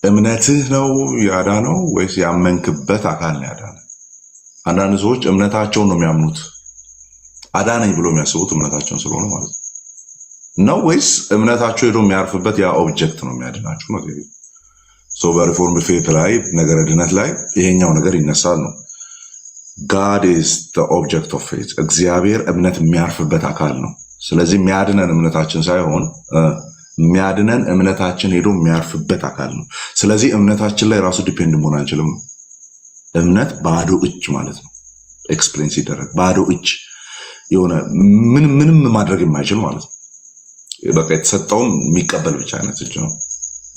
እምነትህ ነው ያዳነው ወይስ ያመንክበት አካል ነው ያዳነው? አንዳንድ ሰዎች እምነታቸውን ነው የሚያምኑት፣ አዳነኝ ብሎ የሚያስቡት እምነታቸውን ስለሆነ ማለት ነው ወይስ እምነታቸው ሄዶ የሚያርፍበት ያ ኦብጀክት ነው የሚያድናቸው ነው? ሶ በሪፎርም ፌት ላይ ነገረ ድነት ላይ ይሄኛው ነገር ይነሳል ነው። God is the object of faith። እግዚአብሔር እምነት የሚያርፍበት አካል ነው። ስለዚህ የሚያድነን እምነታችን ሳይሆን የሚያድነን እምነታችን ሄዶ የሚያርፍበት አካል ነው። ስለዚህ እምነታችን ላይ ራሱ ዲፔንድ መሆን አንችልም። እምነት ባዶ እጅ ማለት ነው። ኤክስፕሌን ሲደረግ ባዶ እጅ የሆነ ምንም ማድረግ የማይችል ማለት ነው። በቃ የተሰጠውን የሚቀበል ብቻ አይነት እጅ ነው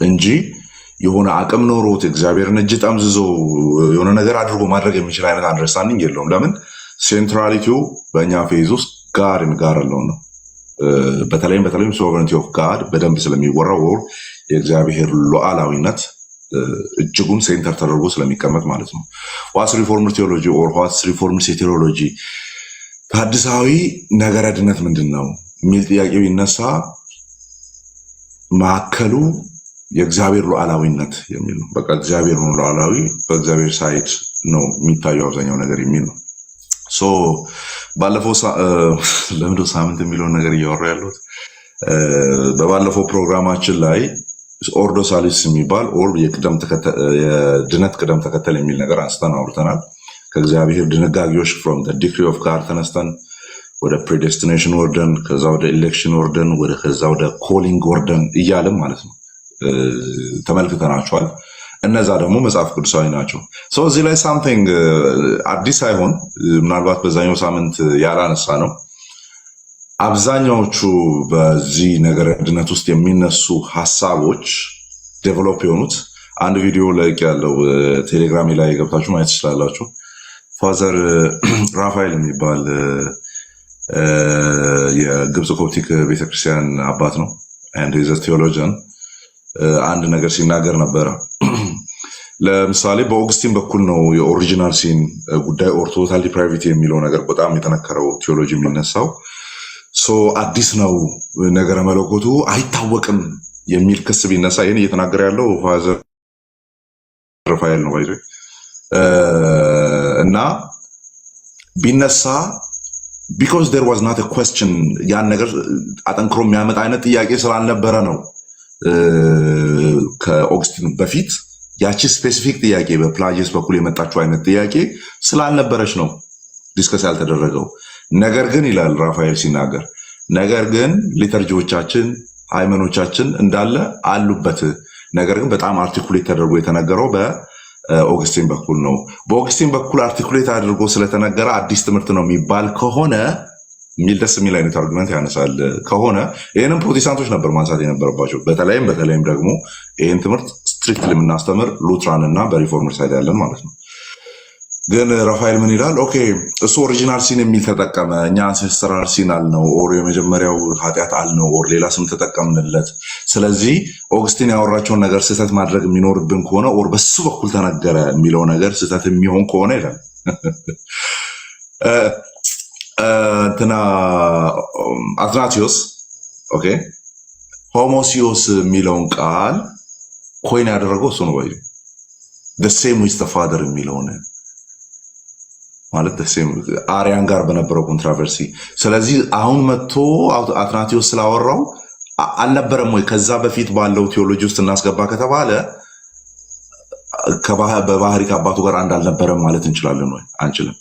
እንጂ የሆነ አቅም ኖሮት እግዚአብሔርን እጅ ጠምዝዞ የሆነ ነገር አድርጎ ማድረግ የሚችል አይነት አንደርስታንዲንግ የለውም። ለምን? ሴንትራሊቲው በእኛ ፌዝ ውስጥ ጋር ያለው ነው። በተለይም ሶቨረንቲ ኦፍ ጋድ በደንብ ስለሚወራው የእግዚአብሔር ሉዓላዊነት እጅጉን ሴንተር ተደርጎ ስለሚቀመጥ ማለት ነው። ዋትስ ሪፎርምድ ቴዎሎጂ ኦር ዋትስ ሪፎርምድ ቴዎሎጂ፣ ሐዲሳዊ ነገረ ድነት ምንድን ነው የሚል ጥያቄ ቢነሳ ማዕከሉ የእግዚአብሔር ሉዓላዊነት የሚል ነው። በቃ እግዚአብሔር ነው ሉዓላዊ፣ በእግዚአብሔር ሳይድ ነው የሚታየው አብዛኛው ነገር የሚል ነው። ሶ ባለፈው ለምንድነው ሳምንት የሚለውን ነገር እያወራ ያለሁት? በባለፈው ፕሮግራማችን ላይ ኦርዶ ሳሊስ የሚባል ኦር የድነት ቅደም ተከተል የሚል ነገር አንስተን አውርተናል። ከእግዚአብሔር ድንጋጌዎች ፍሮም ዲክሪ ኦፍ ጋድ ተነስተን ወደ ፕሬዴስቲኔሽን ወርደን ከዛ ወደ ኤሌክሽን ወርደን ከዛ ወደ ኮሊንግ ወርደን እያለም ማለት ነው ተመልክተናቸዋል። እነዛ ደግሞ መጽሐፍ ቅዱሳዊ ናቸው። እዚህ ላይ ሳምቲንግ አዲስ ሳይሆን ምናልባት በዛኛው ሳምንት ያላነሳ ነው። አብዛኛዎቹ በዚህ ነገረ ድነት ውስጥ የሚነሱ ሀሳቦች ዴቨሎፕ የሆኑት አንድ ቪዲዮ ለቅ ያለው ቴሌግራም ላይ ገብታችሁ ማየት ትችላላችሁ። ፋዘር ራፋኤል የሚባል የግብፅ ኮፕቲክ ቤተክርስቲያን አባት ነው። አንድ ቴዎሎጂያን አንድ ነገር ሲናገር ነበረ። ለምሳሌ በኦግስቲን በኩል ነው የኦሪጂናል ሲን ጉዳይ ኦር ቶታል ዲፕራይቪቲ የሚለው ነገር በጣም የተነከረው ቴዎሎጂ የሚነሳው። አዲስ ነው ነገረ መለኮቱ አይታወቅም የሚል ክስ ቢነሳ ይህን እየተናገረ ያለው ፋዘር ራፋኤል ነው ባይዘ እና ቢነሳ because there was not a question ያን ነገር አጠንክሮ የሚያመጣ አይነት ጥያቄ ስላልነበረ ነው። ከኦግስቲን በፊት ያቺ ስፔሲፊክ ጥያቄ በፕላጂየስ በኩል የመጣችው አይነት ጥያቄ ስላልነበረች ነው ዲስከስ ያልተደረገው። ነገር ግን ይላል ራፋኤል ሲናገር፣ ነገር ግን ሊተርጂዎቻችን ሃይማኖቻችን እንዳለ አሉበት። ነገር ግን በጣም አርቲኩሌት ተደርጎ የተነገረው በኦግስቲን በኩል ነው። በኦግስቲን በኩል አርቲኩሌት አድርጎ ስለተነገረ አዲስ ትምህርት ነው የሚባል ከሆነ የሚል ደስ የሚል አይነት አርጉመንት ያነሳል ከሆነ ይህንም ፕሮቴስታንቶች ነበር ማንሳት የነበረባቸው። በተለይም ደግሞ ይህን ትምህርት ስትሪክትሊ የምናስተምር ሉትራን እና በሪፎርመር ሳይድ ያለን ማለት ነው። ግን ራፋኤል ምን ይላል? ኦኬ እሱ ኦሪጂናል ሲን የሚል ተጠቀመ፣ እኛ አንሴስተራል ሲን አልነው፣ ኦር የመጀመሪያው ኃጢአት አልነው፣ ኦር ሌላ ስም ተጠቀምንለት። ስለዚህ ኦግስቲን ያወራቸውን ነገር ስህተት ማድረግ የሚኖርብን ከሆነ ኦር በሱ በኩል ተነገረ የሚለው ነገር ስህተት የሚሆን ከሆነ ይላል እንትና አትናቲዮስ ኦኬ ሆሞሲዮስ የሚለውን ቃል ኮይን ያደረገው እሱ ነው ወይ the same with the father የሚለውን ማለት the same አሪያን ጋር በነበረው ኮንትራቨርሲ። ስለዚህ አሁን መጥቶ አትናቲዮስ ስላወራው አልነበረም ወይ ከዛ በፊት ባለው ቴዎሎጂ ውስጥ እናስገባ ከተባለ በባህሪ ከአባቱ ጋር አንድ አልነበረም ማለት እንችላለን ወይ? አንችልም።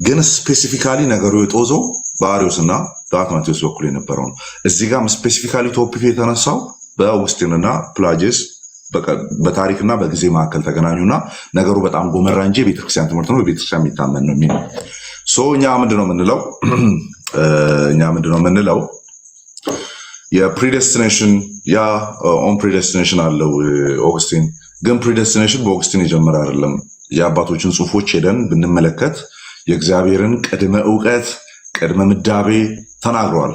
ግን ስፔሲፊካሊ ነገሩ የጦዘው በአሪዮስ እና በአትናቲዮስ በኩል የነበረው ነው። እዚህ ጋር ስፔሲፊካሊ ቶፒክ የተነሳው በኦግስቲን እና ፕላጂየስ በታሪክና በጊዜ መካከል ተገናኙና ነገሩ በጣም ጎመራ እንጂ የቤተክርስቲያን ትምህርት ነው፣ በቤተክርስቲያን የሚታመን ነው የሚል እኛ ምንድነው የምንለው የፕሪዴስቲኔሽን ያ ኦን ፕሪዴስቲኔሽን አለው ኦግስቲን። ግን ፕሪዴስቲኔሽን በኦግስቲን የጀመረ አይደለም። የአባቶችን ጽሁፎች ሄደን ብንመለከት የእግዚአብሔርን ቅድመ እውቀት ቅድመ ምዳቤ ተናግረዋል፣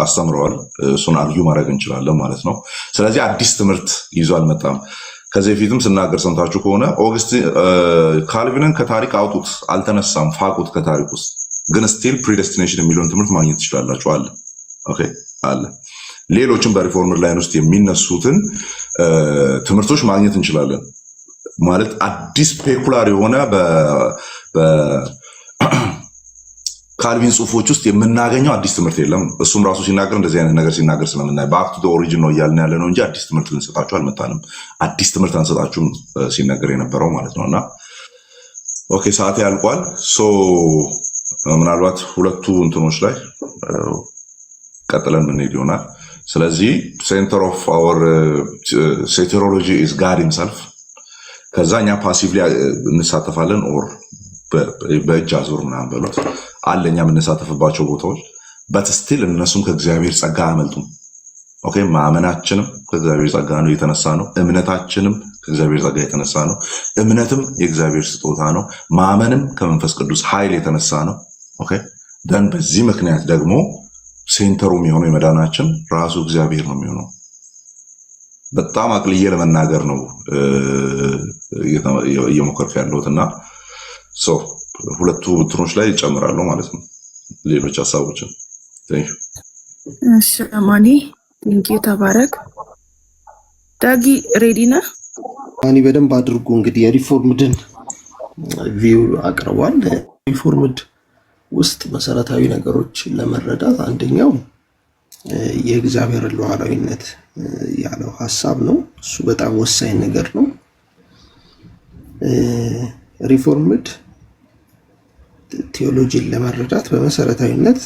አስተምረዋል። እሱን አርጊው ማድረግ እንችላለን ማለት ነው። ስለዚህ አዲስ ትምህርት ይዞ አልመጣም። ከዚህ በፊትም ስናገር ሰምታችሁ ከሆነ ካልቪንን ከታሪክ አውጡት፣ አልተነሳም፣ ፋቁት ከታሪክ ውስጥ። ግን ስቲል ፕሪዴስቲኔሽን የሚለውን ትምህርት ማግኘት ትችላላችሁ አለ። ኦኬ አለ። ሌሎችም በሪፎርምድ ላይን ውስጥ የሚነሱትን ትምህርቶች ማግኘት እንችላለን። ማለት አዲስ ፔኩላር የሆነ በካልቪን ጽሁፎች ውስጥ የምናገኘው አዲስ ትምህርት የለም። እሱም ራሱ ሲናገር እንደዚህ አይነት ነገር ሲናገር ስለምናይ ባክ ቱ ኦሪጂን ነው እያልን ያለ ነው እንጂ አዲስ ትምህርት ልንሰጣችሁ አልመጣንም፣ አዲስ ትምህርት አንሰጣችሁም ሲናገር የነበረው ማለት ነውና ኦኬ ሰዓት ያልቋል። ሶ ምናልባት ሁለቱ እንትኖች ላይ ቀጥለን ምንሄድ ይሆናል። ስለዚህ ሴንተር ኦፍ አወር ሴቴሮሎጂ ኢዝ ጋድ ሂምሰልፍ። ከዛኛ ፓሲቭሊ እንሳተፋለን ኦር በእጅ አዙር ምናምን በሏት አለኛ የምንሳተፍባቸው ቦታዎች በት ስቲል እነሱም ከእግዚአብሔር ጸጋ አያመልጡም። ኦኬ ማመናችንም ከእግዚአብሔር ጸጋ ነው የተነሳ ነው። እምነታችንም ከእግዚአብሔር ጸጋ የተነሳ ነው። እምነትም የእግዚአብሔር ስጦታ ነው። ማመንም ከመንፈስ ቅዱስ ኃይል የተነሳ ነው። ኦኬ ደን በዚህ ምክንያት ደግሞ ሴንተሩ የሚሆነው የመዳናችን ራሱ እግዚአብሔር ነው የሚሆነው። በጣም አቅልዬ ለመናገር ነው እየሞከርኩ ያለሁትና ሶ ሁለቱ እንትኖች ላይ ይጨምራሉ ማለት ነው። ሌሎች ሀሳቦችን እሺ አማኒ ቴንኪው ተባረክ። ዳጊ ሬዲ ነህ? ማኒ በደንብ አድርጎ እንግዲህ የሪፎርምድን ቪው አቅርቧል። ሪፎርምድ ውስጥ መሰረታዊ ነገሮችን ለመረዳት አንደኛው የእግዚአብሔር ሉዓላዊነት ያለው ሐሳብ ነው። እሱ በጣም ወሳኝ ነገር ነው። ሪፎርምድ ቴዎሎጂን ለመረዳት በመሰረታዊነት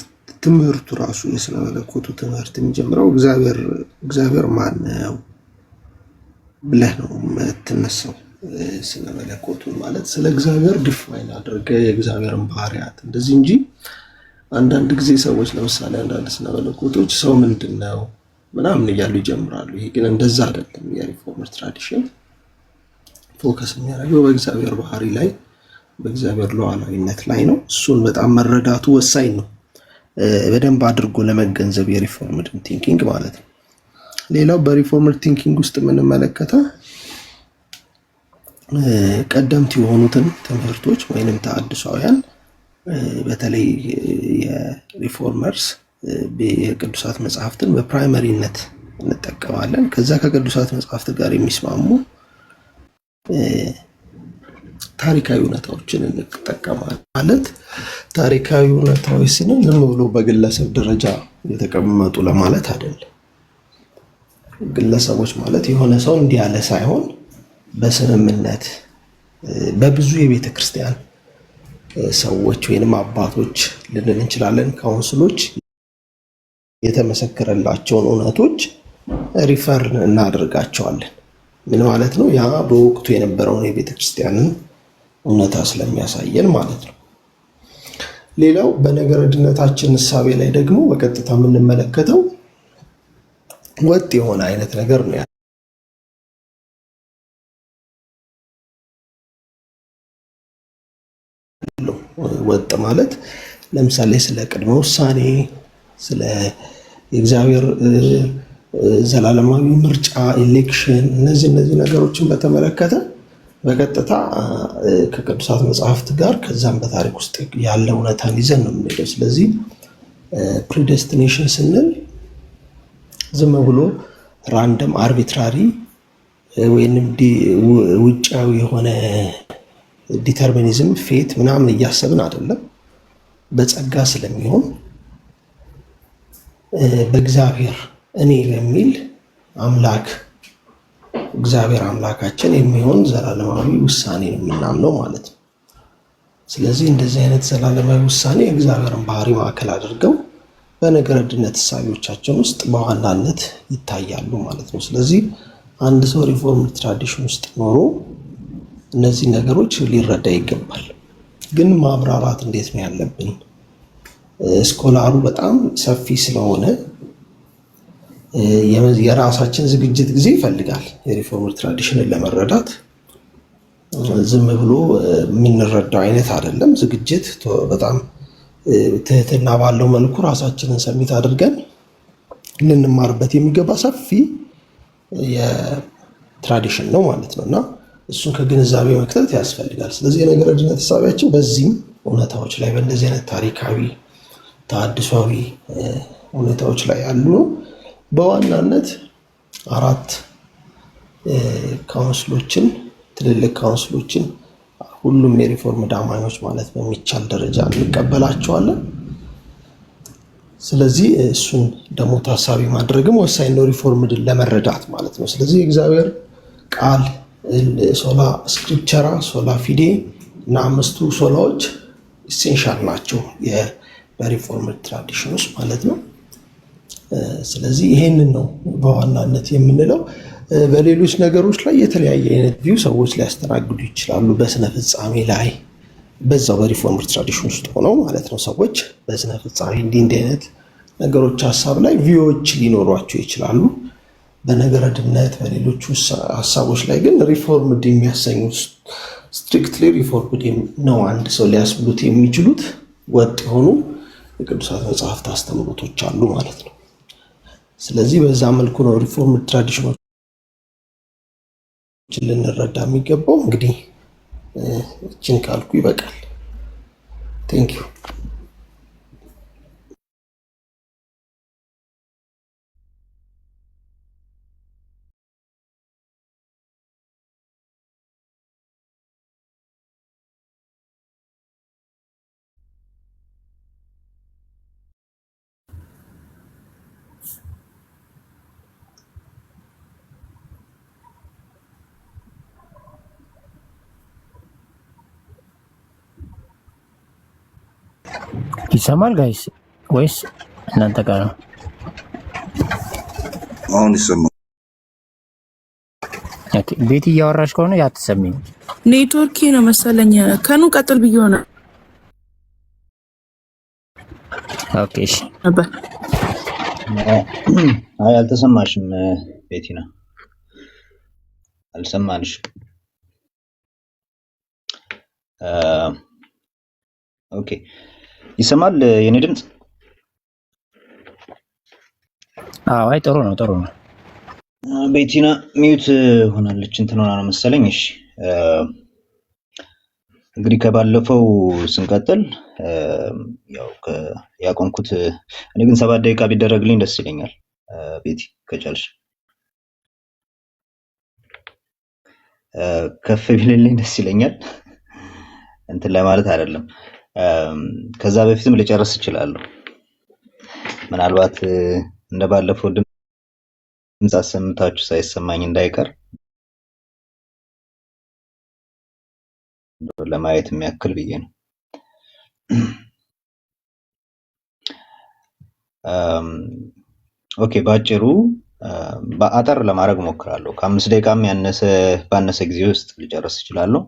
ትምህርቱ ራሱ የስነ መለኮቱ ትምህርት የሚጀምረው እግዚአብሔር ማን ነው ብለህ ነው የምትነሳው። ስነ መለኮቱን ማለት ስለ እግዚአብሔር ዲፋይን አድርገህ የእግዚአብሔርን ባህሪያት እንደዚህ እንጂ አንዳንድ ጊዜ ሰዎች ለምሳሌ አንዳንድ ስነ መለኮቶች ሰው ምንድን ነው ምናምን እያሉ ይጀምራሉ። ይሄ ግን እንደዛ አይደለም። የሪፎርመር ትራዲሽን ፎከስ የሚያደርገው በእግዚአብሔር ባህሪ ላይ በእግዚአብሔር ሉዓላዊነት ላይ ነው። እሱን በጣም መረዳቱ ወሳኝ ነው በደንብ አድርጎ ለመገንዘብ የሪፎርምድ ቲንኪንግ ማለት ነው። ሌላው በሪፎርምድ ቲንኪንግ ውስጥ የምንመለከተው ቀደምት የሆኑትን ትምህርቶች ወይንም ተሐድሳውያን በተለይ የሪፎርመርስ የቅዱሳት መጽሐፍትን በፕራይመሪነት እንጠቀማለን። ከዛ ከቅዱሳት መጽሐፍት ጋር የሚስማሙ ታሪካዊ እውነታዎችን እንጠቀማለን። ማለት ታሪካዊ እውነታዎች ስንል ዝም ብሎ በግለሰብ ደረጃ የተቀመጡ ለማለት አይደለም። ግለሰቦች ማለት የሆነ ሰው እንዲህ ያለ ሳይሆን በስምምነት በብዙ የቤተ ክርስቲያን ሰዎች ወይንም አባቶች ልንል እንችላለን ካውንስሎች የተመሰከረላቸውን እውነቶች ሪፈር እናደርጋቸዋለን። ምን ማለት ነው? ያ በወቅቱ የነበረውን የቤተ ክርስቲያንን እውነታ ስለሚያሳየን ማለት ነው። ሌላው በነገረ ድነታችን እሳቤ ላይ ደግሞ በቀጥታ የምንመለከተው ወጥ የሆነ አይነት ነገር ነው። ወጥ ማለት ለምሳሌ ስለ ቅድመ ውሳኔ፣ ስለ የእግዚአብሔር ዘላለማዊ ምርጫ ኤሌክሽን፣ እነዚህ ነገሮችን በተመለከተ በቀጥታ ከቅዱሳት መጽሐፍት ጋር ከዛም በታሪክ ውስጥ ያለ እውነታን ይዘን ነው የምንሄደው። ስለዚህ ፕሪዴስቲኔሽን ስንል ዝም ብሎ ራንደም አርቢትራሪ ወይንም ውጫዊ የሆነ ዲተርሚኒዝም ፌት ምናምን እያሰብን አይደለም። በጸጋ ስለሚሆን በእግዚአብሔር እኔ በሚል አምላክ እግዚአብሔር አምላካችን የሚሆን ዘላለማዊ ውሳኔ ነው የምናምነው ማለት ነው። ስለዚህ እንደዚህ አይነት ዘላለማዊ ውሳኔ የእግዚአብሔርን ባህሪ ማዕከል አድርገው በነገረ ድነት እሳቤዎቻችን ውስጥ በዋናነት ይታያሉ ማለት ነው። ስለዚህ አንድ ሰው ሪፎርምድ ትራዲሽን ውስጥ ኖሮ እነዚህ ነገሮች ሊረዳ ይገባል። ግን ማብራራት እንዴት ነው ያለብን? ስኮላሩ በጣም ሰፊ ስለሆነ የራሳችን ዝግጅት ጊዜ ይፈልጋል። የሪፎርምድ ትራዲሽንን ለመረዳት ዝም ብሎ የምንረዳው አይነት አይደለም። ዝግጅት በጣም ትህትና ባለው መልኩ ራሳችንን ሰሚት አድርገን ልንማርበት የሚገባ ሰፊ የትራዲሽን ነው ማለት ነው እና እሱን ከግንዛቤ መክተት ያስፈልጋል። ስለዚህ የነገረ ድነት ሐሳቢያችን በዚህም እውነታዎች ላይ በእንደዚህ አይነት ታሪካዊ ተሐድሷዊ እውነታዎች ላይ ያሉ ነው። በዋናነት አራት ካውንስሎችን ትልልቅ ካውንስሎችን ሁሉም የሪፎርም ዳማኞች ማለት በሚቻል ደረጃ እንቀበላቸዋለን። ስለዚህ እሱን ደግሞ ታሳቢ ማድረግም ወሳኝ ነው ሪፎርምድን ለመረዳት ማለት ነው። ስለዚህ የእግዚአብሔር ቃል ሶላ ስክሪፕቸራ፣ ሶላ ፊዴ እና አምስቱ ሶላዎች ኢሴንሻል ናቸው በሪፎርምድ ትራዲሽን ውስጥ ማለት ነው። ስለዚህ ይሄንን ነው በዋናነት የምንለው። በሌሎች ነገሮች ላይ የተለያየ አይነት ቪው ሰዎች ሊያስተናግዱ ይችላሉ። በስነ ፍጻሜ ላይ በዛው በሪፎርምድ ትራዲሽን ውስጥ ሆነው ማለት ነው ሰዎች በስነ ፍጻሜ እንዲህ አይነት ነገሮች ሀሳብ ላይ ቪዎች ሊኖሯቸው ይችላሉ። በነገረ ድነት በሌሎች ሀሳቦች ላይ ግን ሪፎርምድ የሚያሰኙት ስትሪክትሊ ሪፎርምድ ነው አንድ ሰው ሊያስብሉት የሚችሉት ወጥ የሆኑ የቅዱሳት መጽሐፍት አስተምህሮቶች አሉ ማለት ነው። ስለዚህ በዛ መልኩ ነው ሪፎርምድ ትራዲሽኖችን ልንረዳ የሚገባው። እንግዲህ እችን ካልኩ ይበቃል። ቴንክ ዩ። ይሰማል ጋይስ ወይስ እናንተ ጋር ነው? አሁን ይሰማል። ቤት እያወራሽ ከሆነ ያትሰሚኝ ኔትወርክ ነው መሰለኝ። ከኑ ቀጥል ብዬ ሆነ። ኦኬ እሺ ነበር። አይ አልተሰማሽም ቤቲና፣ አልሰማንሽ። ኦኬ ይሰማል የኔ ድምጽ? አዎ አይ ጥሩ ነው ጥሩ ነው። ቤቲና ሚዩት ሆናለች እንትን ሆና ነው መሰለኝ። እሺ እንግዲህ ከባለፈው ስንቀጥል ያው ያቆምኩት እኔ ግን 7 ደቂቃ ቢደረግልኝ ደስ ይለኛል። ቤቲ ከቻልሽ ከፍ ቢልልኝ ደስ ይለኛል። እንትን ለማለት አይደለም። ከዛ በፊትም ልጨርስ እችላለሁ። ምናልባት እንደባለፈው ድምጽ አሰምታችሁ ሳይሰማኝ እንዳይቀር ለማየት የሚያክል ብዬ ነው። ኦኬ ባጭሩ በአጠር ለማድረግ ሞክራለሁ። ከ5 ደቂቃም ባነሰ ጊዜ ውስጥ ልጨርስ እችላለሁ።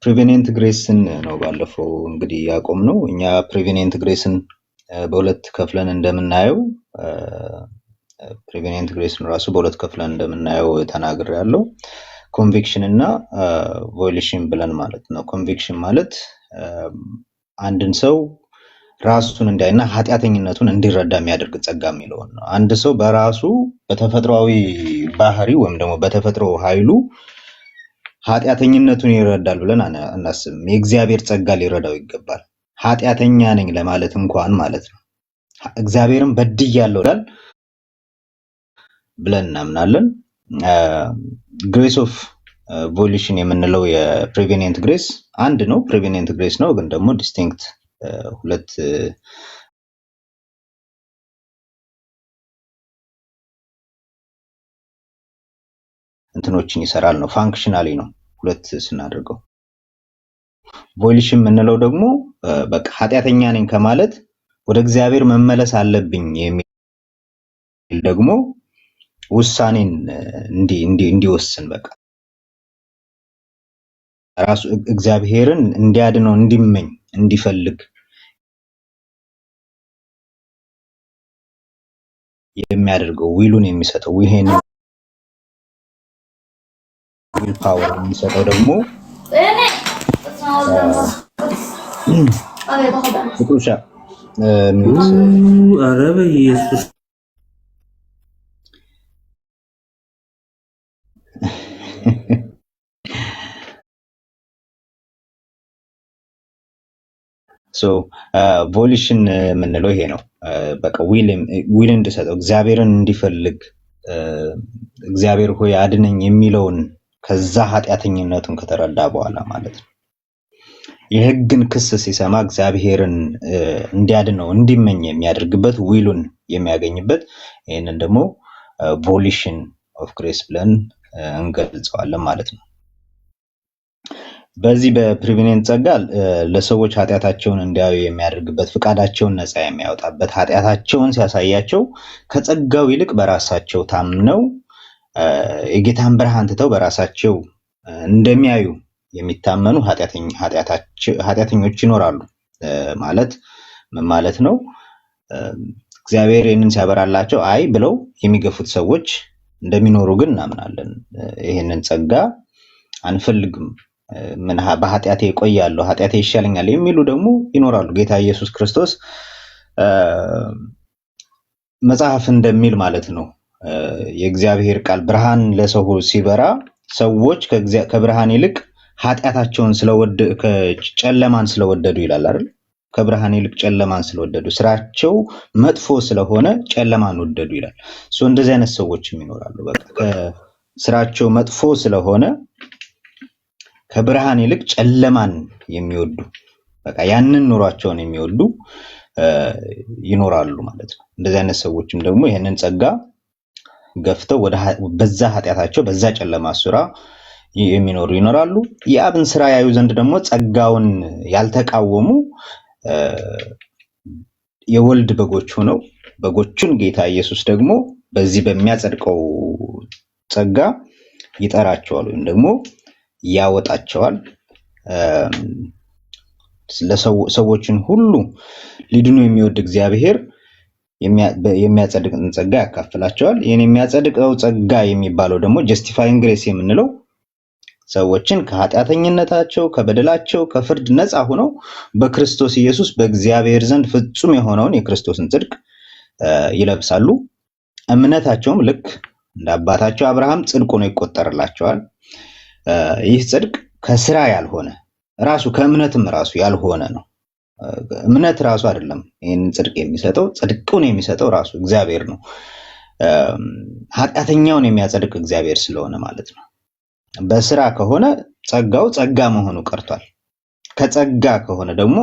ፕሪቬኒየንት ግሬስን ነው ባለፈው እንግዲህ ያቆምነው። እኛ ፕሪቬኒየንት ግሬስን በሁለት ከፍለን እንደምናየው ፕሪቬኒየንት ግሬስን ራሱ በሁለት ከፍለን እንደምናየው ተናግሬያለሁ። ኮንቪክሽን እና ቮይሌሽን ብለን ማለት ነው። ኮንቪክሽን ማለት አንድን ሰው ራሱን እንዲያይና ኃጢአተኝነቱን እንዲረዳ የሚያደርግ ጸጋ የሚለውን ነው። አንድ ሰው በራሱ በተፈጥሯዊ ባህሪ ወይም ደግሞ በተፈጥሮ ኃይሉ ኃጢአተኝነቱን ይረዳል ብለን አናስብም። የእግዚአብሔር ጸጋ ሊረዳው ይገባል። ኃጢአተኛ ነኝ ለማለት እንኳን ማለት ነው። እግዚአብሔርን በድያለሁ ብለን እናምናለን። ግሬስ ኦፍ ቮሉሽን የምንለው የፕሪቬኒየንት ግሬስ አንድ ነው። ፕሪቬኒየንት ግሬስ ነው፣ ግን ደግሞ ዲስቲንክት ሁለት እንትኖችን ይሰራል ነው። ፋንክሽናሊ ነው ሁለት ስናደርገው። ቮሉሽን የምንለው ደግሞ በቃ ኃጢአተኛ ነኝ ከማለት ወደ እግዚአብሔር መመለስ አለብኝ የሚል ደግሞ ውሳኔን እንዲወስን በቃ ራሱ እግዚአብሔርን እንዲያድነው እንዲመኝ እንዲፈልግ የሚያደርገው ዊሉን የሚሰጠው ይሄን ዊል ፓወር የሚሰጠው ደግሞ ፍቅሩሻ ኧረ በኢየሱስ ሶ ቮሊሽን የምንለው ይሄ ነው። በቃ ዊል እንዲሰጠው እግዚአብሔርን እንዲፈልግ እግዚአብሔር ሆይ አድነኝ የሚለውን ከዛ ኃጢአተኝነቱን ከተረዳ በኋላ ማለት ነው። የሕግን ክስ ሲሰማ እግዚአብሔርን እንዲያድነው እንዲመኝ የሚያደርግበት ዊሉን የሚያገኝበት ይህንን ደግሞ ቮሊሽን ኦፍ ግሬስ ብለን እንገልጸዋለን ማለት ነው። በዚህ በፕሪቪኔንት ጸጋ ለሰዎች ኃጢአታቸውን እንዲያዩ የሚያደርግበት ፍቃዳቸውን ነፃ የሚያወጣበት ኃጢአታቸውን ሲያሳያቸው ከጸጋው ይልቅ በራሳቸው ታምነው የጌታን ብርሃን ትተው በራሳቸው እንደሚያዩ የሚታመኑ ኃጢአተኞች ይኖራሉ። ማለት ምን ማለት ነው? እግዚአብሔር ይህንን ሲያበራላቸው አይ ብለው የሚገፉት ሰዎች እንደሚኖሩ ግን እናምናለን። ይህንን ጸጋ አንፈልግም፣ ምን በኃጢአቴ እቆያለሁ፣ ኃጢአቴ ይሻለኛል የሚሉ ደግሞ ይኖራሉ። ጌታ ኢየሱስ ክርስቶስ መጽሐፍ እንደሚል ማለት ነው የእግዚአብሔር ቃል ብርሃን ለሰው ሲበራ ሰዎች ከብርሃን ይልቅ ኃጢአታቸውን ጨለማን ስለወደዱ ይላል አይደል? ከብርሃን ይልቅ ጨለማን ስለወደዱ ስራቸው መጥፎ ስለሆነ ጨለማን ወደዱ ይላል። እንደዚህ አይነት ሰዎችም ይኖራሉ። በቃ ስራቸው መጥፎ ስለሆነ ከብርሃን ይልቅ ጨለማን የሚወዱ በቃ ያንን ኑሯቸውን የሚወዱ ይኖራሉ ማለት ነው። እንደዚህ አይነት ሰዎችም ደግሞ ይሄንን ጸጋ ገፍተው በዛ ኃጢአታቸው በዛ ጨለማ ስራ የሚኖሩ ይኖራሉ። የአብን ስራ ያዩ ዘንድ ደግሞ ጸጋውን ያልተቃወሙ የወልድ በጎች ሆነው በጎቹን ጌታ ኢየሱስ ደግሞ በዚህ በሚያጸድቀው ጸጋ ይጠራቸዋል ወይም ደግሞ ያወጣቸዋል። ሰዎችን ሁሉ ሊድኑ የሚወድ እግዚአብሔር የሚያጸድቅን ጸጋ ያካፍላቸዋል። ይህን የሚያጸድቀው ጸጋ የሚባለው ደግሞ ጀስቲፋይንግ ግሬስ የምንለው ሰዎችን ከኃጢአተኝነታቸው ከበደላቸው ከፍርድ ነፃ ሆነው በክርስቶስ ኢየሱስ በእግዚአብሔር ዘንድ ፍጹም የሆነውን የክርስቶስን ጽድቅ ይለብሳሉ። እምነታቸውም ልክ እንደ አባታቸው አብርሃም ጽድቅ ሆኖ ይቆጠርላቸዋል። ይህ ጽድቅ ከስራ ያልሆነ ራሱ ከእምነትም ራሱ ያልሆነ ነው። እምነት ራሱ አይደለም ይህንን ጽድቅ የሚሰጠው፣ ጽድቁን የሚሰጠው ራሱ እግዚአብሔር ነው። ኃጢአተኛውን የሚያጸድቅ እግዚአብሔር ስለሆነ ማለት ነው። በስራ ከሆነ ጸጋው ጸጋ መሆኑ ቀርቷል። ከጸጋ ከሆነ ደግሞ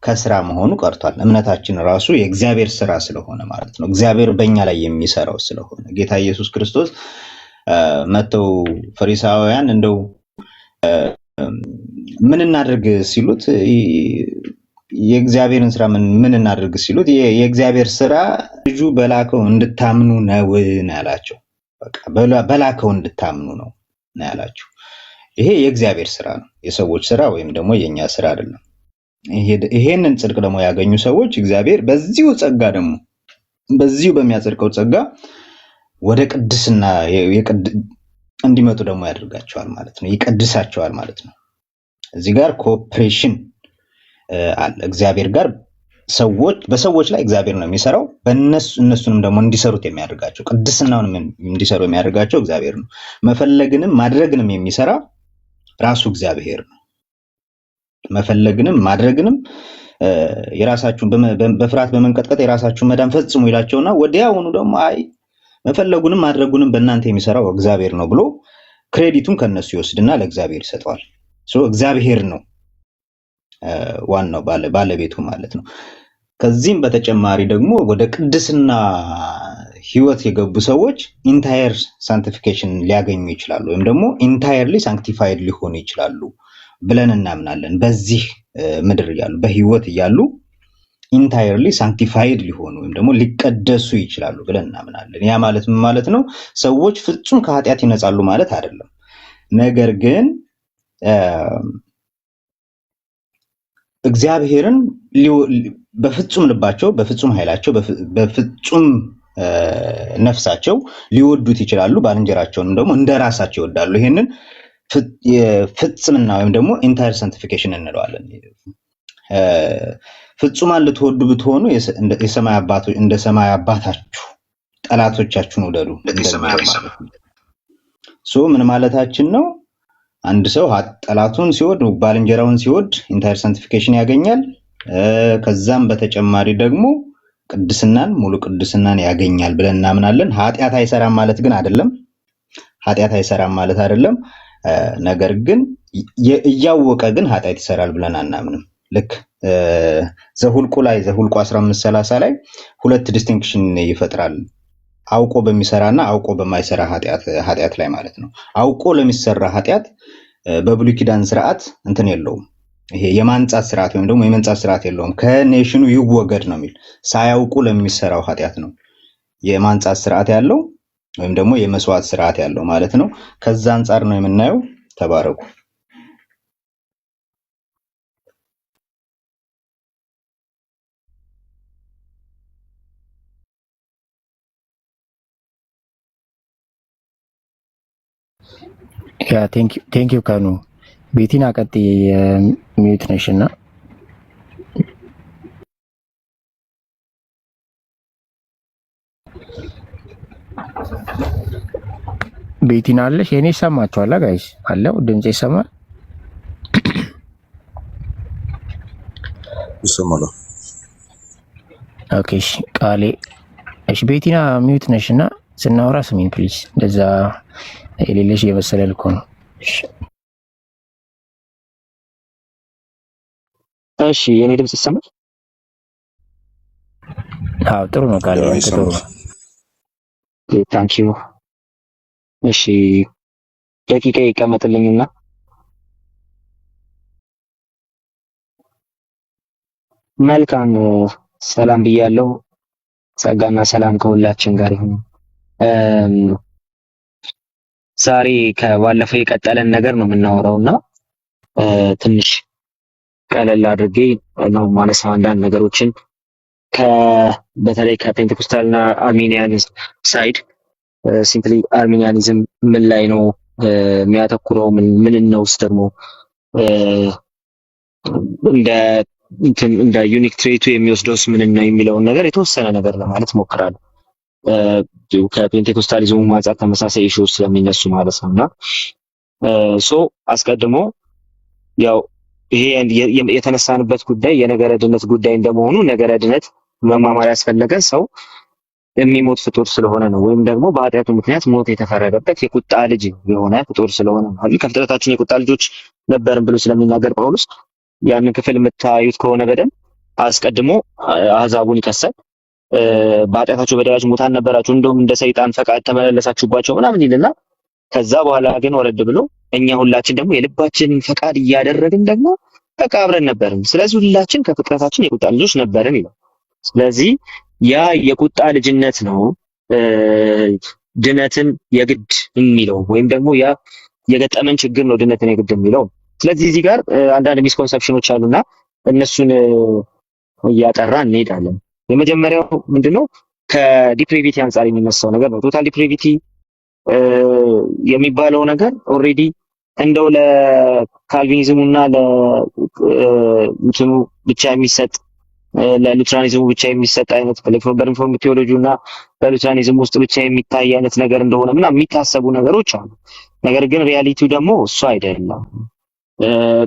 ከስራ መሆኑ ቀርቷል። እምነታችን ራሱ የእግዚአብሔር ስራ ስለሆነ ማለት ነው። እግዚአብሔር በእኛ ላይ የሚሰራው ስለሆነ ጌታ ኢየሱስ ክርስቶስ መተው ፈሪሳውያን እንደው ምን እናድርግ ሲሉት የእግዚአብሔርን ስራ ምን እናድርግ ሲሉት የእግዚአብሔር ስራ ልጁ በላከው እንድታምኑ ነው ያላቸው። በቃ በላከው እንድታምኑ ነው ያላቸው። ይሄ የእግዚአብሔር ስራ ነው፣ የሰዎች ስራ ወይም ደግሞ የኛ ስራ አይደለም። ይሄንን ጽድቅ ደግሞ ያገኙ ሰዎች እግዚአብሔር በዚሁ ጸጋ ደግሞ በዚሁ በሚያጸድቀው ጸጋ ወደ ቅድስና እንዲመጡ ደግሞ ያደርጋቸዋል ማለት ነው፣ ይቀድሳቸዋል ማለት ነው። እዚህ ጋር ኮኦፕሬሽን አለ እግዚአብሔር ጋር። በሰዎች ላይ እግዚአብሔር ነው የሚሰራው፣ እነሱንም ደግሞ እንዲሰሩት የሚያደርጋቸው ቅድስናውን እንዲሰሩ የሚያደርጋቸው እግዚአብሔር ነው። መፈለግንም ማድረግንም የሚሰራ ራሱ እግዚአብሔር ነው። መፈለግንም ማድረግንም የራሳችሁን በፍርሃት በመንቀጥቀጥ የራሳችሁን መዳን ፈጽሙ ይላቸውና ወዲያውኑ ደግሞ አይ መፈለጉንም ማድረጉንም በእናንተ የሚሰራው እግዚአብሔር ነው ብሎ ክሬዲቱን ከነሱ ይወስድና ለእግዚአብሔር ይሰጠዋል። እግዚአብሔር ነው ዋናው ባለቤቱ ማለት ነው። ከዚህም በተጨማሪ ደግሞ ወደ ቅድስና ህይወት የገቡ ሰዎች ኢንታየር ሳንክቲፊኬሽን ሊያገኙ ይችላሉ፣ ወይም ደግሞ ኢንታየርሊ ሳንክቲፋይድ ሊሆኑ ይችላሉ ብለን እናምናለን። በዚህ ምድር እያሉ በህይወት እያሉ ኢንታየርሊ ሳንክቲፋይድ ሊሆኑ ወይም ደግሞ ሊቀደሱ ይችላሉ ብለን እናምናለን። ያ ማለት ምን ማለት ነው? ሰዎች ፍጹም ከኃጢአት ይነጻሉ ማለት አይደለም። ነገር ግን እግዚአብሔርን በፍጹም ልባቸው፣ በፍጹም ኃይላቸው፣ በፍጹም ነፍሳቸው ሊወዱት ይችላሉ። ባልንጀራቸውንም ደግሞ እንደራሳቸው ይወዳሉ። ይሄንን ፍጽምና ወይም ደግሞ ኢንታየር ሳንክቲፊኬሽን እንለዋለን። ፍጹማን ልትወዱ ብትሆኑ እንደ ሰማይ አባታችሁ ጠላቶቻችሁን ውደዱ። ምን ማለታችን ነው? አንድ ሰው ጠላቱን ሲወድ ባልንጀራውን ሲወድ ኢንታየር ሳንክቲፊኬሽን ያገኛል። ከዛም በተጨማሪ ደግሞ ቅድስናን ሙሉ ቅድስናን ያገኛል ብለን እናምናለን። ኃጢአት አይሰራም ማለት ግን አይደለም። ኃጢአት አይሰራም ማለት አይደለም። ነገር ግን እያወቀ ግን ኃጢአት ይሰራል ብለን አናምንም። ልክ ዘሁልቁ 15:30 ላይ ሁለት ዲስቲንክሽን ይፈጥራል። አውቆ በሚሰራና አውቆ በማይሰራ ኃጢአት ላይ ማለት ነው። አውቆ ለሚሰራ ኃጢአት በብሉይ ኪዳን ስርዓት እንትን የለውም። ይሄ የማንጻት ስርዓት ወይም ደግሞ የመንጻት ስርዓት የለውም። ከኔሽኑ ይወገድ ነው የሚል። ሳያውቁ ለሚሰራው ኃጢአት ነው የማንጻት ስርዓት ያለው ወይም ደግሞ የመስዋዕት ስርዓት ያለው ማለት ነው። ከዛ አንጻር ነው የምናየው። ተባረኩ። ያ ቴንክ ዩ ካኑ ቤቲና ቀጥ ሚዩት ነሽና ቤቲና አለሽ? የኔ ይሰማችኋል ጋይስ? አለው ድምጽ ይሰማል? ይሰማል። ኦኬ እሺ። ቃሌ እሺ። ቤቲና ሚዩት ነሽና ስናወራ ስሚን ፕሊዝ። እንደዛ የሌለሽ የመሰለል እኮ ነው። እሺ የኔ ድምጽ ይሰማል? አዎ ጥሩ ነው። ቃሌ ጥሩ ነው። ታንክ ዩ። እሺ ደቂቃ ይቀመጥልኝና መልካም ሰላም ብያለሁ። ጸጋና ሰላም ከሁላችን ጋር ይሁን። ዛሬ ከባለፈው የቀጠለን ነገር ነው የምናወራውና ትንሽ ቀለል አድርጌ ነው ማለት አንዳንድ ነገሮችን በተለይ ከፔንቴኮስታልና አርሜኒያን ሳይድ ሲምፕሊ አርሜኒያኒዝም ምን ላይ ነው የሚያተኩረው፣ ምን ነውስ ደግሞ እንደ ዩኒክ ትሬቱ የሚወስደውስ ምን ነው የሚለውን ነገር የተወሰነ ነገር ለማለት ሞክራለሁ። ከፔንቴኮስታሊዝሙ አንጻር ተመሳሳይ ኢሹዎች ስለሚነሱ ማለት ነውና አስቀድሞ ያው ይሄ የተነሳንበት ጉዳይ የነገረ ድነት ጉዳይ እንደመሆኑ ነገረ ድነት መማማር ያስፈለገ ሰው የሚሞት ፍጡር ስለሆነ ነው፣ ወይም ደግሞ በኃጢአቱ ምክንያት ሞት የተፈረደበት የቁጣ ልጅ የሆነ ፍጡር ስለሆነ ነው። ከፍጥረታችን የቁጣ ልጆች ነበርን ብሎ ስለሚናገር ጳውሎስ ያንን ክፍል የምታዩት ከሆነ በደንብ አስቀድሞ አሕዛቡን ይከሳል። በኃጢአታቸው በደላችሁ ሙታን ነበራችሁ፣ እንደውም እንደ ሰይጣን ፈቃድ ተመላለሳችሁባቸው ምናምን ይልና ከዛ በኋላ ግን ወረድ ብሎ እኛ ሁላችን ደግሞ የልባችንን ፈቃድ እያደረግን ደግሞ ተቃብረን ነበርን፣ ስለዚህ ሁላችን ከፍጥረታችን የቁጣ ልጆች ነበርን ይላል። ስለዚህ ያ የቁጣ ልጅነት ነው ድነትን የግድ የሚለው ወይም ደግሞ ያ የገጠመን ችግር ነው ድነትን የግድ የሚለው። ስለዚህ እዚህ ጋር አንዳንድ ሚስኮንሰፕሽኖች አሉና እነሱን እያጠራ እንሄዳለን። የመጀመሪያው ምንድነው? ከዲፕሪቪቲ አንጻር የሚነሳው ነገር ነው። ቶታል ዲፕሪቪቲ የሚባለው ነገር ኦልሬዲ እንደው ለካልቪኒዝሙና ለእንትኑ ብቻ የሚሰጥ ለሉትራኒዝሙ ብቻ የሚሰጥ አይነት በሪፎርም ቴዎሎጂና በሉትራኒዝም ውስጥ ብቻ የሚታይ አይነት ነገር እንደሆነ ምናምን የሚታሰቡ ነገሮች አሉ። ነገር ግን ሪያሊቲው ደግሞ እሱ አይደለም።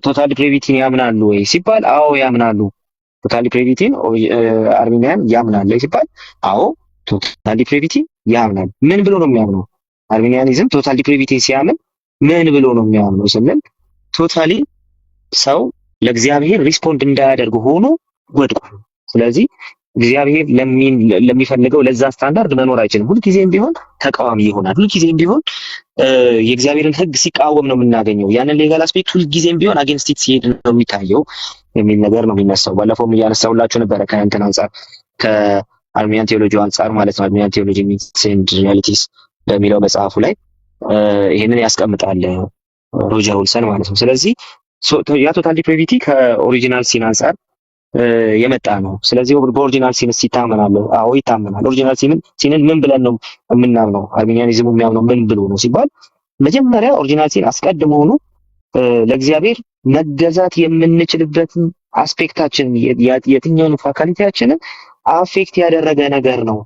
ቶታል ዲፕሪቪቲን ያምናሉ ወይ ሲባል አዎ ያምናሉ። ቶታል ዲፕሪቪቲን አርሜኒያን ያምናሉ ሲባል አዎ ቶታል ዲፕሪቪቲ ያምናል። ምን ብሎ ነው የሚያምነው? አርሜኒያኒዝም ቶታል ዲፕሪቪቲን ሲያምን ምን ብሎ ነው የሚያምነው ስንል ቶታሊ ሰው ለእግዚአብሔር ሪስፖንድ እንዳያደርግ ሆኖ ወድቋል። ስለዚህ እግዚአብሔር ለሚፈልገው ለዛ ስታንዳርድ መኖር አይችልም። ሁልጊዜም ቢሆን ተቃዋሚ ይሆናል። ሁልጊዜም ቢሆን የእግዚአብሔርን ሕግ ሲቃወም ነው የምናገኘው። ያንን ሌጋል አስፔክት ሁልጊዜም ቢሆን አጌንስት ኢት ሲሄድ ነው የሚታየው የሚል ነገር ነው የሚነሳው። ባለፈውም እያነሳሁላችሁ ነበረ ከእንትን አንጻር ከአርሜኒያን ቴዎሎጂ አንጻር ማለት ነው። አርሜኒያን ቴዎሎጂ ሚትስ ኤንድ ሪያሊቲስ በሚለው መጽሐፉ ላይ ይሄንን ያስቀምጣል ሮጀር ዊልሰን ማለት ነው። ስለዚህ ያ ቶታል ዲፕሪቪቲ ከኦሪጂናል ሲን አንጻር የመጣ ነው። ስለዚህ በኦሪጂናል ሲንስ ይታመናል? አዎ ይታመናል። ኦሪጂናል ሲንን ምን ብለን ነው የምናምነው? አርሜኒያኒዝሙ የሚያምነው ምን ብሎ ነው ሲባል መጀመሪያ ኦሪጂናል ሲን አስቀድሞውኑ ለእግዚአብሔር መገዛት የምንችልበትን አስፔክታችን የትኛውን ፋካሊቲያችንን አፌክት ያደረገ ነገር ነው።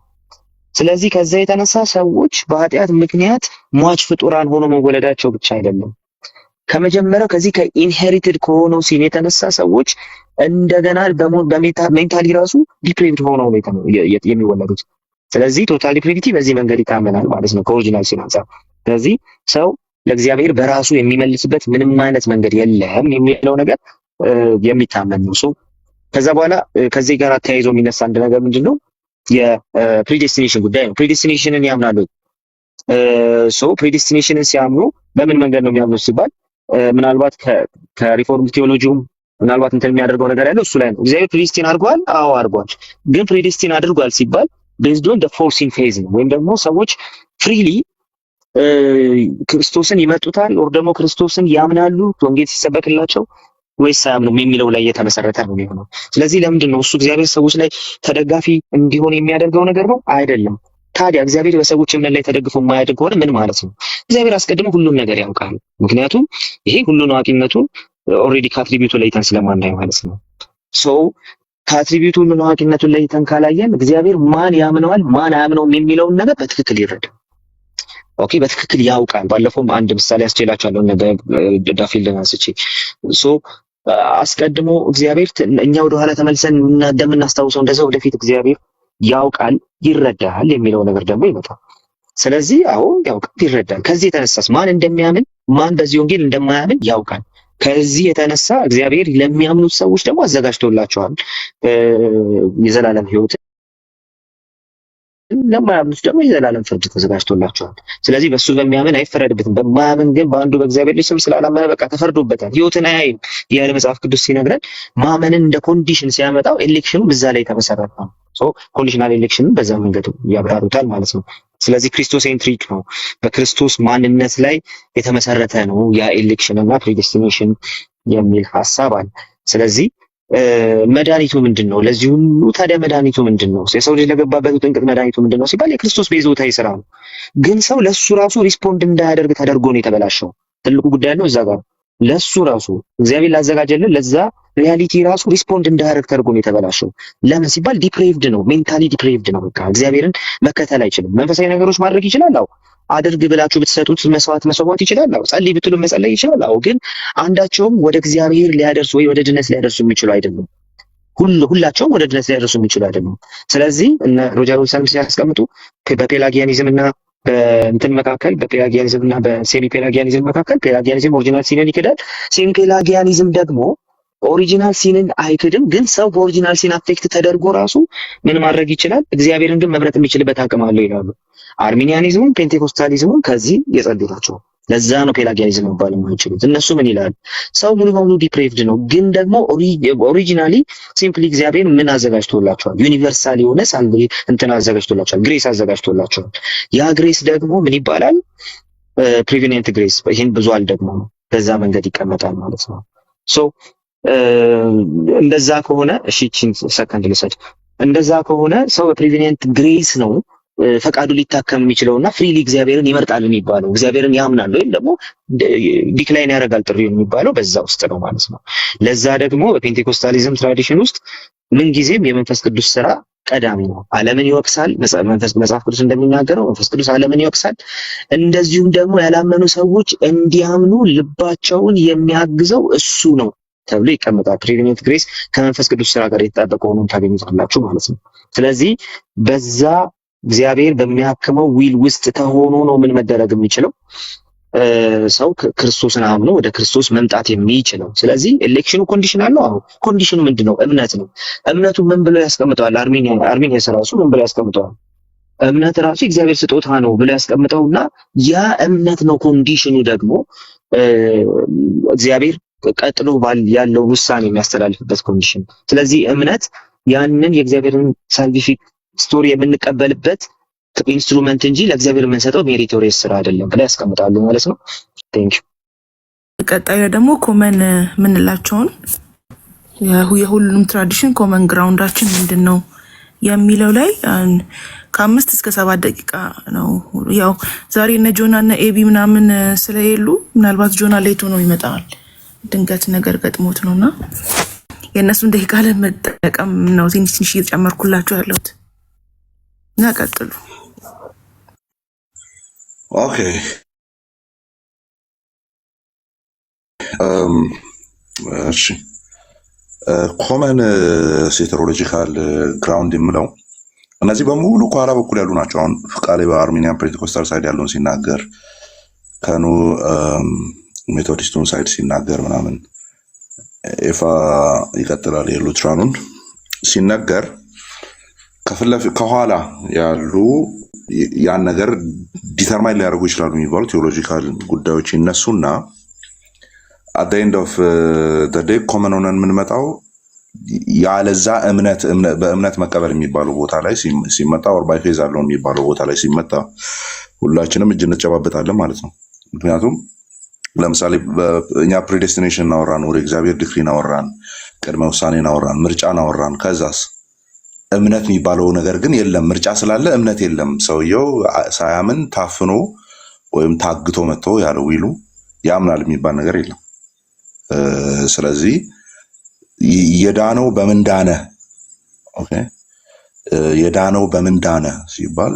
ስለዚህ ከዛ የተነሳ ሰዎች በኃጢአት ምክንያት ሟች ፍጡራን ሆኖ መወለዳቸው ብቻ አይደለም፣ ከመጀመሪያው ከዚህ ከኢንሄሪትድ ከሆነው ሲን የተነሳ ሰዎች እንደገና በሜንታሊ ራሱ ዲፕሬቭድ ሆነው ነው የሚወለዱት። ስለዚህ ቶታል ዲፕሬቪቲ በዚህ መንገድ ይታመናል ማለት ነው ከኦሪጂናል ሲን አንጻር። ስለዚህ ሰው ለእግዚአብሔር በራሱ የሚመልስበት ምንም አይነት መንገድ የለም የሚለው ነገር የሚታመን ነው። ከዛ በኋላ ከዚህ ጋር ተያይዞ የሚነሳ አንድ ነገር ምንድነው? የፕሪዴስቲኔሽን ጉዳይ ነው። ፕሪዴስቲኔሽንን ያምናሉ። ፕሪዴስቲኔሽንን ሲያምኑ በምን መንገድ ነው የሚያምኑት ሲባል ምናልባት ከሪፎርም ቴዎሎጂውም ምናልባት እንትን የሚያደርገው ነገር ያለው እሱ ላይ ነው። እግዚአብሔር ፕሪዴስቲን አድርጓል። አዎ አድርጓል። ግን ፕሪዴስቲን አድርጓል ሲባል ቤዝድ ኦን ዘ ፎርሲንግ ፌዝ ነው። ወይም ደግሞ ሰዎች ፍሪሊ ክርስቶስን ይመጡታል ወር ደግሞ ክርስቶስን ያምናሉ ወንጌል ሲሰበክላቸው ወይስ አያምኑም የሚለው ላይ የተመሰረተ ነው የሚሆነው። ስለዚህ ለምንድን ነው እሱ እግዚአብሔር ሰዎች ላይ ተደጋፊ እንዲሆን የሚያደርገው ነገር ነው? አይደለም። ታዲያ እግዚአብሔር በሰዎች እምነት ላይ ተደግፎ የማያደርግ ከሆነ ምን ማለት ነው? እግዚአብሔር አስቀድሞ ሁሉን ነገር ያውቃል። ምክንያቱም ይሄ ሁሉን አዋቂነቱን ኦልሬዲ ከአትሪቢዩቱ ለይተን ስለማናየው ማለት ነው። ከአትሪቢዩቱ ሁሉን አዋቂነቱን ለይተን ካላየን እግዚአብሔር ማን ያምነዋል ማን አያምነውም የሚለውን ነገር በትክክል ይረዳል። ኦኬ፣ በትክክል ያውቃል። ባለፈውም አንድ ምሳሌ አስችላችኋለሁ ዳፊልድን አንስቼ አስቀድሞ እግዚአብሔር እኛ ወደ ኋላ ተመልሰን እንደምናስታውሰው እንደዛው ወደፊት እግዚአብሔር ያውቃል ይረዳል የሚለው ነገር ደግሞ ይመጣል። ስለዚህ አዎ ያውቃል ይረዳል። ከዚህ የተነሳስ ማን እንደሚያምን ማን በዚህ ወንጌል እንደማያምን ያውቃል። ከዚህ የተነሳ እግዚአብሔር ለሚያምኑት ሰዎች ደግሞ አዘጋጅቶላቸዋል የዘላለም ሕይወት፣ ለማያምኑት ደግሞ የዘላለም ፍርድ ተዘጋጅቶላቸዋል። ስለዚህ በሱ በሚያምን አይፈረድበትም፣ በማያምን ግን በአንዱ በእግዚአብሔር ልጅ ስም ስላላመነ በቃ ተፈርዶበታል። ሕይወትን አያይም ያለ መጽሐፍ ቅዱስ ሲነግረን ማመንን እንደ ኮንዲሽን ሲያመጣው ኤሌክሽኑ በዛ ላይ የተመሰረተ ነው። ኮንዲሽናል ኤሌክሽንን በዛ መንገድ ያብራሩታል ማለት ነው። ስለዚህ ክርስቶሴንትሪክ ነው፣ በክርስቶስ ማንነት ላይ የተመሰረተ ነው ያ ኤሌክሽን እና ፕሪዴስቲኔሽን የሚል ሐሳብ አለ። ስለዚህ መድኃኒቱ ምንድን ነው? ለዚህ ሁሉ ታዲያ መድኃኒቱ ምንድን ነው? የሰው ልጅ ለገባበት ጥንቅጥ መድኃኒቱ ምንድን ነው ሲባል የክርስቶስ ቤዛዊ ስራ ነው። ግን ሰው ለሱ ራሱ ሪስፖንድ እንዳያደርግ ተደርጎ ነው የተበላሸው። ትልቁ ጉዳይ ነው እዛ ጋር ለሱ ራሱ እግዚአብሔር ላዘጋጀልን ለዛ ሪያሊቲ ራሱ ሪስፖንድ እንዳያደርግ ተደርጎ ነው የተበላሸው። ለምን ሲባል ዲፕሬቭድ ነው፣ ሜንታሊ ዲፕሬቭድ ነው። በቃ እግዚአብሔርን መከተል አይችልም። መንፈሳዊ ነገሮች ማድረግ ይችላል። አዎ አድርግ ብላችሁ ብትሰጡት መስዋዕት ይችላል። አዎ ጸልይ ብትሉ መጸለይ ይችላል። አዎ ግን አንዳቸውም ወደ እግዚአብሔር ሊያደርሱ ወይ ወደ ድነት ሊያደርሱ የሚችሉ አይደሉም። ሁላቸውም ወደ ድነት ሊያደርሱ የሚችሉ አይደሉም። ስለዚህ እነ ሮጀር ዊልሰን ሲያስቀምጡ በፔላጊያኒዝም እና በእንትን መካከል በፔላጊያኒዝም እና በሴሚ ፔላጊያኒዝም መካከል ፔላጊያኒዝም ኦሪጂናል ሲንን ይክዳል። ሴሚ ፔላጊያኒዝም ደግሞ ኦሪጂናል ሲንን አይክድም። ግን ሰው በኦሪጂናል ሲን አፌክት ተደርጎ ራሱ ምን ማድረግ ይችላል? እግዚአብሔርን ግን መምረጥ የሚችልበት አቅም አለው ይላሉ። አርሚኒያኒዝሙም ፔንቴኮስታሊዝሙም ከዚህ የጸዱ ናቸው። ለዛ ነው ፔላጊያኒዝም መባል የማይችሉት። እነሱ ምን ይላሉ? ሰው ሙሉ በሙሉ ዲፕሬቭድ ነው፣ ግን ደግሞ ኦሪጂናሊ ሲምፕሊ እግዚአብሔር ምን አዘጋጅቶላቸዋል? ዩኒቨርሳል የሆነ እንትን አዘጋጅቶላቸዋል፣ ግሬስ አዘጋጅቶላቸዋል። ያ ግሬስ ደግሞ ምን ይባላል? ፕሪቪኒየንት ግሬስ። ይህን ብዙ አልደግሞ ነው፣ በዛ መንገድ ይቀመጣል ማለት ነው። እንደዛ ከሆነ እሺ እቺን ሰከንድ ልሰድ። እንደዛ ከሆነ ሰው በፕሪቪኒየንት ግሬስ ነው ፈቃዱ ሊታከም የሚችለውና ፍሪሊ እግዚአብሔርን ይመርጣል የሚባለው፣ እግዚአብሔርን ያምናል ወይም ደግሞ ዲክላይን ያደርጋል ጥሪ የሚባለው በዛ ውስጥ ነው ማለት ነው። ለዛ ደግሞ በፔንቴኮስታሊዝም ትራዲሽን ውስጥ ምንጊዜም የመንፈስ ቅዱስ ስራ ቀዳሚ ነው። ዓለምን ይወቅሳል። መጽሐፍ ቅዱስ እንደሚናገረው መንፈስ ቅዱስ ዓለምን ይወቅሳል። እንደዚሁም ደግሞ ያላመኑ ሰዎች እንዲያምኑ ልባቸውን የሚያግዘው እሱ ነው ተብሎ ይቀመጣል። ፕሪቪኒየንት ግሬስ ከመንፈስ ቅዱስ ስራ ጋር የተጣበቀ ሆኖ ታገኙታላችሁ ማለት ነው። ስለዚህ በዛ እግዚአብሔር በሚያክመው ዊል ውስጥ ተሆኖ ነው ምን መደረግ የሚችለው ሰው ክርስቶስን አምኖ ወደ ክርስቶስ መምጣት የሚችለው። ስለዚህ ኤሌክሽኑ ኮንዲሽናል ነው። አሁን ኮንዲሽኑ ምንድነው? እምነት ነው። እምነቱ ምን ብሎ ያስቀምጠዋል? አርሚኒያ ራሱ ምን ብሎ ያስቀምጠዋል? እምነት ራሱ እግዚአብሔር ስጦታ ነው ብሎ ያስቀምጠውና ያ እምነት ነው ኮንዲሽኑ ደግሞ እግዚአብሔር ቀጥሎ ያለው ውሳኔ የሚያስተላልፍበት ኮንዲሽን። ስለዚህ እምነት ያንን የእግዚአብሔርን ሳልቪፊክ ስቶሪ የምንቀበልበት ኢንስትሩመንት እንጂ ለእግዚአብሔር የምንሰጠው ሜሪቶሪየስ ስራ አይደለም ብላ ያስቀምጣሉ ማለት ነው። ቴንክ ዩ። ቀጣዩ ደግሞ ኮመን የምንላቸውን የሁሉንም ትራዲሽን ኮመን ግራውንዳችን ምንድን ነው የሚለው ላይ ከ5 እስከ 7 ደቂቃ ነው። ያው ዛሬ እነ ጆና እና ኤቢ ምናምን ስለሌሉ ምናልባት ጆና ሌቶ ነው ይመጣል፣ ድንገት ነገር ገጥሞት ነውና የእነሱን ደቂቃ ለመጠቀም ነው ትንሽ እየጨመርኩላቸው ያለሁት እና ቀጥሉ። ኦኬ እም፣ እሺ ኮመን ሴተሮሎጂካል ግራውንድ የምለው እነዚህ በሙሉ ከኋላ በኩል ያሉ ናቸው። አሁን ቃሌ በአርሜኒያን ፔንቴኮስታል ሳይድ ያለውን ሲናገር ከኑ ሜቶዲስቱን ሳይድ ሲናገር ምናምን ኤፋ ይቀጥላል። የሉትራኑን ሲናገር ከኋላ ያሉ ያን ነገር ዲተርማይን ሊያደርጉ ይችላሉ የሚባሉ ቴዎሎጂካል ጉዳዮች ይነሱና አት ኤንድ ኦፍ ዴይ ኮመን ሆነን የምንመጣው ያለዛ በእምነት መቀበል የሚባለው ቦታ ላይ ሲመጣ ኦር ባይ ፌዝ አለው የሚባለው ቦታ ላይ ሲመጣ ሁላችንም እጅ እንጨባበጣለን ማለት ነው። ምክንያቱም ለምሳሌ እኛ ፕሪዴስቲኔሽን እናወራን፣ ወደ እግዚአብሔር ዲክሪን አወራን፣ ቅድመ ውሳኔን አወራን፣ ምርጫን አወራን። ከዛስ እምነት የሚባለው ነገር ግን የለም። ምርጫ ስላለ እምነት የለም። ሰውየው ሳያምን ታፍኖ ወይም ታግቶ መጥቶ ያለው ዊሉ ያምናል የሚባል ነገር የለም። ስለዚህ የዳነው በምን ዳነ? ኦኬ የዳነው በምን ዳነ ሲባል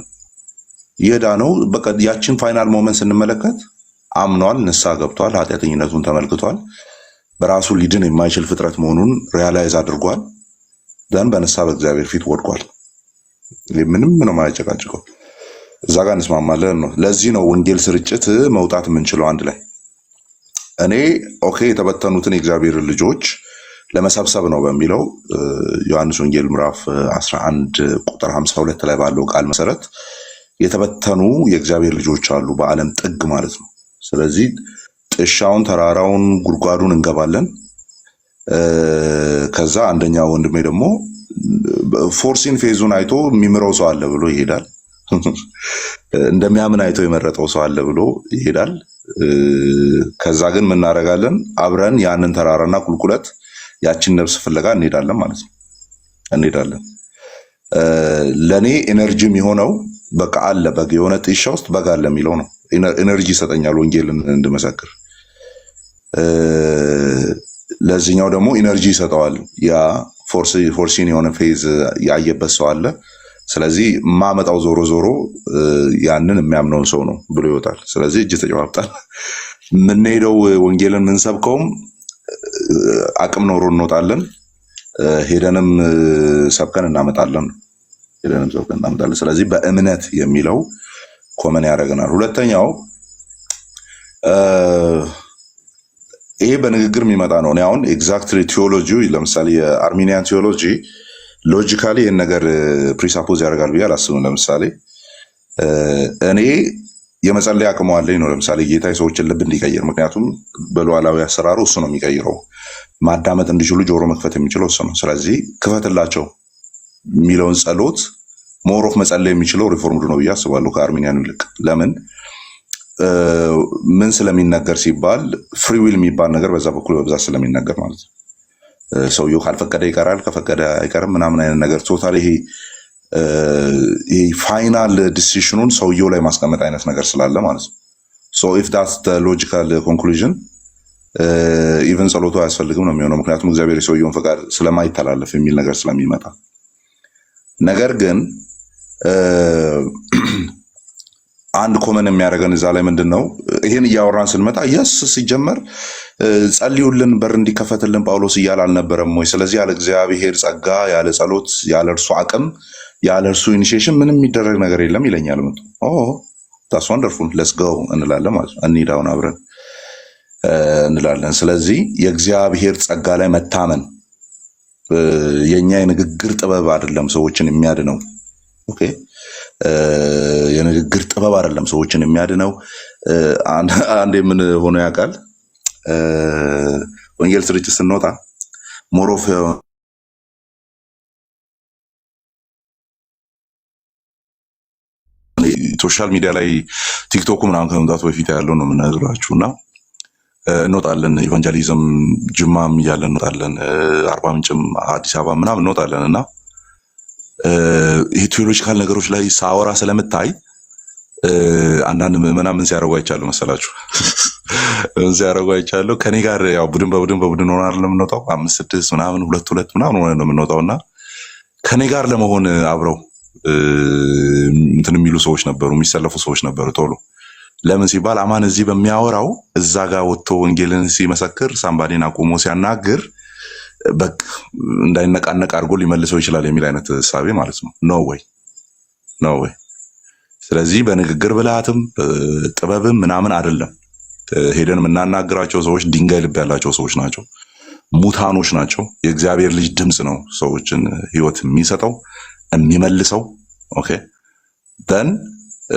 የዳነው በቃ ያችን ፋይናል ሞመንት ስንመለከት አምኗል፣ ንስሐ ገብቷል፣ ኃጢአተኝነቱን ተመልክቷል፣ በራሱ ሊድን የማይችል ፍጥረት መሆኑን ሪያላይዝ አድርጓል። ደን በንስሐ በእግዚአብሔር ፊት ወድቋል። ምንም ነው የማያጨቃጭቀው። እዛ ጋር እንስማማለን ነው። ለዚህ ነው ወንጌል ስርጭት መውጣት የምንችለው አንድ ላይ። እኔ ኦኬ የተበተኑትን የእግዚአብሔር ልጆች ለመሰብሰብ ነው በሚለው ዮሐንስ ወንጌል ምዕራፍ 11 ቁጥር 52 ላይ ባለው ቃል መሰረት የተበተኑ የእግዚአብሔር ልጆች አሉ በዓለም ጥግ ማለት ነው። ስለዚህ ጥሻውን፣ ተራራውን፣ ጉድጓዱን እንገባለን። ከዛ አንደኛው ወንድሜ ደግሞ ፎርሲን ፌዙን አይቶ የሚምረው ሰው አለ ብሎ ይሄዳል። እንደሚያምን አይቶ የመረጠው ሰው አለ ብሎ ይሄዳል። ከዛ ግን ምን እናደርጋለን? አብረን ያንን ተራራና ቁልቁለት ያችን ነፍስ ፍለጋ እንሄዳለን ማለት ነው። እንሄዳለን። ለኔ ኤነርጂ የሚሆነው በቃ አለ በግ የሆነ ጥሻ ውስጥ በግ አለ የሚለው ነው። ኤነርጂ ይሰጠኛል ወንጌልን እንድመሰክር። ለዚህኛው ደግሞ ኤነርጂ ይሰጠዋል። ያ ፎርሲን የሆነ ፌዝ ያየበት ሰው አለ። ስለዚህ ማመጣው ዞሮ ዞሮ ያንን የሚያምነውን ሰው ነው ብሎ ይወጣል። ስለዚህ እጅ ተጨባብጣል። የምንሄደው ወንጌልን የምንሰብከውም አቅም ኖሮ እንወጣለን። ሄደንም ሰብከን እናመጣለን። ስለዚህ በእምነት የሚለው ኮመን ያደርገናል። ሁለተኛው ይሄ በንግግር የሚመጣ ነው። እኔ አሁን ኤግዛክትሊ ቲዮሎጂ ለምሳሌ የአርሜኒያን ቲዮሎጂ ሎጂካሊ ይህን ነገር ፕሪሳፖዝ ያደርጋል ብዬ አላስብም። ለምሳሌ እኔ የመጸለይ አቅሙ አለኝ ነው። ለምሳሌ ጌታ የሰዎችን ልብ እንዲቀይር፣ ምክንያቱም በሉዓላዊ አሰራሩ እሱ ነው የሚቀይረው። ማዳመጥ እንዲችሉ ጆሮ መክፈት የሚችለው እሱ ነው። ስለዚህ ክፈትላቸው የሚለውን ጸሎት ሞሮፍ መጸለይ የሚችለው ሪፎርምድ ነው ብዬ አስባለሁ ከአርሜኒያኑ ይልቅ። ለምን ምን ስለሚነገር ሲባል ፍሪ ዊል የሚባል ነገር በዛ በኩል በብዛት ስለሚነገር ማለት ነው። ሰውየው ካልፈቀደ ይቀራል፣ ከፈቀደ አይቀርም ምናምን አይነት ነገር ቶታል ይሄ ፋይናል ዲሲሽኑን ሰውየው ላይ ማስቀመጥ አይነት ነገር ስላለ ማለት ነው። ሶ ኢፍ ዳትስ ዘ ሎጂካል ኮንክሉዥን ኢቨን ጸሎቱ አያስፈልግም ነው የሚሆነው። ምክንያቱም እግዚአብሔር የሰውየውን ፈቃድ ስለማይተላለፍ የሚል ነገር ስለሚመጣ። ነገር ግን አንድ ኮመን የሚያደርገን እዛ ላይ ምንድን ነው? ይህን እያወራን ስንመጣ የስ ሲጀመር ጸልዩልን በር እንዲከፈትልን ጳውሎስ እያለ አልነበረም ወይ? ስለዚህ ያለ እግዚአብሔር ጸጋ፣ ያለ ጸሎት፣ ያለ እርሱ አቅም፣ ያለ እርሱ ኢኒሺዬሽን ምንም የሚደረግ ነገር የለም ይለኛል። መጡ ታስ ወንደርፉል ለስ ጎ እንላለን ማለት ነው። እንሂዳውን አብረን እንላለን። ስለዚህ የእግዚአብሔር ጸጋ ላይ መታመን የኛ የንግግር ጥበብ አይደለም ሰዎችን የሚያድነው። ኦኬ የንግግር ጥበብ አይደለም ሰዎችን የሚያድነው። አንድ ምን ሆኖ ያውቃል? ወንጌል ስርጭት ስንወጣ ሞሮፍ ሶሻል ሚዲያ ላይ ቲክቶክ ምናምን ከመምጣቱ በፊት ያለው ነው የምናገራችሁ እና እንወጣለን። ኢቫንጀሊዝም ጅማም እያለን እንወጣለን፣ አርባ ምንጭም አዲስ አበባ ምናምን እንወጣለን እና ይሄ ቴዎሎጂካል ነገሮች ላይ ሳወራ ስለምታይ አንዳንድ ምናምን ሲያደርጉ አይቻለሁ መሰላችሁ። ሲያደርጉ አይቻለሁ። ከኔ ጋር ያው ቡድን በቡድን ሆናል የምንወጣው 5 6 ምናምን 2 2 ምናምን ሆነ ነው የምንወጣው እና ከኔ ጋር ለመሆን አብረው እንትን የሚሉ ሰዎች ነበሩ፣ የሚሰለፉ ሰዎች ነበሩ ቶሎ ለምን ሲባል አማን እዚህ በሚያወራው እዛ ጋር ወጥቶ ወንጌልን ሲመሰክር ሳምባዲን አቁሞ ሲያናግር በቃ እንዳይነቃነቅ አድርጎ ሊመልሰው ይችላል የሚል አይነት ሐሳቤ ማለት ነው። ኖ ዌይ። ስለዚህ በንግግር ብልሃትም ጥበብም ምናምን አይደለም። ሄደን የምናናግራቸው ሰዎች ድንጋይ ልብ ያላቸው ሰዎች ናቸው፣ ሙታኖች ናቸው። የእግዚአብሔር ልጅ ድምፅ ነው ሰዎችን ህይወት የሚሰጠው የሚመልሰው። ኦኬ ደን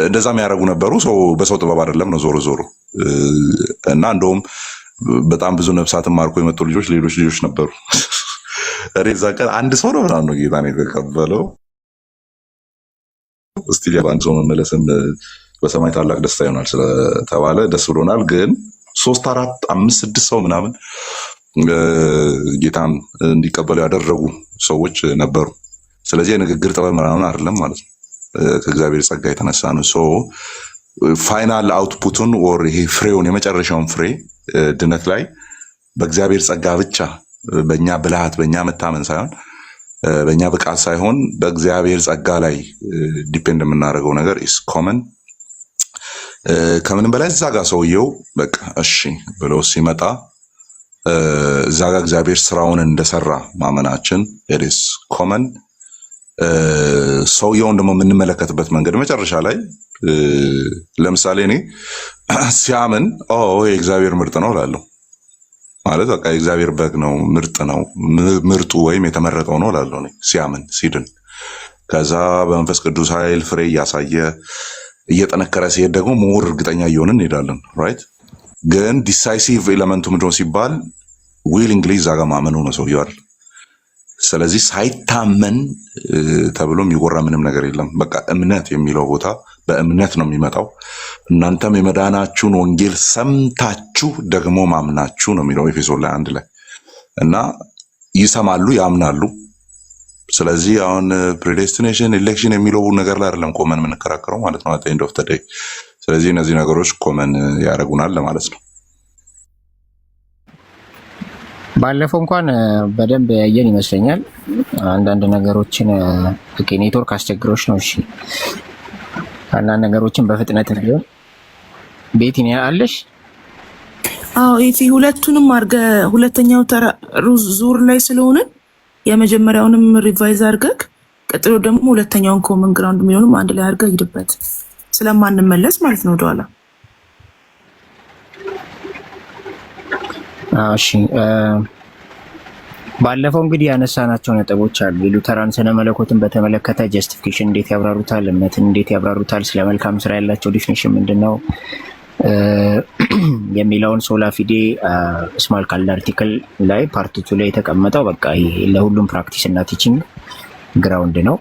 እንደዛ የሚያደርጉ ነበሩ። በሰው ጥበብ አይደለም ነው ዞሮ እና እንደውም በጣም ብዙ ነፍሳትን ማርኮ የመጡ ሌሎች ልጆች ነበሩ። እዛ ቀን አንድ ሰው ነው ምናምን ነው ጌታን የተቀበለው። እስቲ አንድ ሰው መመለስም በሰማይ ታላቅ ደስታ ይሆናል ስለተባለ ደስ ብሎናል። ግን 3 4 5 6 ሰው ምናምን ጌታን እንዲቀበሉ ያደረጉ ሰዎች ነበሩ። ስለዚህ የንግግር ጥበብ ምናምን አይደለም ማለት ነው፣ ከእግዚአብሔር ጸጋ የተነሳ ነው። ፋይናል አውትፑቱን ወር ይሄ ፍሬውን የመጨረሻውን ፍሬ ድነት ላይ በእግዚአብሔር ጸጋ ብቻ በእኛ ብልሃት በእኛ መታመን ሳይሆን በእኛ ብቃት ሳይሆን በእግዚአብሔር ጸጋ ላይ ዲፔንድ የምናደርገው ነገር ኢስ ኮመን። ከምንም በላይ እዛ ጋር ሰውየው በቃ እሺ ብሎ ሲመጣ እዛ ጋር እግዚአብሔር ስራውን እንደሰራ ማመናችን ኢስ ኮመን። ሰውየውን ደግሞ የምንመለከትበት መንገድ መጨረሻ ላይ ለምሳሌ እኔ ሲያምን የእግዚአብሔር ምርጥ ነው እላለሁ ማለት በቃ የእግዚአብሔር በግ ነው፣ ምርጥ ነው፣ ምርጡ ወይም የተመረጠው ነው እላለሁ እኔ ሲያምን ሲድን። ከዛ በመንፈስ ቅዱስ ኃይል ፍሬ እያሳየ እየጠነከረ ሲሄድ ደግሞ ሞር እርግጠኛ እየሆንን እንሄዳለን። ራይት ግን ዲሳይሲቭ ኤሌመንቱ ምንድነው ሲባል ዊሊንግሊ እዛ ጋር ማመኑ ነው ሰውየው አይደል። ስለዚህ ሳይታመን ተብሎ የሚወራ ምንም ነገር የለም። በቃ እምነት የሚለው ቦታ በእምነት ነው የሚመጣው። እናንተም የመዳናችሁን ወንጌል ሰምታችሁ ደግሞ ማምናችሁ ነው የሚለው ኤፌሶን ላይ 1 ላይ እና ይሰማሉ ያምናሉ። ስለዚህ አሁን ፕሬዴስቲኔሽን ኤሌክሽን የሚለው ነገር ላይ አይደለም ቆመን የምንከራከረው ማለት ነው አት ኤንድ ኦፍ ዘ ዴይ። ስለዚህ እነዚህ ነገሮች ኮመን ያደርጉናል ለማለት ነው። ባለፈው እንኳን በደንብ ያየን ይመስለኛል አንዳንድ ነገሮችን። ኔትወርክ አስቸግሮች ነው። እሺ አንዳንድ ነገሮችን በፍጥነት ቢሆን ቤቲን አለሽ? አዎ እቲ ሁለቱንም አርገ ሁለተኛው ዙር ላይ ስለሆነ የመጀመሪያውንም ሪቫይዝ አርገክ ቀጥሎ ደግሞ ሁለተኛውን ኮመን ግራውንድ የሚሆንም አንድ ላይ አርገ ሂድበት ስለማንመለስ ማለት ነው ወደኋላ። እሺ ባለፈው እንግዲህ ያነሳናቸው ነጥቦች አሉ። የሉተራን ስነ መለኮትን በተመለከተ ጀስቲፊኬሽን እንዴት ያብራሩታል፣ እምነትን እንዴት ያብራሩታል፣ ስለ መልካም ስራ ያላቸው ዲፊኒሽን ምንድነው የሚለውን ሶላ ፊዴ ስማል ካልድ አርቲክል ላይ ፓርት 2 ላይ የተቀመጠው በቃ ይሄ ለሁሉም ፕራክቲስ እና ቲቺንግ ግራውንድ ነው።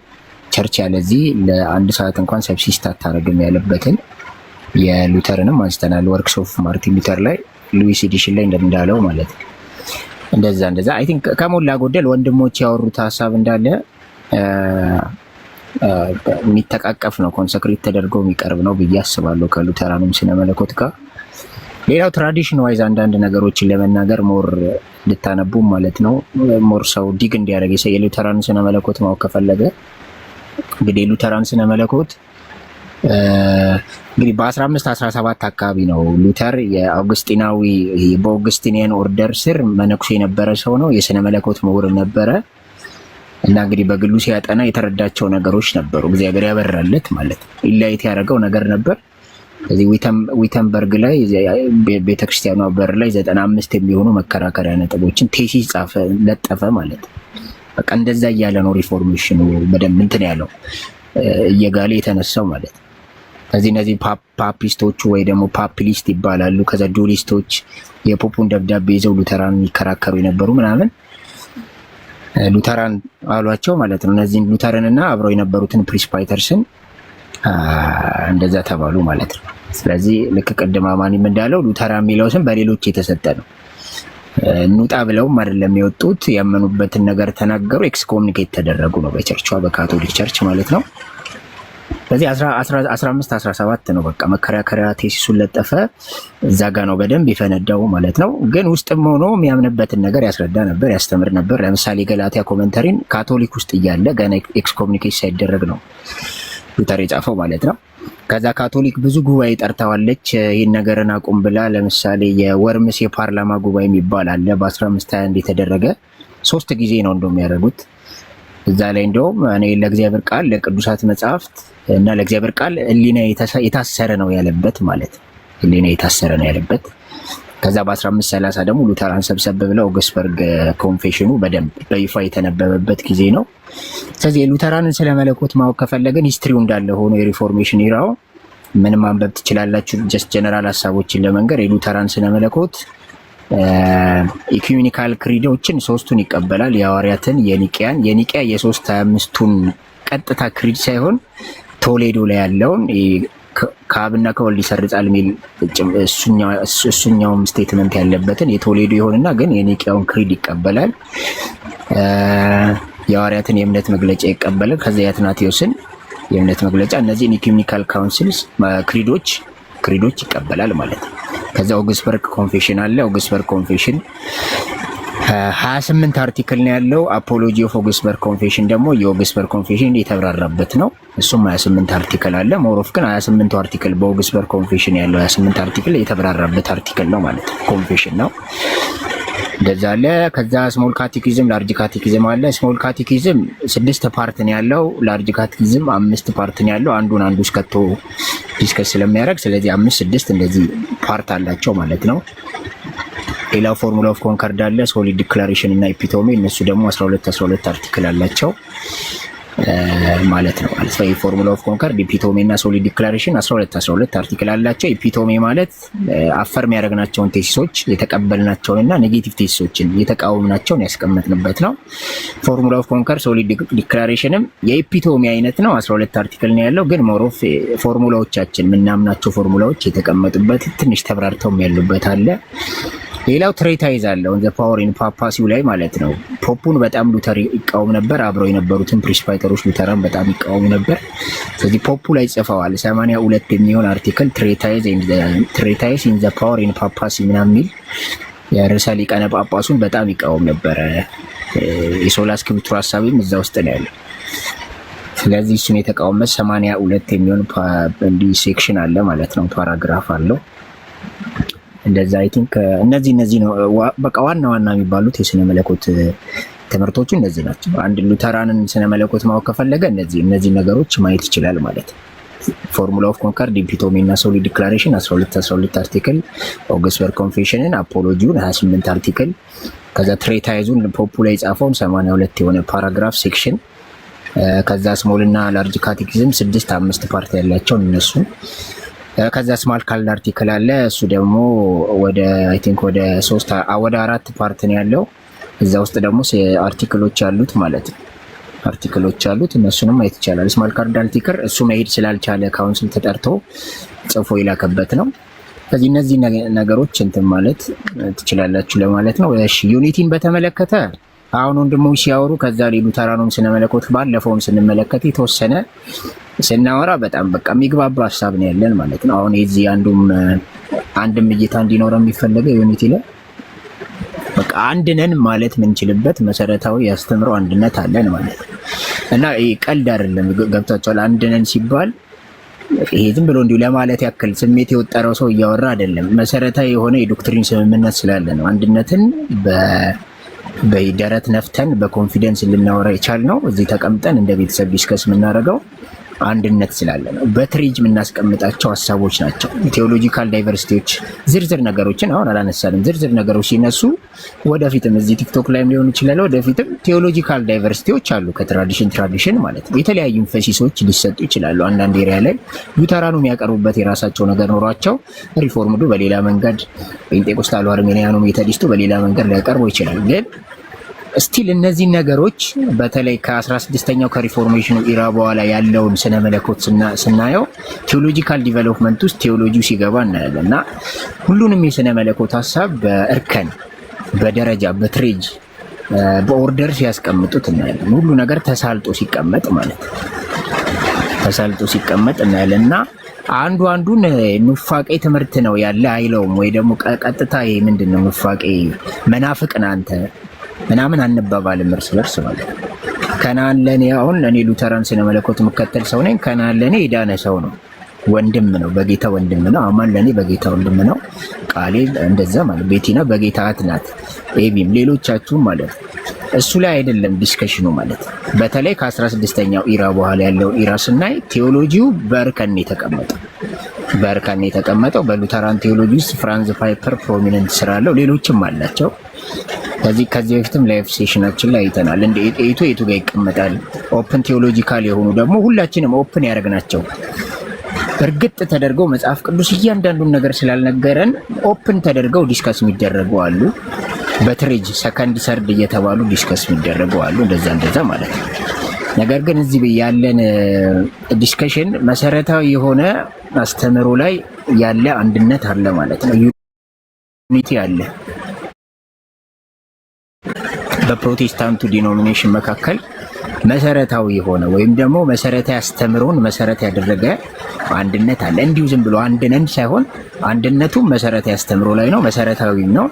ቸርች ያለዚህ ለአንድ ሰዓት እንኳን ሰብሲስት አታረግም ያለበትን የሉተርንም አንስተናል። ወርክስ ኦፍ ማርቲን ሉተር ላይ ሉዊስ ኤዲሽን ላይ እንዳለው ማለት ነው። እንደዛ አይ ቲንክ ከሞላ ጎደል ወንድሞች ያወሩት ሀሳብ እንዳለ የሚተቃቀፍ ነው፣ ኮንሰክሬት ተደርጎ የሚቀርብ ነው ብዬ አስባለሁ ከሉተራኑም ስነ መለኮት ጋር። ሌላው ትራዲሽን ዋይዝ አንዳንድ ነገሮችን ለመናገር ሞር እንድታነቡ ማለት ነው። ሞር ሰው ዲግ እንዲያደርግ የሉተራን ስነ መለኮት ማወቅ ከፈለገ እንግዲህ የሉተራን ስነ መለኮት እንግዲህ በ1517 አካባቢ ነው ሉተር የአውግስቲናዊ በአውግስቲኒያን ኦርደር ስር መነኩሴ የነበረ ሰው ነው። የስነ መለኮት ምሁርም ነበረ እና እንግዲህ በግሉ ሲያጠና የተረዳቸው ነገሮች ነበሩ። እግዚአብሔር ያበራለት ማለት ነው። ኢላይት ያደረገው ነገር ነበር። ስለዚህ ዊተንበርግ ላይ ቤተክርስቲያኗ በር ላይ 95 የሚሆኑ መከራከሪያ ነጥቦችን ቴሲስ ጻፈ ለጠፈ ማለት ነው። በቃ እንደዛ እያለ ነው ሪፎርሜሽኑ በደንብ እንትን ያለው እየጋለ የተነሳው ማለት ነው። ከዚህ እነዚህ ፓፒስቶቹ ወይ ደግሞ ፓፕሊስት ይባላሉ። ከዛ ዱሊስቶች የፖፑን ደብዳቤ ይዘው ሉተራን የሚከራከሩ የነበሩ ምናምን ሉተራን አሏቸው ማለት ነው። እነዚህን ሉተርንና አብረው የነበሩትን ፕሪስፓይተርስን እንደዛ ተባሉ ማለት ነው። ስለዚህ ልክ ቅድም አማኒም እንዳለው ሉተራን የሚለው ስም በሌሎች የተሰጠ ነው። እንውጣ ብለውም አይደለም የወጡት፣ ያመኑበትን ነገር ተናገሩ፣ ኤክስኮሙኒኬት ተደረጉ ነው በቸርቿ በካቶሊክ ቸርች ማለት ነው። ስለዚህ 1517 ነው በቃ መከራከሪያ ቴሲሱን ለጠፈ። እዛ ጋ ነው በደንብ የፈነዳው ማለት ነው። ግን ውስጥም ሆኖ የሚያምንበትን ነገር ያስረዳ ነበር፣ ያስተምር ነበር። ለምሳሌ ገላትያ ኮመንተሪን ካቶሊክ ውስጥ እያለ ገና ኤክስኮሙኒኬት ሳይደረግ ነው ሉተር የጻፈው ማለት ነው። ከዛ ካቶሊክ ብዙ ጉባኤ ጠርታዋለች ይህን ነገርን አቁም ብላ። ለምሳሌ የወርምስ የፓርላማ ጉባኤ የሚባል አለ በ1521 የተደረገ 3 ጊዜ ነው እንደውም ያደረጉት። እዛ ላይ እንደውም እኔ ለእግዚአብሔር ቃል ለቅዱሳት መጽሐፍት እና ለእግዚአብሔር ቃል ሕሊና የታሰረ ነው ያለበት ማለት ሕሊና የታሰረ ነው ያለበት። ከዛ በ1530 ደግሞ ሉተራን ሰብሰብ ብለው ኦግስበርግ ኮንፌሽኑ በደንብ በይፋ የተነበበበት ጊዜ ነው። ስለዚህ የሉተራንን ስለ መለኮት ማወቅ ከፈለገን ሂስትሪው እንዳለ ሆኖ የሪፎርሜሽን ኢራው ምንም ማንበብ ትችላላችሁ። ጀስት ጀነራል ሀሳቦችን ለመንገር የሉተራን ስለ መለኮት ኢኩሜኒካል ክሪዶችን 3ቱን ይቀበላል። የሐዋርያትን፣ የኒቅያ የ325ቱን ቀጥታ ክሪድ ሳይሆን ቶሌዶ ላይ ያለውን ከአብና ከወልድ ይሰርጻል የሚል እሱኛውም ስቴትመንት ያለበትን የቶሌዶ ይሆንና ግን የኒቅያውን ክሪድ ይቀበላል። የሐዋርያትን የእምነት መግለጫ ይቀበላል። ከዛ የአትናቴዎስን የእምነት መግለጫ፣ እነዚህን ኢኩሜኒካል ካውንስልስ ክሪዶች ይቀበላል ማለት ነው። ከዛ ኦግስበርግ ኮንፌሽን አለ። ኦግስበርግ ኮንፌሽን 28 አርቲክል ነው ያለው። አፖሎጂ ኦፍ ኦግስበርግ ኮንፌሽን ደግሞ የኦግስበርግ ኮንፌሽን የተብራራበት ነው። እሱም 28 አርቲክል አለ። ሞሮፍ ግን 28 አርቲክል በኦግስበርግ ኮንፌሽን ያለው 28 አርቲክል የተብራራበት አርቲክል ነው ማለት ነው። ኮንፌሽን ነው እንደዛ አለ። ከዛ ስሞል ካቴኪዝም፣ ላርጅ ካቴኪዝም አለ። ስሞል ካቴኪዝም 6 ፓርት ነው ያለው። ላርጅ ካቴኪዝም 5 ፓርት ነው ያለው። አንዱ እስከቶ ዲስከስ ስለሚያደርግ ስለዚህ 5 6 እንደዚህ ፓርት አላቸው ማለት ነው። ሌላው ፎርሙላ ኦፍ ኮንከርድ አለ። ሶሊድ ዲክላሬሽን እና ኢፒቶሚ እነሱ ደግሞ 12 አርቲክል አላቸው ማለት ነው። ፎርሙላ ኦፍ ኮንከርድ፣ ኢፒቶሚ እና ሶሊድ ዲክላሬሽን 12 አርቲክል አላቸው። ኢፒቶሚ ማለት አፈርም ያደረግናቸውን ቴሲሶች የተቀበልናቸውን እና ኔጌቲቭ ቴሲሶችን የተቃወምናቸውን ያስቀመጥንበት ነው። ፎርሙላ ኦፍ ኮንከርድ ሶሊድ ዲክላሬሽንም የኢፒቶሚ አይነት ነው። 12 አርቲክል ነው ያለው። ግን ሞሮፍ ፎርሙላዎቻችን የምናምናቸው ፎርሙላዎች የተቀመጡበት ትንሽ ተብራርተውም ያሉበት አለ። ሌላው ትሬታይዝ አለው ዘ ፓወር ኢን ፓፓሲው ላይ ማለት ነው። ፖፑን በጣም ሉተር ይቃወም ነበር። አብረው የነበሩትን ፕሪስፓይተሮች ሉተራን በጣም ይቃወሙ ነበር። ስለዚህ ፖፑ ላይ ጽፈዋል 82 የሚሆን አርቲክል ትሬታይዝ ኢን ዘ ፓወር ኢን ፓፓሲ ምናምን የሚል የርዕሰ ሊቃነ ጳጳሱን በጣም ይቃወም ነበረ። የሶላ ስክሪፕቱር ሀሳቢም እዛ ውስጥ ነው ያለው። ስለዚህ እሱን የተቃወመ 82 የሚሆን ሴክሽን አለ ማለት ነው። ፓራግራፍ አለው እንደዛ። አይ ቲንክ እነዚህ ነው በቃ ዋና የሚባሉት የስነ መለኮት ትምህርቶቹ እነዚህ ናቸው። አንድ ሉተራንን ስነ መለኮት ማወቅ ከፈለገ እነዚህ ነገሮች ማየት ይችላል ማለት ነው። ፎርሙላ ኦፍ ኮንከርድ፣ ኢፒቶሚ እና ሶሊድ ዲክላሬሽን 12 አርቲክል፣ ኦግስበርግ ኮንፌሽንን፣ አፖሎጂውን 28 አርቲክል፣ ከዛ ትሬታይዙን ፖፑ ላይ የጻፈውን 82 የሆነ ፓራግራፍ ሴክሽን፣ ከዛ ስሞል እና ላርጅ ካቴኪዝም 5 ፓርት ያላቸውን እነሱ፣ ከዛ ስማል ካልድ አርቲክል አለ። እሱ ደግሞ ወደ 4 ፓርት ነው ያለው። እዛ ውስጥ ደግሞ አርቲክሎች አሉት ማለት ነው። አርቲክሎች አሉት እነሱንም ማየት ይቻላል። ስማል ካልድ አርቲክል እሱ መሄድ ስላልቻለ ካውንስል ተጠርቶ ጽፎ ይላከበት ነው። ስለዚህ እነዚህ ነገሮች እንትን ማለት ትችላላችሁ ለማለት ነው። እሺ ዩኒቲን በተመለከተ አሁን ወንድሞች ሲያወሩ ከዛ ሉተራኑም ስነ መለኮት ባለፈውም ስንመለከት የተወሰነ ስናወራ በጣም በቃ የሚግባባ ሀሳብ ነው ያለን ማለት ነው። አሁን የዚህ አንድም እይታ እንዲኖረው የሚፈለገው ዩኒቲ ላይ በቃ አንድ ነን ማለት የምንችልበት መሰረታዊ ያስተምረው አንድነት አለን ማለት ነው። እና ይሄ ቀልድ አይደለም። ገብታችኋል? አንድ ነን ሲባል ይሄ ዝም ብሎ እንዲሁ ለማለት ያክል ስሜት የወጠረው ሰው እያወራ አይደለም። መሰረታዊ የሆነ የዶክትሪን ስምምነት ስላለ ነው አንድነትን በደረት ነፍተን በኮንፊደንስ ልናወራ የቻልነው። እዚህ ተቀምጠን እንደ ቤተሰብ ዲስከስ የምናደርገው አንድነት ስላለ ነው። በትሪጅ የምናስቀምጣቸው ሀሳቦች ናቸው። ቴዎሎጂካል ዳይቨርሲቲዎች ዝርዝር ነገሮችን አሁን አላነሳንም። ዝርዝር ነገሮች ሲነሱ ወደፊትም እዚህ ቲክቶክ ላይም ሊሆን ይችላል ወደፊትም ቴዎሎጂካል ዳይቨርሲቲዎች አሉ። ከትራዲሽን ማለት ነው የተለያዩ ኢንፈሲሶች ሊሰጡ ይችላሉ። አንዳንድ ኤሪያ ላይ ሉተራኑ የሚያቀርቡበት የራሳቸው ነገር ኖሯቸው ሪፎርምዱ በሌላ መንገድ፣ ጴንጤቆስታሉ፣ አርሜኒያኑ፣ ሜቶዲስቱ በሌላ መንገድ ሊያቀርቡ ይችላል። ግን ስቲል እነዚህ ነገሮች በተለይ ከ16ኛው ከሪፎርሜሽኑ ኢራ በኋላ ያለውን ስነ መለኮት ስናየው ቴዎሎጂካል ዲቨሎፕመንት ውስጥ ቴዎሎጂው ሲገባ እናያለን እና ሁሉንም የስነ መለኮት ሀሳብ በእርከን በደረጃ በትሬጅ በኦርደር ሲያስቀምጡት እናያለን። ሁሉ ነገር ተሳልጦ ሲቀመጥ ማለት ነው። ተሳልጦ ሲቀመጥ እናያለን እና አንዱን ኑፋቄ ትምህርት ነው ያለ አይለውም ወይ ደግሞ ቀጥታ ምንድነው ኑፋቄ መናፍቅን አንተ ምናምን አንባባልም እርስ በርስ ማለት ነው። ከናን ለኔ አሁን እኔ ሉተራን ስነ መለኮት መከተል ሰው ነኝ። ከናን ለኔ የዳነ ሰው ነው። ወንድም ነው፣ በጌታ ወንድም ነው። አማን ለኔ በጌታ ወንድም ነው። ቃሌል እንደዛ ማለት ቤቲና በጌታ እህት ናት። ኤቢም ሌሎቻችሁም ማለት እሱ ላይ አይደለም ዲስከሽኑ ማለት በተለይ ከ16ኛው ኢራ በኋላ ያለው ኢራ ስናይ ቴዎሎጂው በእርከን የተቀመጠው በሉተራን ቴዎሎጂ ውስጥ ፍራንዝ ፓይፐር ፕሮሚነንት ስራ አለው፣ ሌሎችም አላቸው። ከዚህ በፊትም ላይፍ ሴሽናችን ላይ አይተናል። እንደ ኤቱ ጋር ይቀመጣል። ኦፕን ቴዎሎጂካል የሆኑ ደግሞ ሁላችንም ኦፕን ያደረግናቸው እርግጥ ተደርገው መጽሐፍ ቅዱስ እያንዳንዱን ነገር ስላልነገረን ኦፕን ተደርገው ዲስከስ የሚደረጉ አሉ። በትሬጅ ሰከንድ ሰርድ እየተባሉ ዲስከስ የሚደረጉ አሉ። እንደዛ ማለት ነው። ነገር ግን እዚህ ያለን ዲስከሽን መሰረታዊ የሆነ አስተምህሮ ላይ ያለ አንድነት አለ ማለት ነው። ዩኒቲ አለ በፕሮቴስታንቱ ዲኖሚኔሽን መካከል መሰረታዊ የሆነ ወይም ደግሞ መሰረታዊ አስተምህሮን መሰረት ያደረገ አንድነት አለ። እንዲሁ ዝም ብሎ አንድነን ሳይሆን አንድነቱ መሰረታዊ አስተምህሮ ላይ ነው፣ መሰረታዊም ነው፣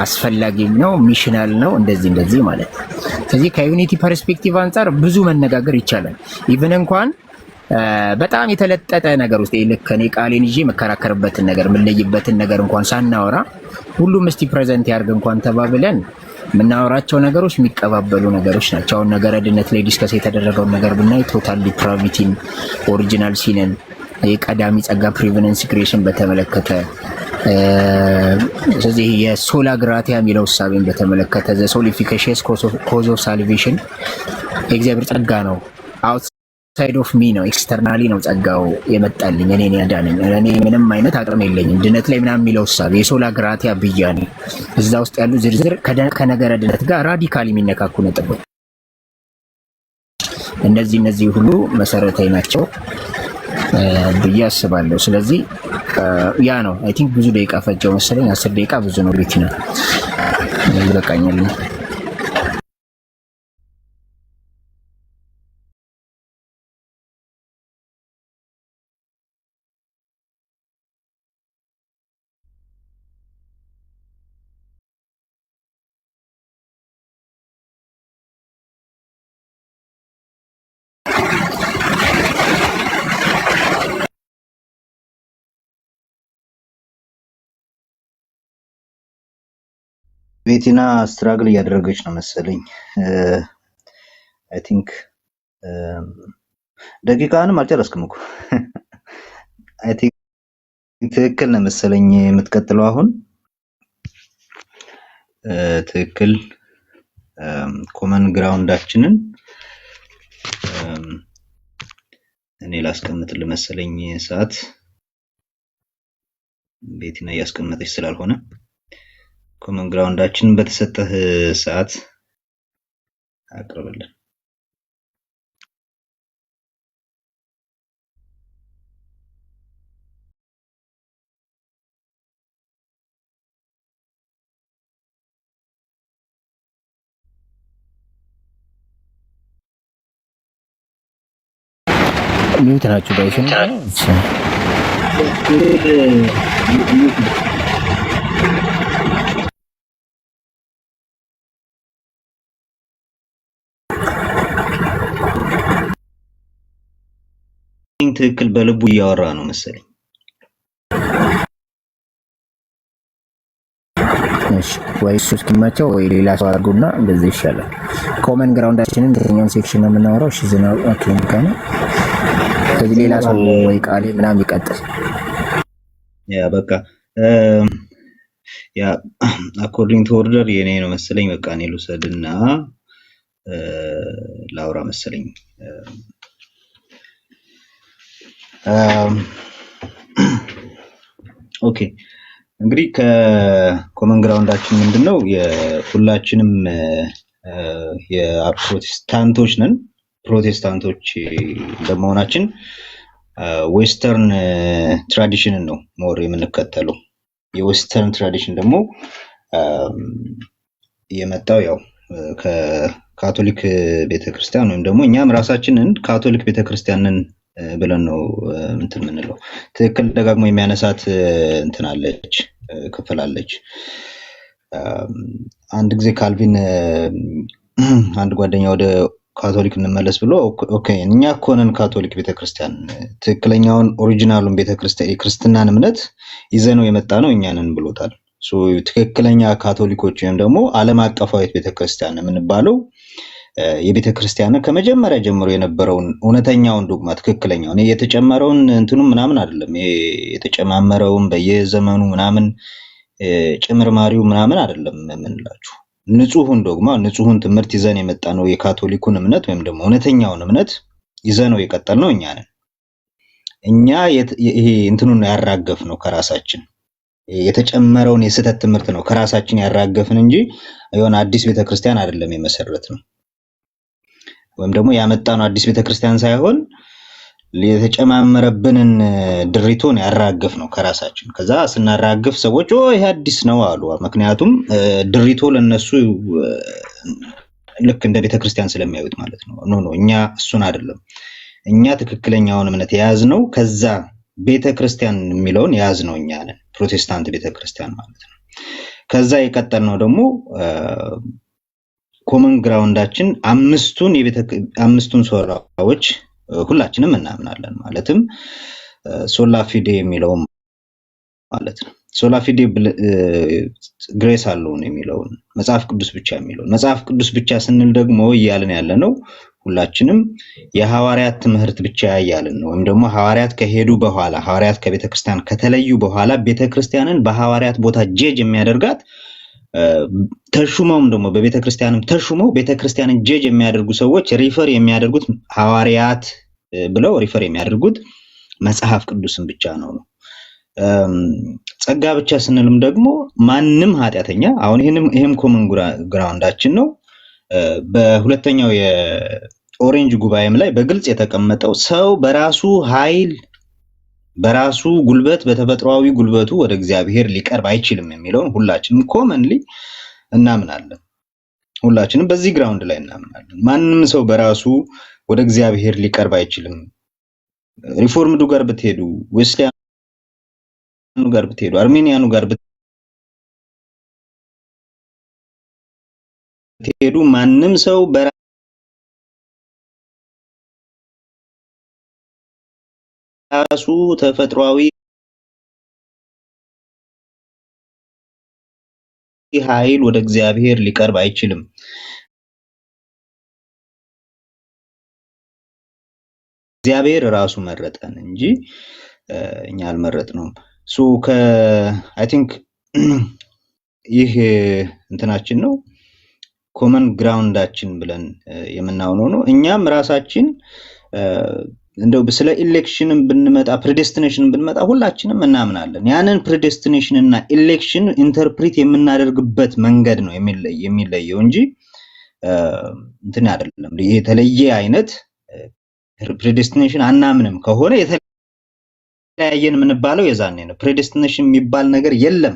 አስፈላጊም ነው፣ ሚሽናል ነው። እንደዚህ ማለት ነው። ስለዚህ ከዩኒቲ ፐርስፔክቲቭ አንጻር ብዙ መነጋገር ይቻላል። ኢቭን እንኳን በጣም የተለጠጠ ነገር ውስጥ ልክ እኔ ቃሌን ይዤ መከራከርበትን ነገር የምለይበትን ነገር እንኳን ሳናወራ ሁሉም እስቲ ፕሬዘንት ያርግ እንኳን ተባብለን የምናወራቸው ነገሮች የሚቀባበሉ ነገሮች ናቸው። አሁን ነገረ ድነት ላይ ዲስከስ የተደረገውን ነገር ብናይ ቶታል ዲፕራቪቲን፣ ኦሪጂናል ሲንን፣ የቀዳሚ ጸጋ ፕሪቨነንስ ግሬሽን በተመለከተ ስለዚህ የሶላ ግራቲያ የሚለው ሐሳብን በተመለከተ ዘ ሶሊፊኬሽን ኮዝ ኦፍ ሳልቬሽን የእግዚአብሔር ጸጋ ነው፣ አውትሳይድ ኦፍ ሚ ነው፣ ኤክስተርናሊ ነው ጸጋው የመጣልኝ እኔን ያዳነኝ፣ እኔ ምንም አይነት አቅም የለኝም ድነት ላይ ምናምን የሚለው ሐሳብ የሶላ ግራቲያ ብያኔ እዛ ውስጥ ያሉ ዝርዝር ከነገረ ድነት ጋር ራዲካሊ የሚነካኩ ነጥቦች እነዚህ ሁሉ መሰረታዊ ናቸው ብዬ አስባለሁ። ስለዚህ ያ ነው አይ ቲንክ ብዙ ደቂቃ ፈጀው መሰለኝ። 10 ደቂቃ ብዙ ነው። ቤቲና ይበቃኛል። ቤቲና ስትራግል እያደረገች ነው መሰለኝ። አይ ቲንክ ደቂቃንም አልጨረስክም እኮ። አይ ቲንክ ትክክል ነው መሰለኝ የምትቀጥለው አሁን ትክክል። ኮመን ግራውንዳችንን እኔ ላስቀምጥልህ መሰለኝ ሰዓት ቤቲና እያስቀመጠች ስላልሆነ ኮመን ግራውንዳችንን በተሰጠህ ሰዓት አቅርብልን። ሚውት ናችሁ ጋይስ? ትክክል በልቡ እያወራ ነው መሰለኝ። እሺ ወይ እሱ እስኪመቸው ወይ ሌላ ሰው አድርጉና እንደዚህ ይሻላል። ኮመን ግራውንዳችንን የትኛውን ሴክሽን ነው የምናወራው? እሺ ዝናው አክሊኒካ ነው። ከዚህ ሌላ ሰው ወይ ቃሌ ምናምን ይቀጥል። ያ በቃ ያ አኮርዲንግ ቱ ኦርደር የኔ ነው መሰለኝ። በቃ እኔ ልውሰድና ላውራ መሰለኝ። ኦኬ እንግዲህ ከኮመን ግራውንዳችን ምንድነው? የሁላችንም የፕሮቴስታንቶች ነን። ፕሮቴስታንቶች እንደመሆናችን ዌስተርን ትራዲሽንን ነው ሞር የምንከተለው። የዌስተርን ትራዲሽን ደግሞ የመጣው ያው ከካቶሊክ ቤተክርስቲያን ወይም ደግሞ እኛም ራሳችንን ካቶሊክ ቤተክርስቲያንን ብለን ነው እንትን የምንለው። ትክክል ደጋግሞ የሚያነሳት እንትን አለች ክፍል አለች። አንድ ጊዜ ካልቪን አንድ ጓደኛ ወደ ካቶሊክ እንመለስ ብሎ ኦኬ እኛ እኮ ነን ካቶሊክ ቤተክርስቲያን ትክክለኛውን ኦሪጂናሉን ቤተክርስቲያን የክርስትናን እምነት ይዘነው የመጣ ነው እኛ ነን ብሎታል። ሶ ትክክለኛ ካቶሊኮች ወይም ደግሞ ዓለም አቀፋዊት ቤተክርስቲያን የምንባለው የቤተክርስቲያን ከመጀመሪያ ጀምሮ የነበረውን እውነተኛውን ዶግማ ትክክለኛውን የተጨመረውን እንትኑም ምናምን አይደለም የተጨማመረውን በየዘመኑ ምናምን ጭምርማሪው ምናምን አይደለም የምንላችሁ ንጹሁን ዶግማ ንጹሁን ትምህርት ይዘን የመጣ ነው የካቶሊኩን እምነት ወይም ደግሞ እውነተኛውን እምነት ይዘነው የቀጠልነው እኛ ነን። እኛ ይሄ እንትኑን ያራገፍ ነው ከራሳችን የተጨመረውን የስተት ትምህርት ነው ከራሳችን ያራገፍን እንጂ የሆነ አዲስ ቤተክርስቲያን አይደለም የመሰረት ነው ወይም ደግሞ ያመጣነው አዲስ ቤተክርስቲያን ሳይሆን የተጨማመረብንን ድሪቶን ያራገፍ ነው ከራሳችን። ከዛ ስናራገፍ ሰዎች ይሄ አዲስ ነው አሉ። ምክንያቱም ድሪቶ ለነሱ ልክ እንደ ቤተክርስቲያን ስለሚያዩት ማለት ነው። ኖ እኛ እሱን አይደለም። እኛ ትክክለኛውን እምነት የያዝነው ከዛ ቤተክርስቲያን የሚለውን የያዝነው እኛ ነን ፕሮቴስታንት ቤተክርስቲያን ማለት ነው። ከዛ የቀጠልነው ደግሞ ኮመን ግራውንዳችን አምስቱን ሶላዎች ሁላችንም እናምናለን ማለትም ሶላ ፊዴ የሚለው ማለት ነው። ሶላ ፊዴ ግሬስ አለውን የሚለውን መጽሐፍ ቅዱስ ብቻ የሚለውን መጽሐፍ ቅዱስ ብቻ ስንል ደግሞ እያልን ያለነው ሁላችንም የሐዋርያት ትምህርት ብቻ ያያልን ነው። ወይም ደግሞ ሐዋርያት ከሄዱ በኋላ ሐዋርያት ከቤተክርስቲያን ከተለዩ በኋላ ቤተክርስቲያንን በሐዋርያት ቦታ ጄጅ የሚያደርጋት ተሹመውም ደግሞ በቤተክርስቲያንም ተሹመው ቤተክርስቲያንን ጄጅ የሚያደርጉ ሰዎች ሪፈር የሚያደርጉት ሐዋርያት ብለው ሪፈር የሚያደርጉት መጽሐፍ ቅዱስን ብቻ ነው። ጸጋ ብቻ ስንልም ደግሞ ማንም ኃጢአተኛ አሁን ይሄም ኮመን ግራውንዳችን ነው። በሁለተኛው የኦሬንጅ ጉባኤም ላይ በግልጽ የተቀመጠው ሰው በራሱ ኃይል በራሱ ጉልበት በተፈጥሯዊ ጉልበቱ ወደ እግዚአብሔር ሊቀርብ አይችልም የሚለውን ሁላችንም ኮመንሊ እናምናለን። ሁላችንም በዚህ ግራውንድ ላይ እናምናለን። ማንም ሰው በራሱ ወደ እግዚአብሔር ሊቀርብ አይችልም። ሪፎርምዱ ጋር ብትሄዱ፣ ዌስሊያኑ ጋር ብትሄዱ፣ አርሜኒያኑ ጋር ብትሄዱ ማንም ሰው በራሱ ተፈጥሯዊ ኃይል ወደ እግዚአብሔር ሊቀርብ አይችልም። እግዚአብሔር ራሱ መረጠን እንጂ እኛ አልመረጥነውም። አይ ቲንክ ይህ እንትናችን ነው ኮመን ግራውንዳችን ብለን የምናውነው ነው። እኛም ራሳችን እንደው ስለ ኢሌክሽንም ብንመጣ ፕሬዴስቲኔሽን ብንመጣ ሁላችንም እናምናለን። ያንን ፕሬዴስቲኔሽን እና ኢሌክሽን ኢንተርፕሬት የምናደርግበት መንገድ ነው የሚለየው እንጂ እንትን አይደለም። የተለየ አይነት ፕሬዴስቲኔሽን አናምንም ከሆነ የተለያየን የምንባለው የዛኔ ነው። ፕሬዴስቲኔሽን የሚባል ነገር የለም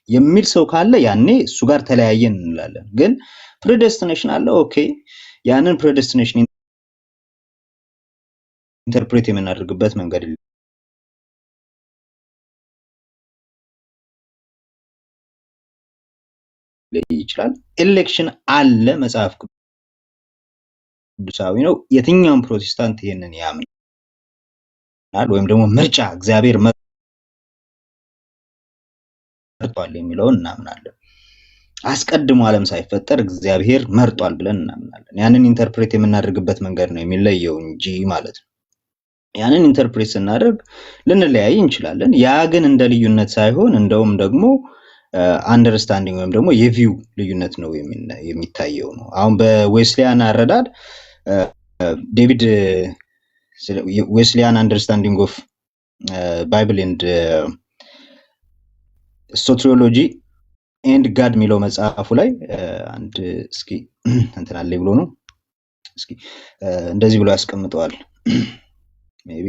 የሚል ሰው ካለ ያኔ እሱ ጋር ተለያየን እንላለን። ግን ፕሬዴስቲኔሽን አለ፣ ኦኬ። ያንን ፕሬዴስቲኔሽን ኢንተርፕሬት የምናደርግበት መንገድ ይችላል። ኤሌክሽን አለ፣ መጽሐፍ ቅዱሳዊ ነው። የትኛውም ፕሮቴስታንት ይሄንን ያምናል። ወይም ደግሞ ምርጫ እግዚአብሔር መርጧል የሚለውን እናምናለን። አስቀድሞ ዓለም ሳይፈጠር እግዚአብሔር መርጧል ብለን እናምናለን። ያንን ኢንተርፕሬት የምናደርግበት መንገድ ነው የሚለየው እንጂ ማለት ነው። ያንን ኢንተርፕሬት ስናደርግ ልንለያይ እንችላለን። ያ ግን እንደ ልዩነት ሳይሆን እንደውም ደግሞ አንደርስታንዲንግ ወይም ደግሞ የቪው ልዩነት ነው የሚታየው ነው። አሁን በዌስሊያን አረዳድ ዴቪድ ዌስሊያን አንደርስታንዲንግ ኦፍ ባይብል ኤንድ ሶቴሪዮሎጂ ኤንድ ጋድ የሚለው መጽሐፉ ላይ አንድ እስኪ እንትን አለ ብሎ ነው እስኪ እንደዚህ ብሎ ያስቀምጠዋል። ሜቢ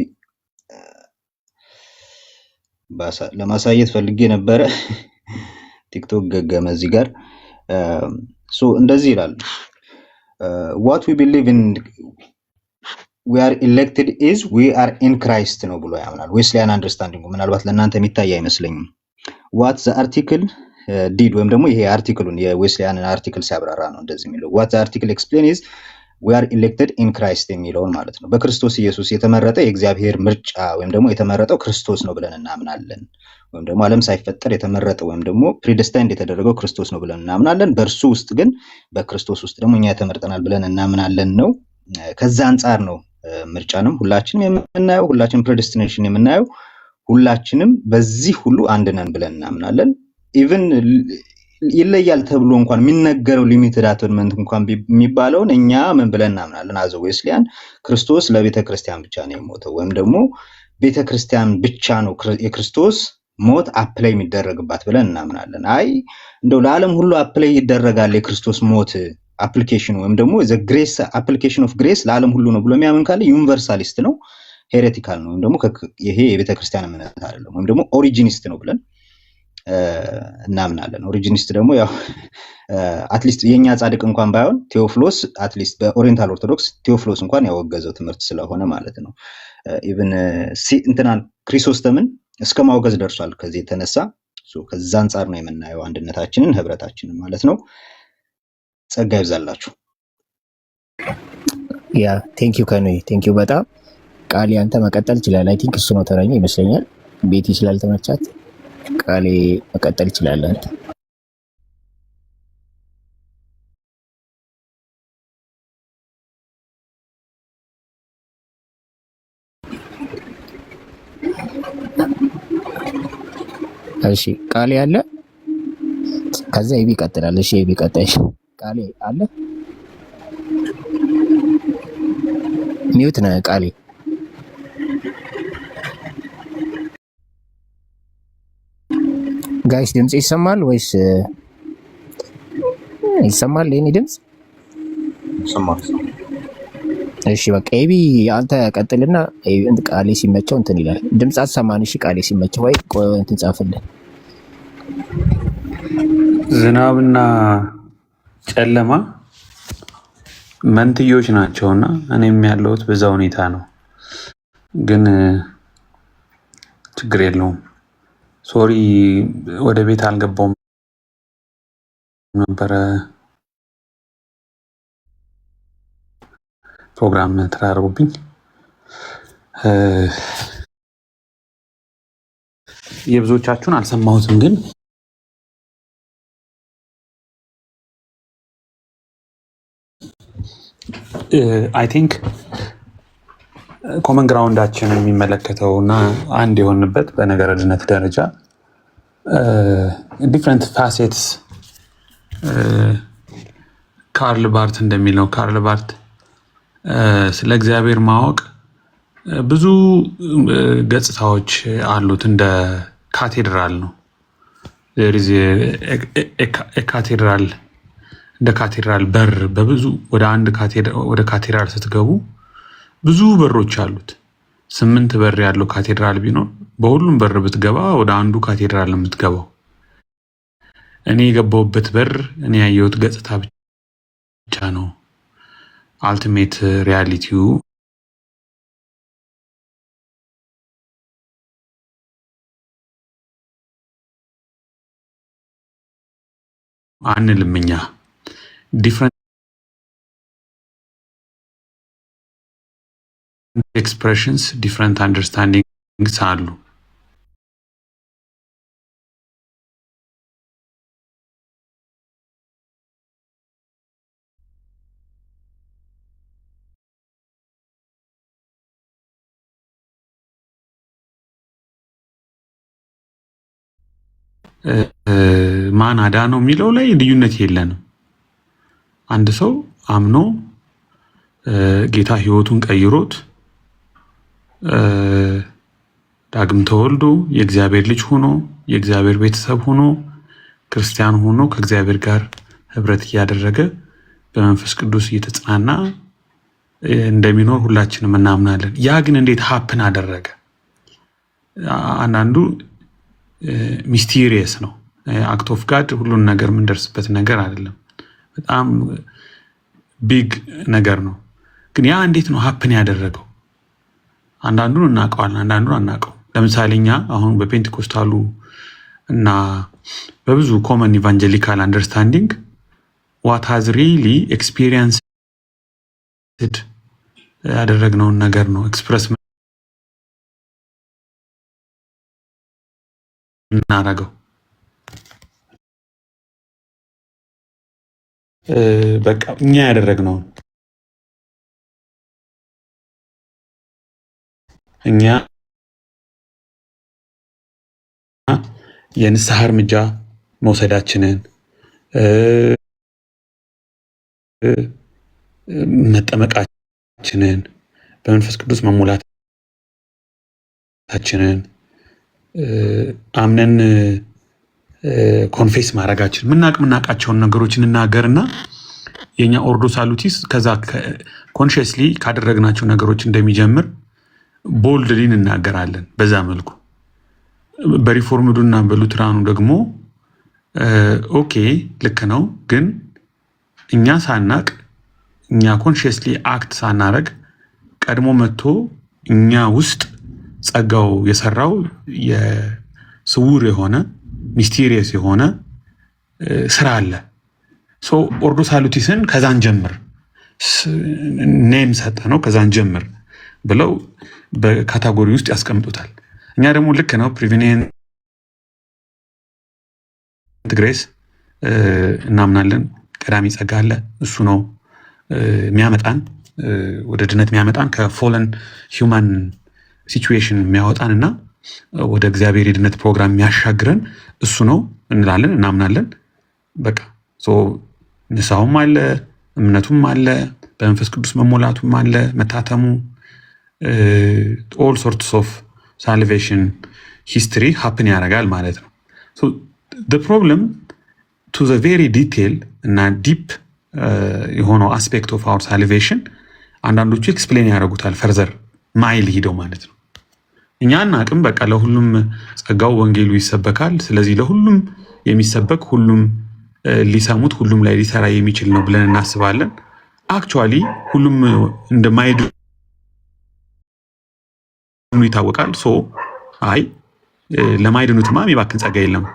ለማሳየት ፈልጌ ነበረ ቲክቶክ ገገመ እዚህ ጋር እንደዚህ ይላል። what we believe in we are elected is we are in Christ ነው ብሎ ያምናል። ዌስሊያን አንደርስታንዲንግ ምናልባት ለእናንተ የሚታይ አይመስለኝም። what the article did ወይም ደግሞ ይሄ አርቲክሉን የዌስሊያንን አርቲክል ሲያብራራ ነው እንደዚህ የሚለው። what the article explain is we are elected in Christ የሚለውን ማለት ነው። በክርስቶስ ኢየሱስ የተመረጠ የእግዚአብሔር ምርጫ ወይም ደግሞ የተመረጠው ክርስቶስ ነው ብለን እናምናለን። ወይም ደግሞ ዓለም ሳይፈጠር የተመረጠ ወይም ደግሞ predestined የተደረገው ክርስቶስ ነው ብለን እናምናለን። በእርሱ ውስጥ ግን በክርስቶስ ውስጥ ደግሞ እኛ ተመርጠናል ብለን እናምናለን ነው። ከዛ አንፃር ነው ምርጫንም ሁላችንም የምናየው፣ ሁላችንም predestination የምናየው፣ ሁላችንም በዚህ ሁሉ አንድ ነን ብለን እናምናለን። ኢቭን ይለያል ተብሎ እንኳን የሚነገረው ሊሚትድ አቶንመንት እንኳን የሚባለውን እኛ ምን ብለን እናምናለን? አዘ ዌስሊያን ክርስቶስ ለቤተ ክርስቲያን ብቻ ነው የሞተው ወይም ደግሞ ቤተ ክርስቲያን ብቻ ነው የክርስቶስ ሞት አፕላይ የሚደረግባት ብለን እናምናለን። አይ እንደው ለዓለም ሁሉ አፕላይ ይደረጋል የክርስቶስ ሞት አፕሊኬሽን ወይም ደግሞ ዘ ግሬስ አፕሊኬሽን ኦፍ ግሬስ ለዓለም ሁሉ ነው ብሎ የሚያምን ካለ ዩኒቨርሳሊስት ነው፣ ሄሬቲካል ነው፣ ወይም ደግሞ ይሄ የቤተ ክርስቲያን እምነት አይደለም፣ ወይም ደግሞ ኦሪጂኒስት ነው ብለን እናምናለን። ኦሪጂኒስት ደግሞ ያው አትሊስት የኛ ጻድቅ እንኳን ባይሆን ቴዎፍሎስ አትሊስት በኦሪየንታል ኦርቶዶክስ ቴዎፍሎስ እንኳን ያወገዘው ትምህርት ስለሆነ ማለት ነው። ኢቭን እንትናን ክሪሶስተምን እስከ ማውገዝ ደርሷል። ከዚህ የተነሳ ከዛ አንፃር ነው የምናየው አንድነታችንን ህብረታችንን ማለት ነው። ጸጋ ይብዛላችሁ። ያ ቴንክ ዩ ከኖይ ቴንክ ዩ በጣም ቃሌ አንተ መቀጠል ይችላል። አይ ቲንክ እሱ ነው ተረኛ ይመስለኛል። ቤቲ ስላልተመቻት ቃሌ መቀጠል ይችላል አንተ። እሺ ቃሌ አለ። ከዛ ይቢ ይቀጥላል። እሺ ይቢ ቀጣይ ቃሌ አለ። ሚውት ነው ቃሌ። ጋይስ ድምጽ ይሰማል ወይስ ይሰማል? የኔ ድምጽ ይሰማል? እሺ በቃ ይቢ አንተ ቀጥልና ቃሌ ሲመቸው እንትን ይላል። ድምጽ አትሰማን? እሺ ቃሌ ሲመቸው ወይ እንትን ጻፍልን። ዝናብና ጨለማ መንትዮች ናቸውና እኔም ያለሁት በዛ ሁኔታ ነው፣ ግን ችግር የለውም። ሶሪ ወደ ቤት አልገባውም ነበረ፣ ፕሮግራም ተራርቦብኝ። የብዙዎቻችሁን አልሰማሁትም፣ ግን አይ ቲንክ ኮመን ግራውንዳችን የሚመለከተው እና አንድ የሆንበት በነገረ ድነት ደረጃ ዲፍረንት ፋሴትስ ካርል ባርት እንደሚለው ካርል ባርት ስለ እግዚአብሔር ማወቅ ብዙ ገጽታዎች አሉት። እንደ ካቴድራል ነው። ካቴድራል እንደ ካቴድራል በር በብዙ ወደ ካቴድራል ስትገቡ ብዙ በሮች አሉት። 8 በር ያለው ካቴድራል ቢኖር በሁሉም በር ብትገባ ወደ አንዱ ካቴድራል ነው የምትገባው። እኔ የገባሁበት በር እኔ ያየሁት ገጽታ ብቻ ነው። አልቲሜት ሪያሊቲው አንልም እኛ ዲፍረንት ኤክስፕሬሽንስ ዲፍረንት አንደርስታንዲንግስ አሉ። ማን አዳነው የሚለው ላይ ልዩነት የለንም። አንድ ሰው አምኖ ጌታ ህይወቱን ቀይሮት ዳግም ተወልዶ የእግዚአብሔር ልጅ ሆኖ የእግዚአብሔር ቤተሰብ ሆኖ ክርስቲያን ሆኖ ከእግዚአብሔር ጋር ህብረት እያደረገ በመንፈስ ቅዱስ እየተጽናና እንደሚኖር ሁላችንም እናምናለን። ያ ግን እንዴት ሀፕን አደረገ? አንዳንዱ ሚስቲሪየስ ነው። አክት ኦፍ ጋድ ሁሉን ነገር የምንደርስበት ነገር አይደለም። በጣም ቢግ ነገር ነው። ግን ያ እንዴት ነው ሀፕን ያደረገው? አንዳንዱን እናውቀዋለን፣ አንዳንዱን አናውቀው። ለምሳሌ እኛ አሁን በፔንቴኮስታሉ እና በብዙ ኮመን ኢቫንጀሊካል አንደርስታንዲንግ ዋት ሃዝ ሪሊ ኤክስፒሪየንስ ያደረግነውን ነገር ነው ኤክስፕረስ የምናደርገው። በቃ እኛ ያደረግነውን እኛ የንስሐ እርምጃ መውሰዳችንን መጠመቃችንን በመንፈስ ቅዱስ መሙላታችንን አምነን ኮንፌስ ማድረጋችን ምናቃቸውን ነገሮች እንናገርና የኛ ኦርዶ ሳሉቲስ ከዛ ኮንሽስሊ ካደረግናቸው ነገሮች እንደሚጀምር ቦልድሊ እንናገራለን። በዛ መልኩ በሪፎርምዱና በሉትራኑ ደግሞ ኦኬ ልክ ነው፣ ግን እኛ ሳናቅ እኛ ኮንሽስሊ አክት ሳናረግ ቀድሞ መጥቶ እኛ ውስጥ ጸጋው የሰራው የስውር የሆነ ሚስቴሪየስ የሆነ ስራ አለ። ሶ ኦርዶ ሳሉቲስን ከዛን ጀምር ኔም ሰጠ ነው ከዛን ጀምር ብለው በካታጎሪ ውስጥ ያስቀምጡታል። እኛ ደግሞ ልክ ነው ፕሪቪኒየንት ግሬስ እናምናለን። ቀዳሚ ጸጋ አለ፣ እሱ ነው የሚያመጣን ወደ ድነት የሚያመጣን ከፎለን ሂውማን ሲቹዌሽን የሚያወጣን እና ወደ እግዚአብሔር የድነት ፕሮግራም የሚያሻግረን እሱ ነው እንላለን፣ እናምናለን። በቃ ንስሐውም አለ፣ እምነቱም አለ፣ በመንፈስ ቅዱስ መሞላቱም አለ፣ መታተሙ ኦል ሶርትስ ኦፍ ሳልቬሽን ሂስትሪ ሀፕን ያደርጋል ማለት ነው። ፕሮብለም ቱ ዘ ቬሪ ዲቴል እና ዲፕ የሆነው አስፔክት ኦፍ አወር ሳልቬሽን አንዳንዶቹ ኤክስፕሌን ያደርጉታል ፈርዘር ማይል ሂደው ማለት ነው። እኛ አናቅም፣ በቃ ለሁሉም ጸጋው ወንጌሉ ይሰበካል፣ ስለዚህ ለሁሉም የሚሰበክ ሁሉም ሊሰሙት ሁሉም ላይ ሊሰራ የሚችል ነው ብለን እናስባለን። አክቹዋሊ ሁሉም እንደማይድኑ ይታወቃል። ሶ አይ ለማይድኑትማ የሚባክን ጸጋ የለም፣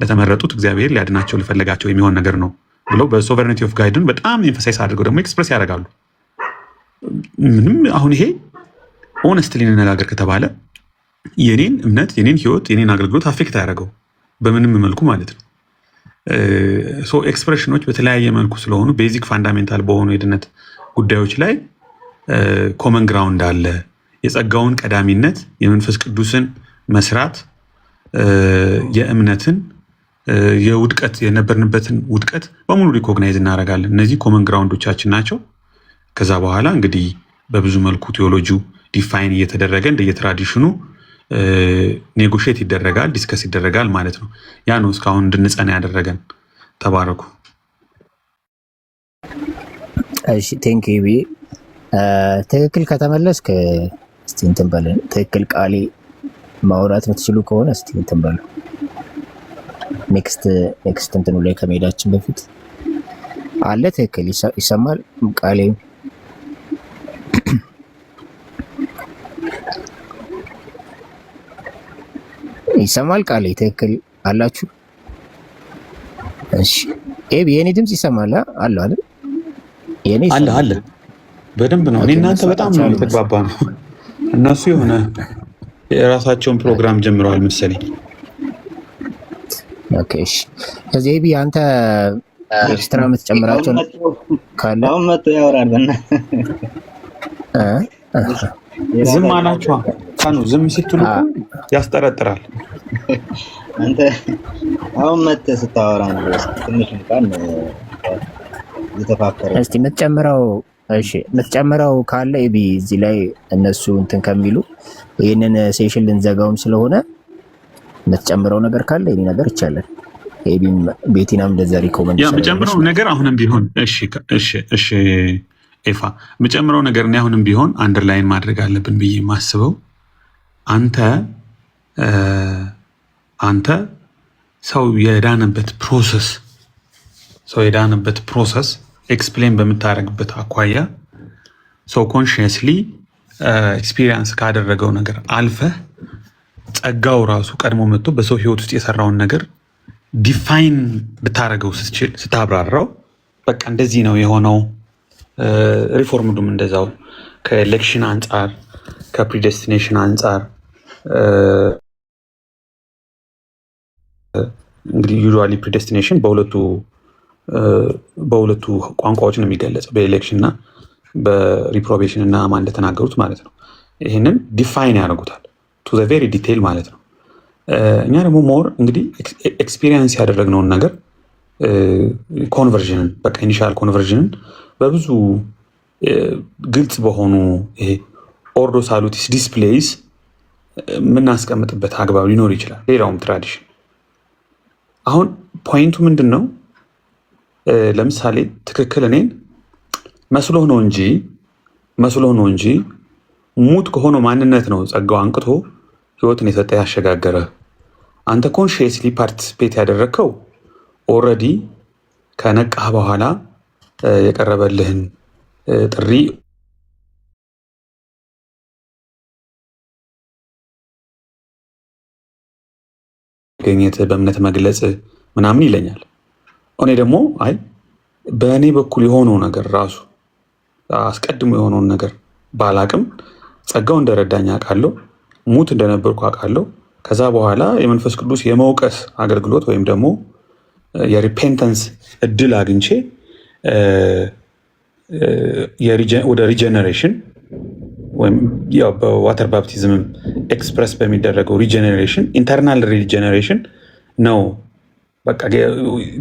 ለተመረጡት እግዚአብሔር ሊያድናቸው ለፈለጋቸው የሚሆን ነገር ነው ብለው በሶቨርኒቲ ኦፍ ጋይድን በጣም ኤንፈሳይዝ አድርገው ደግሞ ኤክስፕረስ ያደርጋሉ። ምንም አሁን ይሄ ኦነስትሊ እንነጋገር ከተባለ የኔን እምነት የኔን ህይወት የኔን አገልግሎት አፌክት አያደርገው በምንም መልኩ ማለት ነው። ሶ ኤክስፕሬሽኖች በተለያየ መልኩ ስለሆኑ ቤዚክ ፋንዳሜንታል በሆኑ የድነት ጉዳዮች ላይ ኮመን ግራውንድ አለ። የጸጋውን ቀዳሚነት፣ የመንፈስ ቅዱስን መስራት፣ የእምነትን የውድቀት የነበርንበትን ውድቀት በሙሉ ሪኮግናይዝ እናደርጋለን። እነዚህ ኮመን ግራውንዶቻችን ናቸው። ከዛ በኋላ እንግዲህ በብዙ መልኩ ቴዎሎጂው ዲፋይን እየተደረገ እንደየትራዲሽኑ ኔጎሽት ይደረጋል፣ ዲስከስ ይደረጋል ማለት ነው። ያ ነው እስካሁን እንድንጸና ያደረገን። ተባረኩ። እሺ ቴንክ ዩ ቢ ትክክል ከተመለስክ እስቲ እንትን በለን። ትክክል ቃሌ ማውራት የምትችሉ ከሆነ እስቲ እንትን በሉ። ኔክስት እንትኑ ላይ ከመሄዳችን በፊት አለ ትክክል ይሰማል ቃሌ ይሰማል ቃሌ ትክክል አላችሁ? እሺ ኤቢ የኔ ድምጽ ይሰማል አለ አይደል? የኔ አለ በደንብ ነው። እኔ እናንተ በጣም ነው የተግባባ ነው። እነሱ የሆነ የራሳቸውን ፕሮግራም ጀምረዋል መሰለኝ። ኦኬ እሺ። ከዚህ ኤቢ አንተ ኤክስትራ የምትጨምራቸው ካለ አሁን መጥቶ ያወራል። ዝም አላችኋ ካኑ ዝም ሲትሉ ያስጠረጥራል። አንተ አሁን መጥተህ ስታወራ ነው ትንሽ እንኳን እየተፋከረ እስቲ የምትጨምረው ካለ ኤቢ እዚህ ላይ እነሱ እንትን ከሚሉ ይህንን ሴሽን ልንዘጋውም ስለሆነ የምትጨምረው ነገር ካለ ይሄ ነገር ይቻላል። ኤቢም ቤቲናም እንደዛ ሪኮመንድ የምጨምረው ነገር አሁንም ቢሆን እሺ ኤፋ የምጨምረው ነገር እኔ አሁንም ቢሆን አንደርላይን ማድረግ አለብን ብዬ የማስበው አንተ ሰው የዳነበት ፕሮሰስ ኤክስፕሌን በምታደርግበት አኳያ ሰው ኮንሽየስሊ ኤክስፒሪየንስ ካደረገው ነገር አልፈህ ጸጋው ራሱ ቀድሞ መጥቶ በሰው ህይወት ውስጥ የሰራውን ነገር ዲፋይን ብታደርገው ስትችል ስታብራራው በቃ እንደዚህ ነው የሆነው ሪፎርምዱም እንደዛው ከኤሌክሽን አንጻር ከፕሪዴስቲኔሽን አንጻር እንግዲህ ዩዥዋሊ ፕሪዴስቲኔሽን በሁለቱ ቋንቋዎች ነው የሚገለጸው፣ በኤሌክሽን እና በሪፕሮቤሽን እና ማን እንደተናገሩት ማለት ነው። ይህንን ዲፋይን ያደርጉታል ቱ ዘ ቬሪ ዲቴይል ማለት ነው። እኛ ደግሞ ሞር እንግዲህ ኤክስፒሪየንስ ያደረግነውን ነገር ኮንቨርዥንን በቃ ኢኒሻል ኮንቨርዥንን በብዙ ግልጽ በሆኑ ይሄ ኦርዶ ሳሉቲስ ዲስፕሌይስ የምናስቀምጥበት አግባብ ሊኖር ይችላል። ሌላውም ትራዲሽን አሁን ፖይንቱ ምንድን ነው? ለምሳሌ ትክክል እኔን መስሎህ ነው እንጂ ሙት ከሆነው ማንነት ነው ጸጋው አንቅቶ ህይወትን የሰጠ ያሸጋገረ። አንተ ኮንሽየስሊ ፓርቲሲፔት ያደረግከው ኦልሬዲ ከነቃህ በኋላ የቀረበልህን ጥሪ ገኘት በእምነት መግለጽ ምናምን ይለኛል። እኔ ደግሞ አይ በእኔ በኩል የሆነው ነገር ራሱ አስቀድሞ የሆነውን ነገር ባላቅም ጸጋው እንደረዳኝ አውቃለሁ፣ ሙት እንደነበርኩ አውቃለሁ። ከዛ በኋላ የመንፈስ ቅዱስ የመውቀስ አገልግሎት ወይም ደግሞ የሪፔንተንስ እድል አግኝቼ ወደ ሪጀነሬሽን ወይም ያው በዋተር ባፕቲዝምም ኤክስፕረስ በሚደረገው ሪጀነሬሽን ኢንተርናል ሪጀነሬሽን ነው። በቃ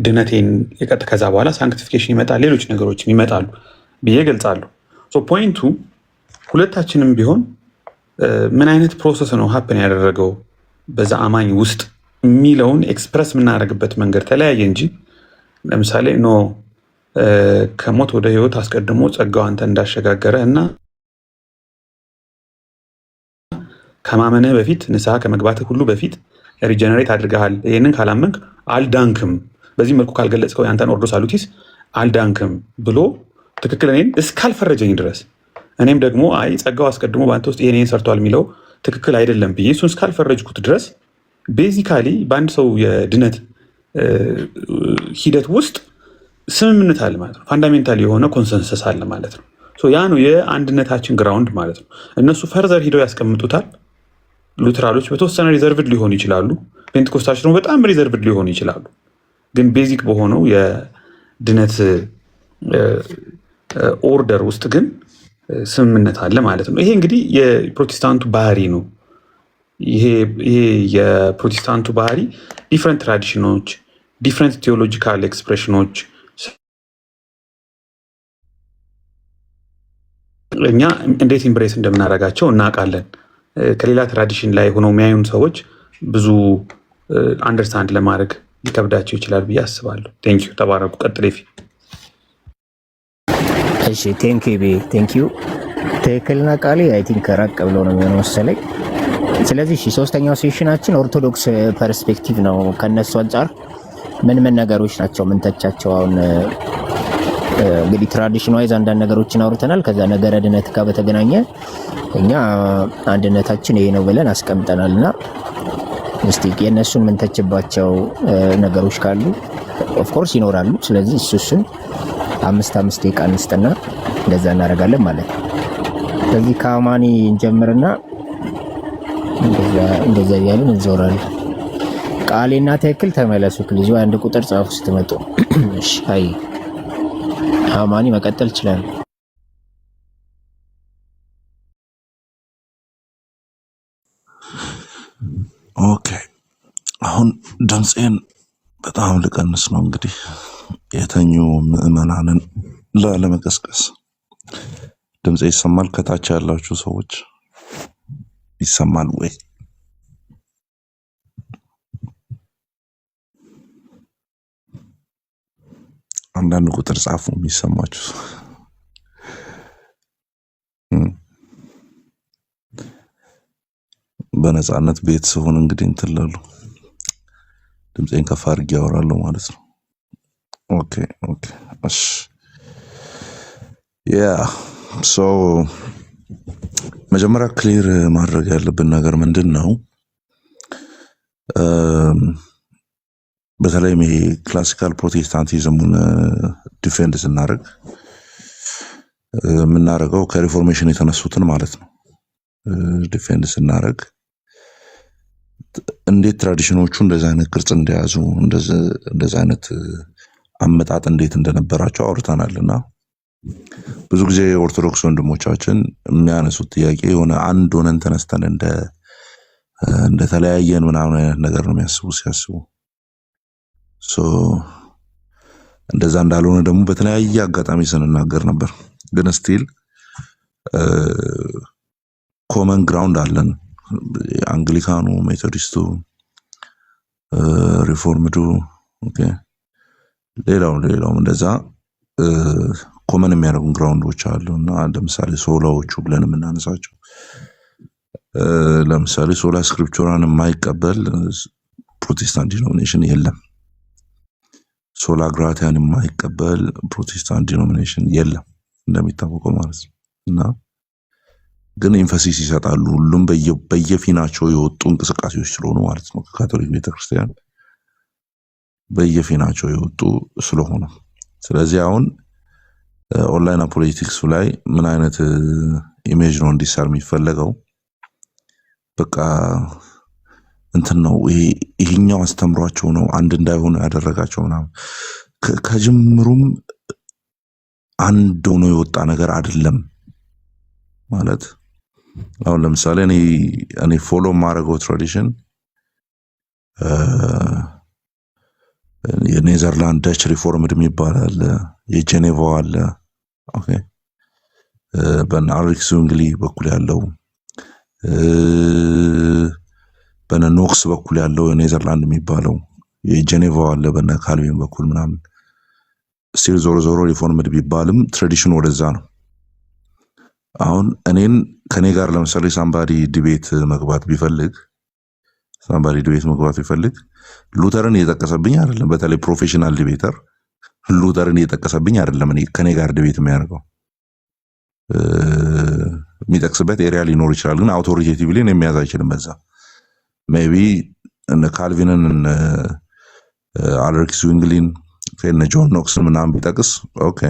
ድነቴን የቀጥ ከዛ በኋላ ሳንክቲፊኬሽን ይመጣል፣ ሌሎች ነገሮችም ይመጣሉ ብዬ ገልጻለሁ። ፖይንቱ ሁለታችንም ቢሆን ምን አይነት ፕሮሰስ ነው ሀፕን ያደረገው በዛ አማኝ ውስጥ የሚለውን ኤክስፕረስ የምናደርግበት መንገድ ተለያየ እንጂ ለምሳሌ ኖ ከሞት ወደ ህይወት አስቀድሞ ጸጋው አንተ እንዳሸጋገረ እና ከማመንህ በፊት ንስሐ ከመግባትህ ሁሉ በፊት ሪጀነሬት አድርገሃል፣ ይህንን ካላመንክ አልዳንክም፣ በዚህ መልኩ ካልገለጽከው ያንተን ኦርዶ ሳሉቲስ አልዳንክም ብሎ ትክክል እኔን እስካልፈረጀኝ ድረስ እኔም ደግሞ አይ ጸጋው አስቀድሞ በአንተ ውስጥ ይሄን ሰርቷል የሚለው ትክክል አይደለም ብዬ እሱን እስካልፈረጅኩት ድረስ ቤዚካሊ በአንድ ሰው የድነት ሂደት ውስጥ ስምምነት አለ ማለት ነው። ፋንዳሜንታል የሆነ ኮንሰንሰስ አለ ማለት ነው። ያ ነው የአንድነታችን ግራውንድ ማለት ነው። እነሱ ፈርዘር ሂደው ያስቀምጡታል። ሉትራሎች በተወሰነ ሪዘርቭድ ሊሆኑ ይችላሉ። ፔንቴኮስታሎች ደግሞ በጣም ሪዘርቭድ ሊሆኑ ይችላሉ። ግን ቤዚክ በሆነው የድነት ኦርደር ውስጥ ግን ስምምነት አለ ማለት ነው። ይሄ እንግዲህ የፕሮቴስታንቱ ባህሪ ነው። ይሄ የፕሮቴስታንቱ ባህሪ ዲፍረንት ትራዲሽኖች፣ ዲፍረንት ቴዎሎጂካል ኤክስፕሬሽኖች እኛ እንዴት ኢምብሬስ እንደምናደርጋቸው እናውቃለን። ከሌላ ትራዲሽን ላይ ሆነው የሚያዩን ሰዎች ብዙ አንደርስታንድ ለማድረግ ሊከብዳቸው ይችላል ብዬ አስባለሁ። ቴንኪዩ። ተባረኩ። ቀጥል ፊ እሺ ቴንኪዩ። ትክክልና ቃሌ አይ ቲንክ ራቅ ብሎ ነው የሚሆነው መሰለኝ። ስለዚህ ሶስተኛው ሴሽናችን ኦርቶዶክስ ፐርስፔክቲቭ ነው። ከነሱ አንጻር ምን ነገሮች ናቸው ምንተቻቸው? አሁን እንግዲህ ትራዲሽን ዋይዝ አንዳንድ ነገሮችን አውርተናል። ከዛ ነገረ ድነት ጋር በተገናኘ እኛ አንድነታችን ይሄ ነው ብለን አስቀምጠናል እና እስቲ የእነሱን ምንተችባቸው ነገሮች ካሉ ኦፍኮርስ ይኖራሉ። ስለዚህ እሱን 5 ደቂቃ እንስጥና እንደዛ እናደርጋለን ማለት ነው። ስለዚህ ከአማኒ እንጀምርና እንደዛ እያልን እንዞራለን። ቃሌና ትክክል ተመለሱ። ፕሊዝ አንድ ቁጥር ጻፉ ስትመጡ። እሺ አይ አማኒ መቀጠል ይችላል። ኦኬ አሁን ድምፄን በጣም ልቀንስ ነው እንግዲህ የተኙ ምዕመናንን ላለመቀስቀስ። ድምፄ ይሰማል? ከታች ያላችሁ ሰዎች ይሰማል ወይ? አንዳንድ ቁጥር ጻፉ የሚሰማችሁ። በነፃነት ቤት ስሆን እንግዲህ እንትን እላለሁ፣ ድምፄን ከፍ አድርጌ አወራለሁ ማለት ነው። ኦኬ እሺ ያ ሶ መጀመሪያ ክሊር ማድረግ ያለብን ነገር ምንድን ነው? በተለይም ይሄ ክላሲካል ፕሮቴስታንቲዝሙን ዲፌንድ ስናደርግ የምናደርገው ከሪፎርሜሽን የተነሱትን ማለት ነው ዲፌንድ ስናደርግ እንዴት ትራዲሽኖቹ እንደዛ አይነት ቅርጽ እንደያዙ እንደዛ አይነት አመጣጥ እንዴት እንደነበራቸው አውርተናልና ብዙ ጊዜ ኦርቶዶክስ ወንድሞቻችን የሚያነሱት ጥያቄ የሆነ አንድ ሆነን ተነስተን እንደተለያየን ምናምን አይነት ነገር ነው ሲያስቡ ሶ እንደዛ እንዳልሆነ ደግሞ በተለያየ አጋጣሚ ስንናገር ነበር ግን ስቲል ኮመን ግራውንድ አለን አንግሊካኑ ሜቶዲስቱ ሪፎርምዱ ኦኬ ሌላው እንደዛ ኮመን የሚያደርጉን ግራውንዶች አሉና ለምሳሌ ሶላዎቹ ብለን የምናነሳቸው ለምሳሌ ሶላ ስክሪፕቹራን የማይቀበል ፕሮቴስታንት ዲኖሚኔሽን የለም ሶላ ግራቲያን የማይቀበል ፕሮቴስታንት ዲኖሚኔሽን የለም እንደሚታወቀው ማለት ነው እና ግን ኤምፋሲስ ይሰጣሉ ሁሉም በየፊናቸው የወጡ እንቅስቃሴዎች ስለሆኑ ማለት ነው ከካቶሊክ ቤተክርስቲያን በየፊናቸው የወጡ ስለሆነ ስለዚህ አሁን ኦንላይን ፖለቲክስ ላይ ምን አይነት ኢሜጅ ነው እንዲሳር የሚፈልገው በቃ እንትን ነው ይሄኛው አስተምሯቸው ነው አንድ እንዳይሆኑ ያደረጋቸው ነው ከጅምሩም አንድ ሆኖ የወጣ ነገር አይደለም ማለት አሁን ለምሳሌ እኔ ፎሎ ማድረገው ትራዲሽን የኔዘርላንድ ዳች ሪፎርምድ የሚባል የጄኔቫ አለ ኦኬ በአሌክስ ዙንግሊ በኩል ያለው በኖክስ በኩል ያለው ኔዘርላንድ የሚባለው የጄኔቫ አለ በነ ካልቪን በኩል ምናምን ስቲል ዞሮ ሪፎርምድ ቢባልም ትራዲሽኑ ወደዛ ነው አሁን እኔን ከኔ ጋር ለምሳሌ ሳምባዲ ዲቤት መግባት ቢፈልግ ሉተርን እየጠቀሰብኝ አይደለም በተለይ ፕሮፌሽናል ዲቤተር ሉተርን እየጠቀሰብኝ አይደለም እኔ ከኔ ጋር ዲቤት የሚያደርገው የሚጠቅስበት ኤሪያ ሊኖር ይችላል ግን አውቶሪቴቲቭሊ ነው የሚያዝ አይችልም በዛ ሜቢ እነ ካልቪንን አሌክስ ዙንግሊን ከነ ጆን ኖክስ ምናምን ቢጠቅስ ኦኬ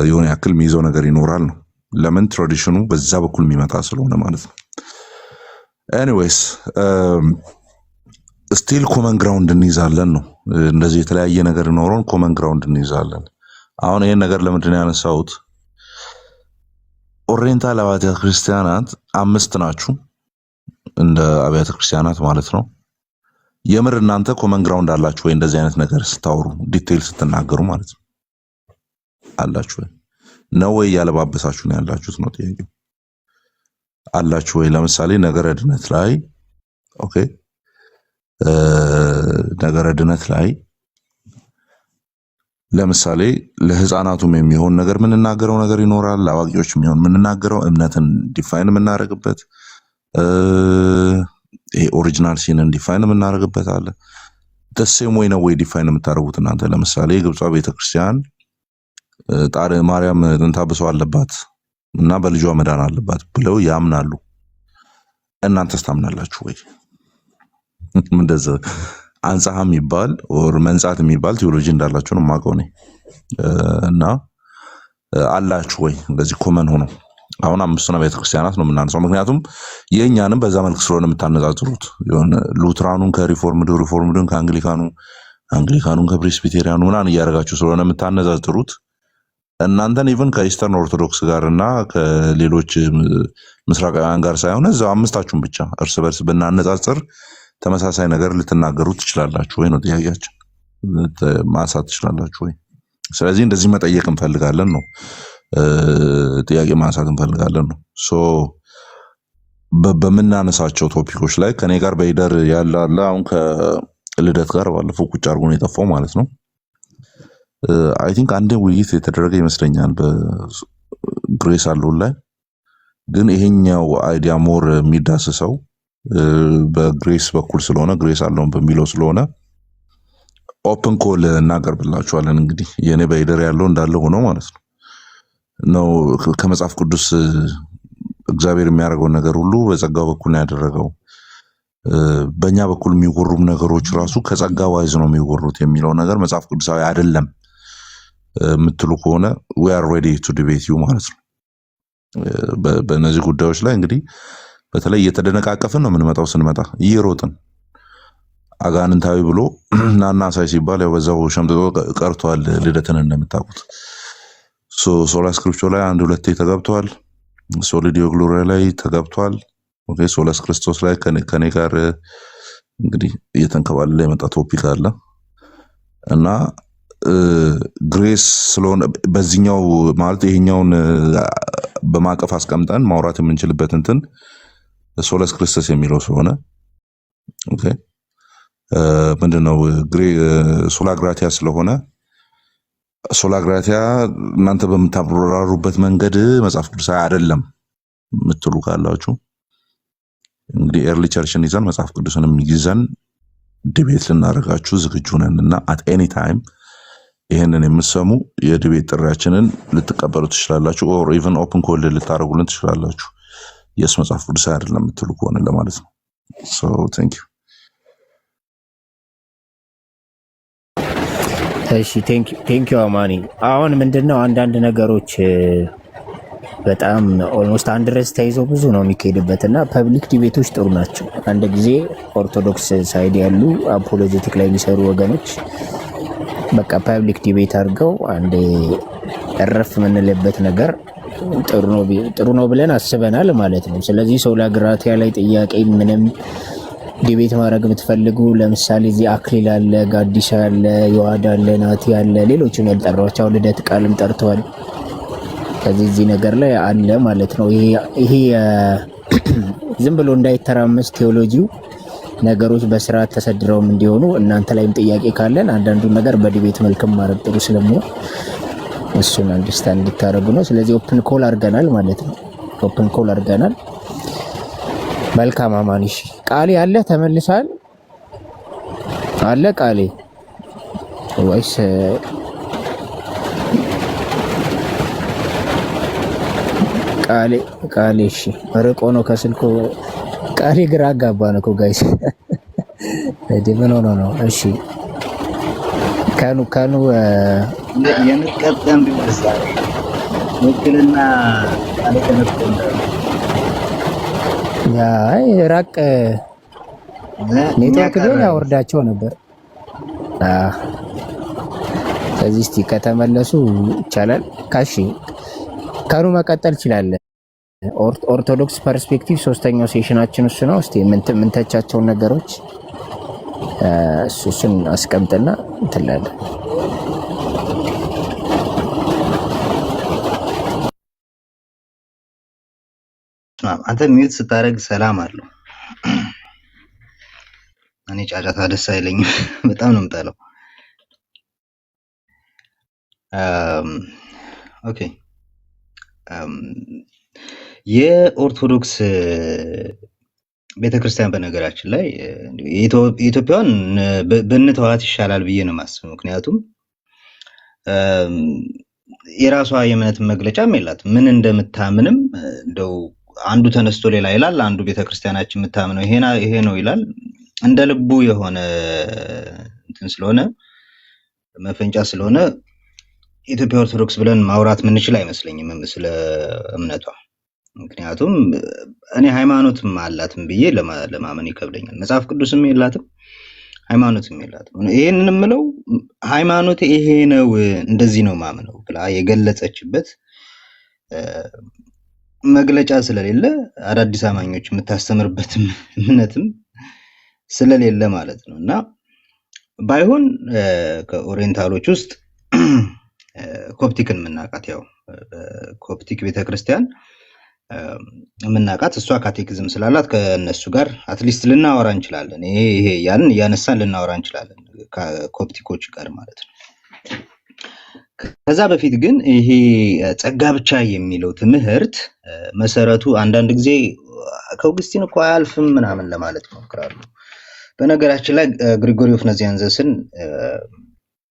የሆነ ያክል የሚይዘው ነገር ይኖራል ነው ለምን ትራዲሽኑ በዛ በኩል የሚመጣ ስለሆነ ማለት ነው ኤኒዌይስ ስቲል ኮመን ግራውንድ እንይዛለን ነው እንደዚህ የተለያየ ነገር ኖሮን ኮመን ግራውንድ እንይዛለን አሁን ይሄን ነገር ለምንድን ያነሳሁት ኦሪየንታል አብያተ ክርስቲያናት 5 ናችሁ እንደ አብያተ ክርስቲያናት ማለት ነው የምር እናንተ ኮመን ግራውንድ አላችሁ ወይ እንደዚህ አይነት ነገር ስታወሩ ዲቴይል ስትናገሩ ማለት ነው አላችሁ ወይ ነው ወይ ያለባበሳችሁ ነው ያላችሁት ነው ጥያቄው አላችሁ ወይ ለምሳሌ ነገረ ድነት ላይ ኦኬ ነገረ ድነት ላይ ለምሳሌ ለህፃናቱም የሚሆን ነገር ምንናገረው ነገር ይኖራል ለአዋቂዎችም የሚሆን ምንናገረው እምነትን ዲፋይን የምናደርግበት ይሄ ኦሪጂናል ሲንን ዲፋይን የምናደርግበት አለ ደሴም ወይ ነው ወይ ዲፋይን የምታደርጉት እናንተ ለምሳሌ ግብጿ ቤተክርስቲያን ጣረ ማርያም እንታብሰው አለባት እና በልጇ መዳን አለባት ብለው ያምናሉ እናንተስ ታምናላችሁ ወይ እንደዛ አንጻሃም ይባል ኦር መንጻት የሚባል ቴዎሎጂ እንዳላችሁ ነው ማቀው ነኝ እና አላችሁ ወይ እንደዚህ ኮመን ሆኖ አሁን 5 ቤተክርስቲያናት ነው የምናነሳው ምክንያቱም የኛንም በዛ መልክ ስለሆነ የምታነጻጽሩት የሆነ ሉትራኑን ከሪፎርምዱን ከአንግሊካኑን ከፕሬስቢቴሪያኑ ምናምን እያደረጋችሁ ስለሆነ የምታነጻጽሩት እናንተን ኢቭን ከኢስተርን ኦርቶዶክስ ጋርና ከሌሎች ምስራቃውያን ጋር ሳይሆን እዛው አምስታችሁን ብቻ እርስ በርስ ብናነጻጽር ተመሳሳይ ነገር ልትናገሩ ትችላላችሁ ወይ ነው ጥያቄያችን ማሳት ትችላላችሁ ወይ ስለዚህ እንደዚህ መጠየቅ እንፈልጋለን ነው ጥያቄ ማንሳት እንፈልጋለን ነው ሶ በመናነሳቸው ቶፒኮች ላይ ከኔ ጋር በይደር ያላላ አሁን ከልደት ጋር ባለፈው ቁጭ አርጎ ነው የጠፋው ማለት ነው አይ ቲንክ አንዴ ውይይት የተደረገ ይመስለኛል በግሬስ አለው ላይ ግን ይሄኛው አይዲያ ሞር የሚዳስሰው በግሬስ በኩል ስለሆነ ግሬስ አለው በሚለው ስለሆነ ኦፕን ኮል እናቀርብላችኋለን እንግዲህ የኔ በይደር ያለው እንዳለ ሆኖ ማለት ነው ከመጽሐፍ ቅዱስ እግዚአብሔር የሚያደርገው ነገር ሁሉ በጸጋው በኩል ያደረገው በእኛ በኩል የሚወሩም ነገሮች ራሱ ከጸጋ ዋይዝ ነው የሚወሩት የሚለው ነገር መጽሐፍ ቅዱሳዊ አይደለም የምትሉ ከሆነ we are ready to debate you ማለት ነው። በእነዚህ ጉዳዮች ላይ እንግዲህ በተለይ እየተደነቃቀፍን ነው የምንመጣው። ስንመጣ እየሮጥን አጋንንታዊ ብሎ ናና ሳይ ሲባል ያው በዛው ሸምጥጦ ቀርቷል። ልደትን እንደምታውቁት ሶላ ስክሪፕቸር ላይ አንድ ሁለቴ ተገብቷል። ሶሊዲዮ ግሎሪ ላይ ተገብቷል። ኦኬ ሶላስ ክርስቶስ ላይ ከኔ ጋር እንግዲህ እየተንከባለለ የመጣ ቶፒክ አለ እና ግሬስ ስለሆነ በዚህኛው ማለት ይሄኛውን በማቀፍ አስቀምጠን ማውራት የምንችልበት እንትን ሶላስ ክርስቶስ የሚለው ስለሆነ ኦኬ ምንድነው ሶላ ግራቲያ ስለሆነ ሶላ ግራቲያ እናንተ በምታብራሩበት መንገድ መጽሐፍ ቅዱሳዊ አይደለም ምትሉ ካላችሁ እንግዲህ ኤርሊ ቸርችን ይዘን መጽሐፍ ቅዱስንም ይዘን ዲቤት ልናደርጋችሁ ዝግጁ ነንና at any time ይሄንን የምትሰሙ የዲቤት ጥሪያችንን ልትቀበሉ ትችላላችሁ or even open call ልታደርጉልን ትችላላችሁ። የስ መጽሐፍ ቅዱሳዊ አይደለም ምትሉ ከሆነ ለማለት ነው። so thank you። እሺ ቴንክ ዩ አማኒ። አሁን ምንድነው አንዳንድ ነገሮች በጣም ኦልሞስት አንድ ርዕስ ተይዞ ብዙ ነው የሚካሄድበትና ፐብሊክ ዲቤቶች ጥሩ ናቸው። አንድ ጊዜ ኦርቶዶክስ ሳይድ ያሉ አፖሎጀቲክ ላይ የሚሰሩ ወገኖች በቃ ፐብሊክ ዲቤት አድርገው አንዴ እረፍ የምንልበት ነገር ጥሩ ነው ብለን አስበናል ማለት ነው። ስለዚህ ሶላ ግራቲያ ላይ ጥያቄ ምንም ዲቤት ማድረግ የምትፈልጉ ለምሳሌ እዚህ አክሊል አለ፣ ጋዲሳ አለ፣ ዮሐድ አለ፣ ናቲ አለ፣ ሌሎችም ያልጠራቸው ልደት ቃልም ጠርተዋል። ከዚህ ነገር ላይ አለ ማለት ነው። ይሄ ዝም ብሎ እንዳይተራመስ ቴዎሎጂው ነገሮች በስርዓት ተሰድረውም እንዲሆኑ እናንተ ላይም ጥያቄ ካለን አንዳንዱን ነገር በዲቤት መልክም ማድረግ ጥሩ ስለሚሆን እሱን አንደርስታንድ እንድታደርጉ ነው። ስለዚህ ኦፕን ኮል አድርገናል ማለት ነው። ኦፕን ኮል አድርገናል። መልካም አማኒሽ ቃሌ አለ ተመልሳል አለ ቃሌ ወይስ ቃሌ እሺ ርቆ ነው ከስልኩ ቃሌ ግራ አጋባን እኮ ጋይስ ምን ሆኖ ነው? እሺ ካኑ የምትቀጠም ቢመስል ወክልና ቃሌ ተነስተን ያይ ራቅ ኔትወርክ ግን ያወርዳቸው ነበር። ስለዚህ እስቲ ከተመለሱ ይቻላል። ካሺ ካኑ መቀጠል ይችላል። ኦርቶዶክስ ፐርስፔክቲቭ ሶስተኛው ሴሽናችን እሱ ነው። እስቲ ምን ተቻቸው ነገሮች እሱን አስቀምጥና እንትላለ አንተ ሚውት ስታረግ ሰላም አለው። እኔ ጫጫታ ደስ አይለኝም፣ በጣም ነው የምጠላው። ኦኬ የኦርቶዶክስ ቤተክርስቲያን በነገራችን ላይ የኢትዮጵያን በእንተዋት ይሻላል ብዬ ነው የማስበው። ምክንያቱም የራሷ የእምነት መግለጫም የላትም። ምን እንደምታምንም እንደው አንዱ ተነስቶ ሌላ ይላል፣ አንዱ ቤተክርስቲያናችን የምታምነው ይሄ ነው ይላል። እንደ ልቡ የሆነ እንትን ስለሆነ መፈንጫ ስለሆነ ኢትዮጵያ ኦርቶዶክስ ብለን ማውራት ምንችል አይመስለኝም ስለ እምነቷ። ምክንያቱም እኔ ሃይማኖትም አላትም ብዬ ለማመን ይከብደኛል። መጽሐፍ ቅዱስም የላትም ሃይማኖትም የላትም። ይሄንን የምለው ሃይማኖት ይሄ ነው እንደዚህ ነው ማምነው ብላ የገለጸችበት መግለጫ ስለሌለ አዳዲስ አማኞች የምታስተምርበት እምነትም ስለሌለ ማለት ነው። እና ባይሆን ከኦሪየንታሎች ውስጥ ኮፕቲክን የምናውቃት ያው ኮፕቲክ ቤተክርስቲያን የምናውቃት እሷ ካቴኪዝም ስላላት ከነሱ ጋር አትሊስት ልናወራ እንችላለን። ይሄ ያን ያነሳን ልናወራ እንችላለን ከኮፕቲኮች ጋር ማለት ነው። ከዛ በፊት ግን ይሄ ጸጋ ብቻ የሚለው ትምህርት መሰረቱ አንዳንድ ጊዜ ከአውግስቲን እኮ አያልፍም ምናምን ለማለት ሞክራሉ። በነገራችን ላይ ግሪጎሪ ኦፍ ናዚያንዘስን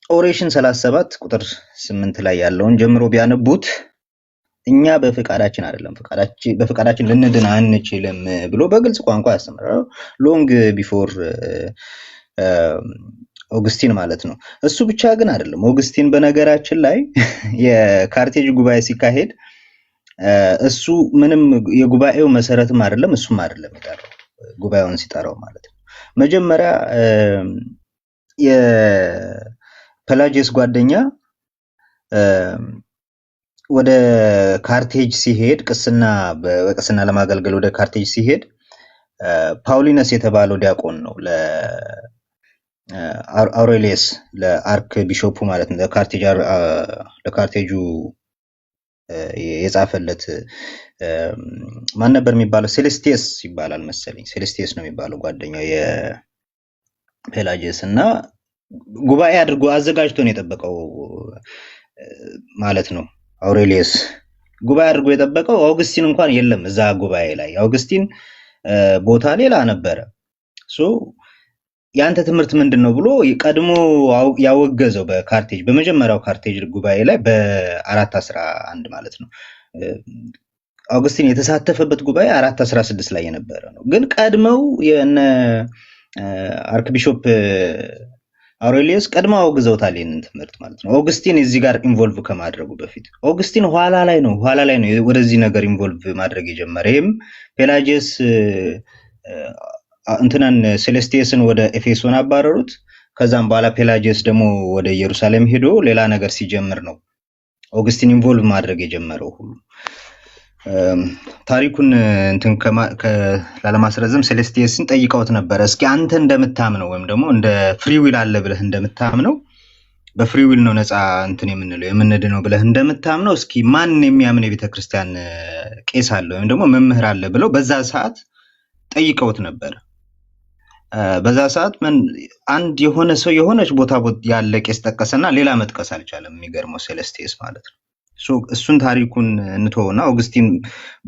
ኦሬሽን 37 ቁጥር 8 ላይ ያለውን ጀምሮ ቢያነቡት እኛ በፍቃዳችን አይደለም በፍቃዳችን ልንድን አንችልም ብሎ በግልጽ ቋንቋ ያስተምራል። ሎንግ ቢፎር ኦግስቲን ማለት ነው። እሱ ብቻ ግን አይደለም። ኦግስቲን በነገራችን ላይ የካርቴጅ ጉባኤ ሲካሄድ እሱ ምንም የጉባኤው መሰረትም አይደለም እሱም አይደለም የጠራው ጉባኤውን ሲጠራው ማለት ነው። መጀመሪያ የፔላጂየስ ጓደኛ ወደ ካርቴጅ ሲሄድ በቅስና ለማገልገል ወደ ካርቴጅ ሲሄድ ፓውሊነስ የተባለው ዲያቆን ነው ለአውሬሊየስ ለአርክ ቢሾፑ ማለት ነው ለካርቴጁ የጻፈለት ማን ነበር የሚባለው? ሴሌስቲየስ ይባላል መሰለኝ። ሴሌስቲየስ ነው የሚባለው ጓደኛው የፔላጂየስ እና ጉባኤ አድርጎ አዘጋጅቶ ነው የጠበቀው ማለት ነው። አውሬሊየስ ጉባኤ አድርጎ የጠበቀው ኦግስቲን እንኳን የለም እዛ ጉባኤ ላይ። አውግስቲን ቦታ ሌላ ነበረ። ያንተ ትምህርት ምንድነው ብሎ ቀድሞ ያወገዘው በካርቴጅ በመጀመሪያው ካርቴጅ ጉባኤ ላይ በ411 ማለት ነው። አውግስቲን የተሳተፈበት ጉባኤ 416 ላይ የነበረ ነው። ግን ቀድመው የነ አርክቢሾፕ አውሬሊየስ ቀድመው አውግዘውታል ይህንን ትምህርት ማለት ነው። ኦግስቲን እዚህ ጋር ኢንቮልቭ ከማድረጉ በፊት ኦግስቲን ኋላ ላይ ነው ወደዚህ ነገር ኢንቮልቭ ማድረግ የጀመረ። ይሄም ፔላጂየስ እንትናን ሴሌስቲየስን ወደ ኤፌሶን አባረሩት። ከዛም በኋላ ፔላጂየስ ደግሞ ወደ ኢየሩሳሌም ሄዶ ሌላ ነገር ሲጀምር ነው ኦግስቲን ኢንቮልቭ ማድረግ የጀመረው ሁሉ። ታሪኩን እንትን ላለማስረዘም ሴሌስቲየስን ጠይቀውት ነበር። እስኪ አንተ እንደምታምነው ወይም ደግሞ እንደ ፍሪ ዊል አለ ብለህ እንደምታምነው በፍሪ ዊል ነው ነፃ እንትን የምንድነው ብለህ እንደምታምነው እስኪ ማን የሚያምን የቤተክርስቲያን ቄስ አለ ወይም ደግሞ መምህር አለ ብለው በዛ ሰዓት ጠይቀውት ነበር። በዛ ሰዓት አንድ የሆነ ሰው የሆነች ቦታ ያለ ቄስ ጠቀሰና ሌላ መጥቀስ አልቻለም። የሚገርመው ሴሌስቲየስ ማለት ነው። እሱን ታሪኩን እንተውና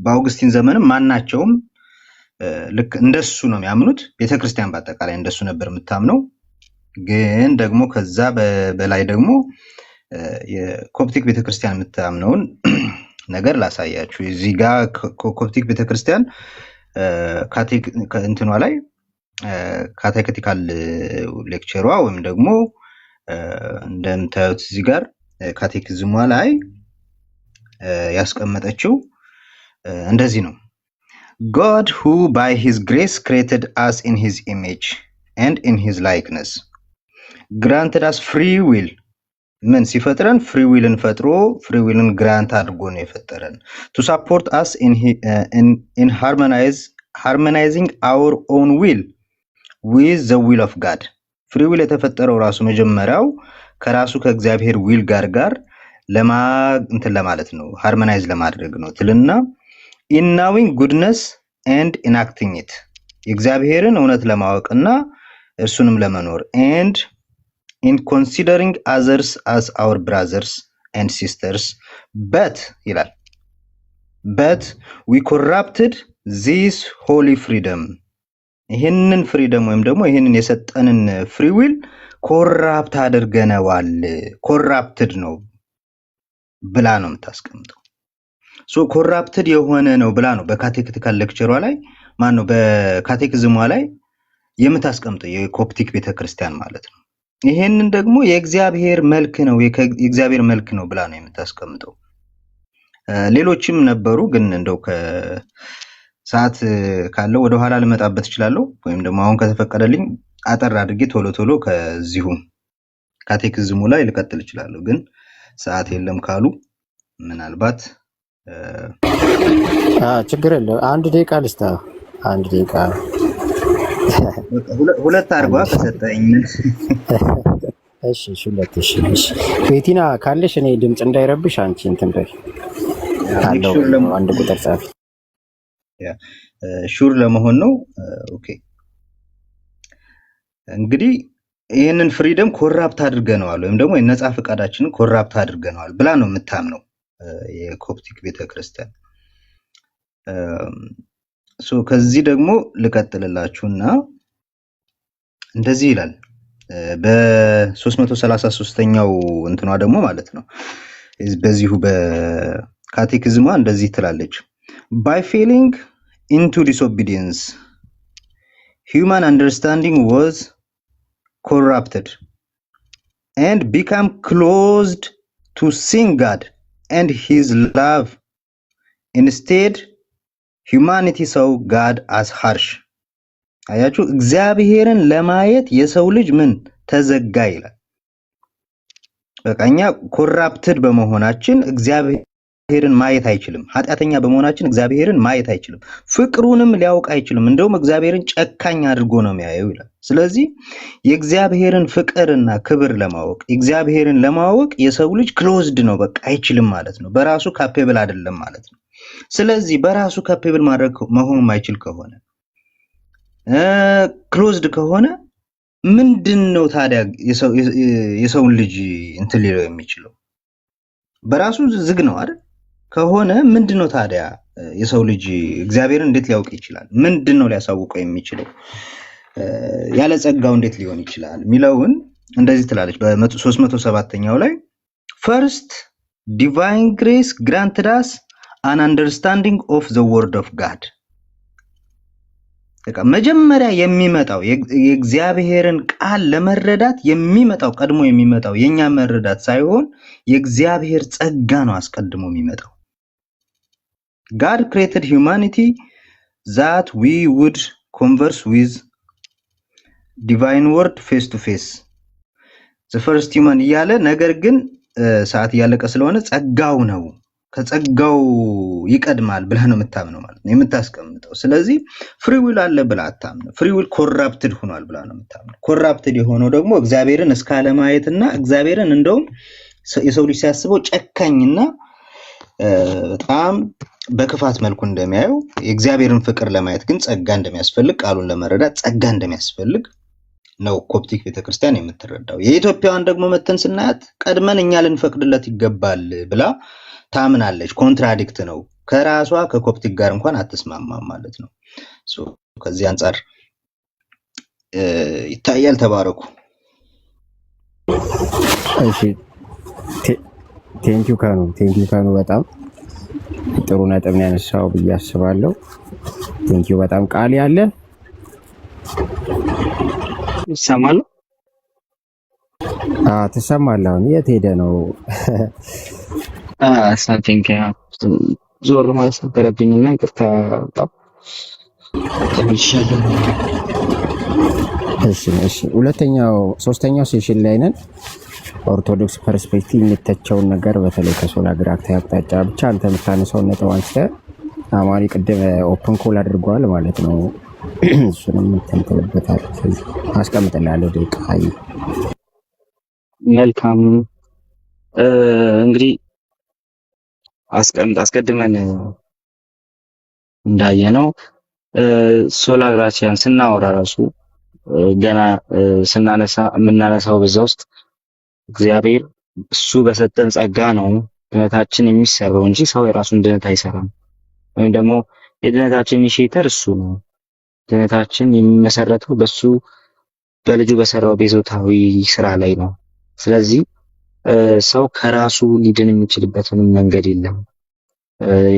በአውግስቲን ዘመንም ማናቸውም ልክ እንደሱ ነው የሚያምኑት። ቤተክርስቲያን በአጠቃላይ እንደሱ ነበር የምታምነው። ግን ደግሞ ከዛ በላይ ደግሞ የኮፕቲክ ቤተክርስቲያን የምታምነውን ነገር ላሳያችሁ። እዚህ ጋር ኮፕቲክ ቤተክርስቲያን እንትኗ ላይ ካቴኬቲካል ሌክቸሯ ወይም ደግሞ እንደምታዩት እዚህ ጋር ካቴኪዝሟ ላይ ያስቀመጠችው እንደዚህ ነው። God who by his grace created us in his image and in his likeness granted us free will ምን ሲፈጥረን ፍሪ ዊልን ፈጥሮ ፍሪ ዊልን ግራንት አድርጎ ነው የፈጠረን to support us in harmonizing our own will with the will of God ፍሪ ዊል የተፈጠረው ራሱ መጀመሪያው ከራሱ ከእግዚአብሔር ዊል ጋር እንትን ለማለት ነው ሃርሞናይዝ ለማድረግ ነው ትልና in knowing goodness and enacting it የእግዚአብሔርን እውነት ለማወቅና እርሱንም ለመኖር and in considering others as our brothers and sisters but ይላል but we corrupted this holy freedom ይሄንን ፍሪደም ወይም ደግሞ ይሄንን የሰጠንን ፍሪ ዊል ኮራፕት አድርገነዋል ኮራፕትድ ነው ብላ ነው የምታስቀምጠው። ኮራፕትድ የሆነ ነው ብላ ነው በካቴኬቲካል ሌክቸሯ ላይ ማን ነው በካቴኪዝሟ ላይ የምታስቀምጠው የኮፕቲክ ቤተክርስቲያን ማለት ነው። ይሄንን ደግሞ የእግዚአብሔር መልክ ነው የእግዚአብሔር መልክ ነው ብላ ነው የምታስቀምጠው። ሌሎችም ነበሩ ግን እንደው ከሰዓት ካለው ወደ ኋላ ልመጣበት እችላለሁ ወይም ደግሞ አሁን ከተፈቀደልኝ አጠር አድርጌ ቶሎ ከዚሁ ካቴኪዝሙ ላይ ልቀጥል እችላለሁ። ግን ሰዓት የለም ካሉ ምናልባት ችግር የለም። አንድ ደቂቃ ልስታ። አንድ ደቂቃ ሁለት አርጓ ከሰጠኝ እሺ ሁለት እሺ ቤቲና ካለሽ እኔ ድምጽ እንዳይረብሽ አንቺ እንትን በይ አለው አንድ ቁጥር ጻፊ ሹር ለመሆን ነው። ኦኬ እንግዲህ ይሄንን ፍሪደም ኮራፕት አድርገናል ወይም ደግሞ የነጻ ፈቃዳችንን ኮራፕት አድርገናል ብላ ነው የምታምነው የኮፕቲክ ቤተክርስቲያን። ከዚህ ደግሞ ልቀጥልላችሁና እንደዚህ ይላል በ333ኛው እንትኗ ደግሞ ማለት ነው በዚሁ በካቴኪዝሟ እንደዚህ ትላለች by falling into disobedience human understanding was corrupted and become closed to seeing God and his love. Instead, humanity saw God as harsh. አያችሁ እግዚአብሔርን ለማየት የሰው ልጅ ምን ተዘጋ ይላል። በቃኛ ኮራፕትድ በመሆናችን እግዚአብሔርን ማየት አይችልም። ኃጢአተኛ በመሆናችን እግዚአብሔርን ማየት አይችልም። ፍቅሩንም ሊያውቅ አይችልም። እንደውም እግዚአብሔርን ጨካኝ አድርጎ ነው የሚያየው ይላል። ስለዚህ የእግዚአብሔርን ፍቅርና ክብር ለማወቅ እግዚአብሔርን ለማወቅ የሰው ልጅ ክሎዝድ ነው፣ በቃ አይችልም ማለት ነው። በራሱ ካፔብል አይደለም ማለት ነው። ስለዚህ በራሱ ካፔብል ማድረግ መሆን የማይችል ከሆነ ክሎዝድ ከሆነ ምንድነው ታዲያ የሰውን ልጅ እንትን ሊለው የሚችለው? በራሱ ዝግ ነው አይደል? ከሆነ ምንድነው ታዲያ የሰው ልጅ እግዚአብሔርን እንዴት ሊያውቅ ይችላል? ምንድነው ሊያሳውቀው የሚችለው? ያለ ጸጋው እንዴት ሊሆን ይችላል ሚለውን እንደዚህ ትላለች በ307ኛው ላይ first divine grace granted us an understanding of the word of God. መጀመሪያ የሚመጣው የእግዚአብሔርን ቃል ለመረዳት የሚመጣው ቀድሞ የሚመጣው የኛ መረዳት ሳይሆን የእግዚአብሔር ጸጋ ነው አስቀድሞ የሚመጣው። God created humanity that we would converse with divine word face to face. The first human እያለ ነገር ግን ሰዓት እያለቀ ስለሆነ ጸጋው ነው ከጸጋው ይቀድማል ብለህ ነው የምታምነው ማለት ነው የምታስቀምጠው። ስለዚህ ፍሪ ዊል አለ ብለህ አታምነው። ፍሪ ዊል ኮራፕትድ ሆኗል ብለህ ነው የምታምነው። ኮራፕትድ የሆነው ደግሞ እግዚአብሔርን እስካለ ማየትና እግዚአብሔርን እንደውም የሰው ልጅ ሲያስበው ጨካኝና በጣም በክፋት መልኩ እንደሚያየው የእግዚአብሔርን ፍቅር ለማየት ግን ጸጋ እንደሚያስፈልግ ቃሉን ለመረዳት ጸጋ እንደሚያስፈልግ ነው ኮፕቲክ ቤተክርስቲያን የምትረዳው። የኢትዮጵያውያን ደግሞ መተን ስናያት ቀድመን እኛ ልንፈቅድለት ይገባል ብላ ታምናለች። ኮንትራዲክት ነው፣ ከራሷ ከኮፕቲክ ጋር እንኳን አትስማማም ማለት ነው። ከዚህ አንፃር ይታያል። ተባረኩ። እሺ ቴንኪው ካኑ በጣም ጥሩ ነጥብ ነው ያነሳው ብዬ አስባለሁ። ቴንኪው በጣም ቃል ያለ ይሰማል? ትሰማለህ? አሁን የት ሄደ ነው? ሳምቲንግ ዞር ማለት ነበረብኝና ይቅርታ በጣም ተመልሻለሁ። እሺ ሶስተኛው ሴሽን ላይ ነን። ኦርቶዶክስ ፐርስፔክቲቭ የሚተቸውን ነገር በተለይ ከሶላ ግራክታ አቅጣጫ ብቻ አንተ የምታነሳውን ነጥብ አንስተህ አማሪ ቅድም ኦፕን ኮል አድርጓል ማለት ነው። እሱንም ተንተውበታል። ስለዚህ አስቀምጥልሃለሁ ደቂቃ። መልካም እንግዲህ አስቀድመን እንዳየነው ሶላ ግራሲያን ስናወራ ራሱ ገና የምናነሳው በዛ ውስጥ እግዚአብሔር እሱ በሰጠን ጸጋ ነው ድነታችን የሚሰራው እንጂ ሰው የራሱን ድነት አይሰራም። ወይም ደግሞ የድነታችን ኢኒሺየተር እሱ ነው። ድነታችን የሚመሰረተው በሱ በልጁ በሰራው ቤዛዊ ስራ ላይ ነው። ስለዚህ ሰው ከራሱ ሊድን የሚችልበትን መንገድ የለም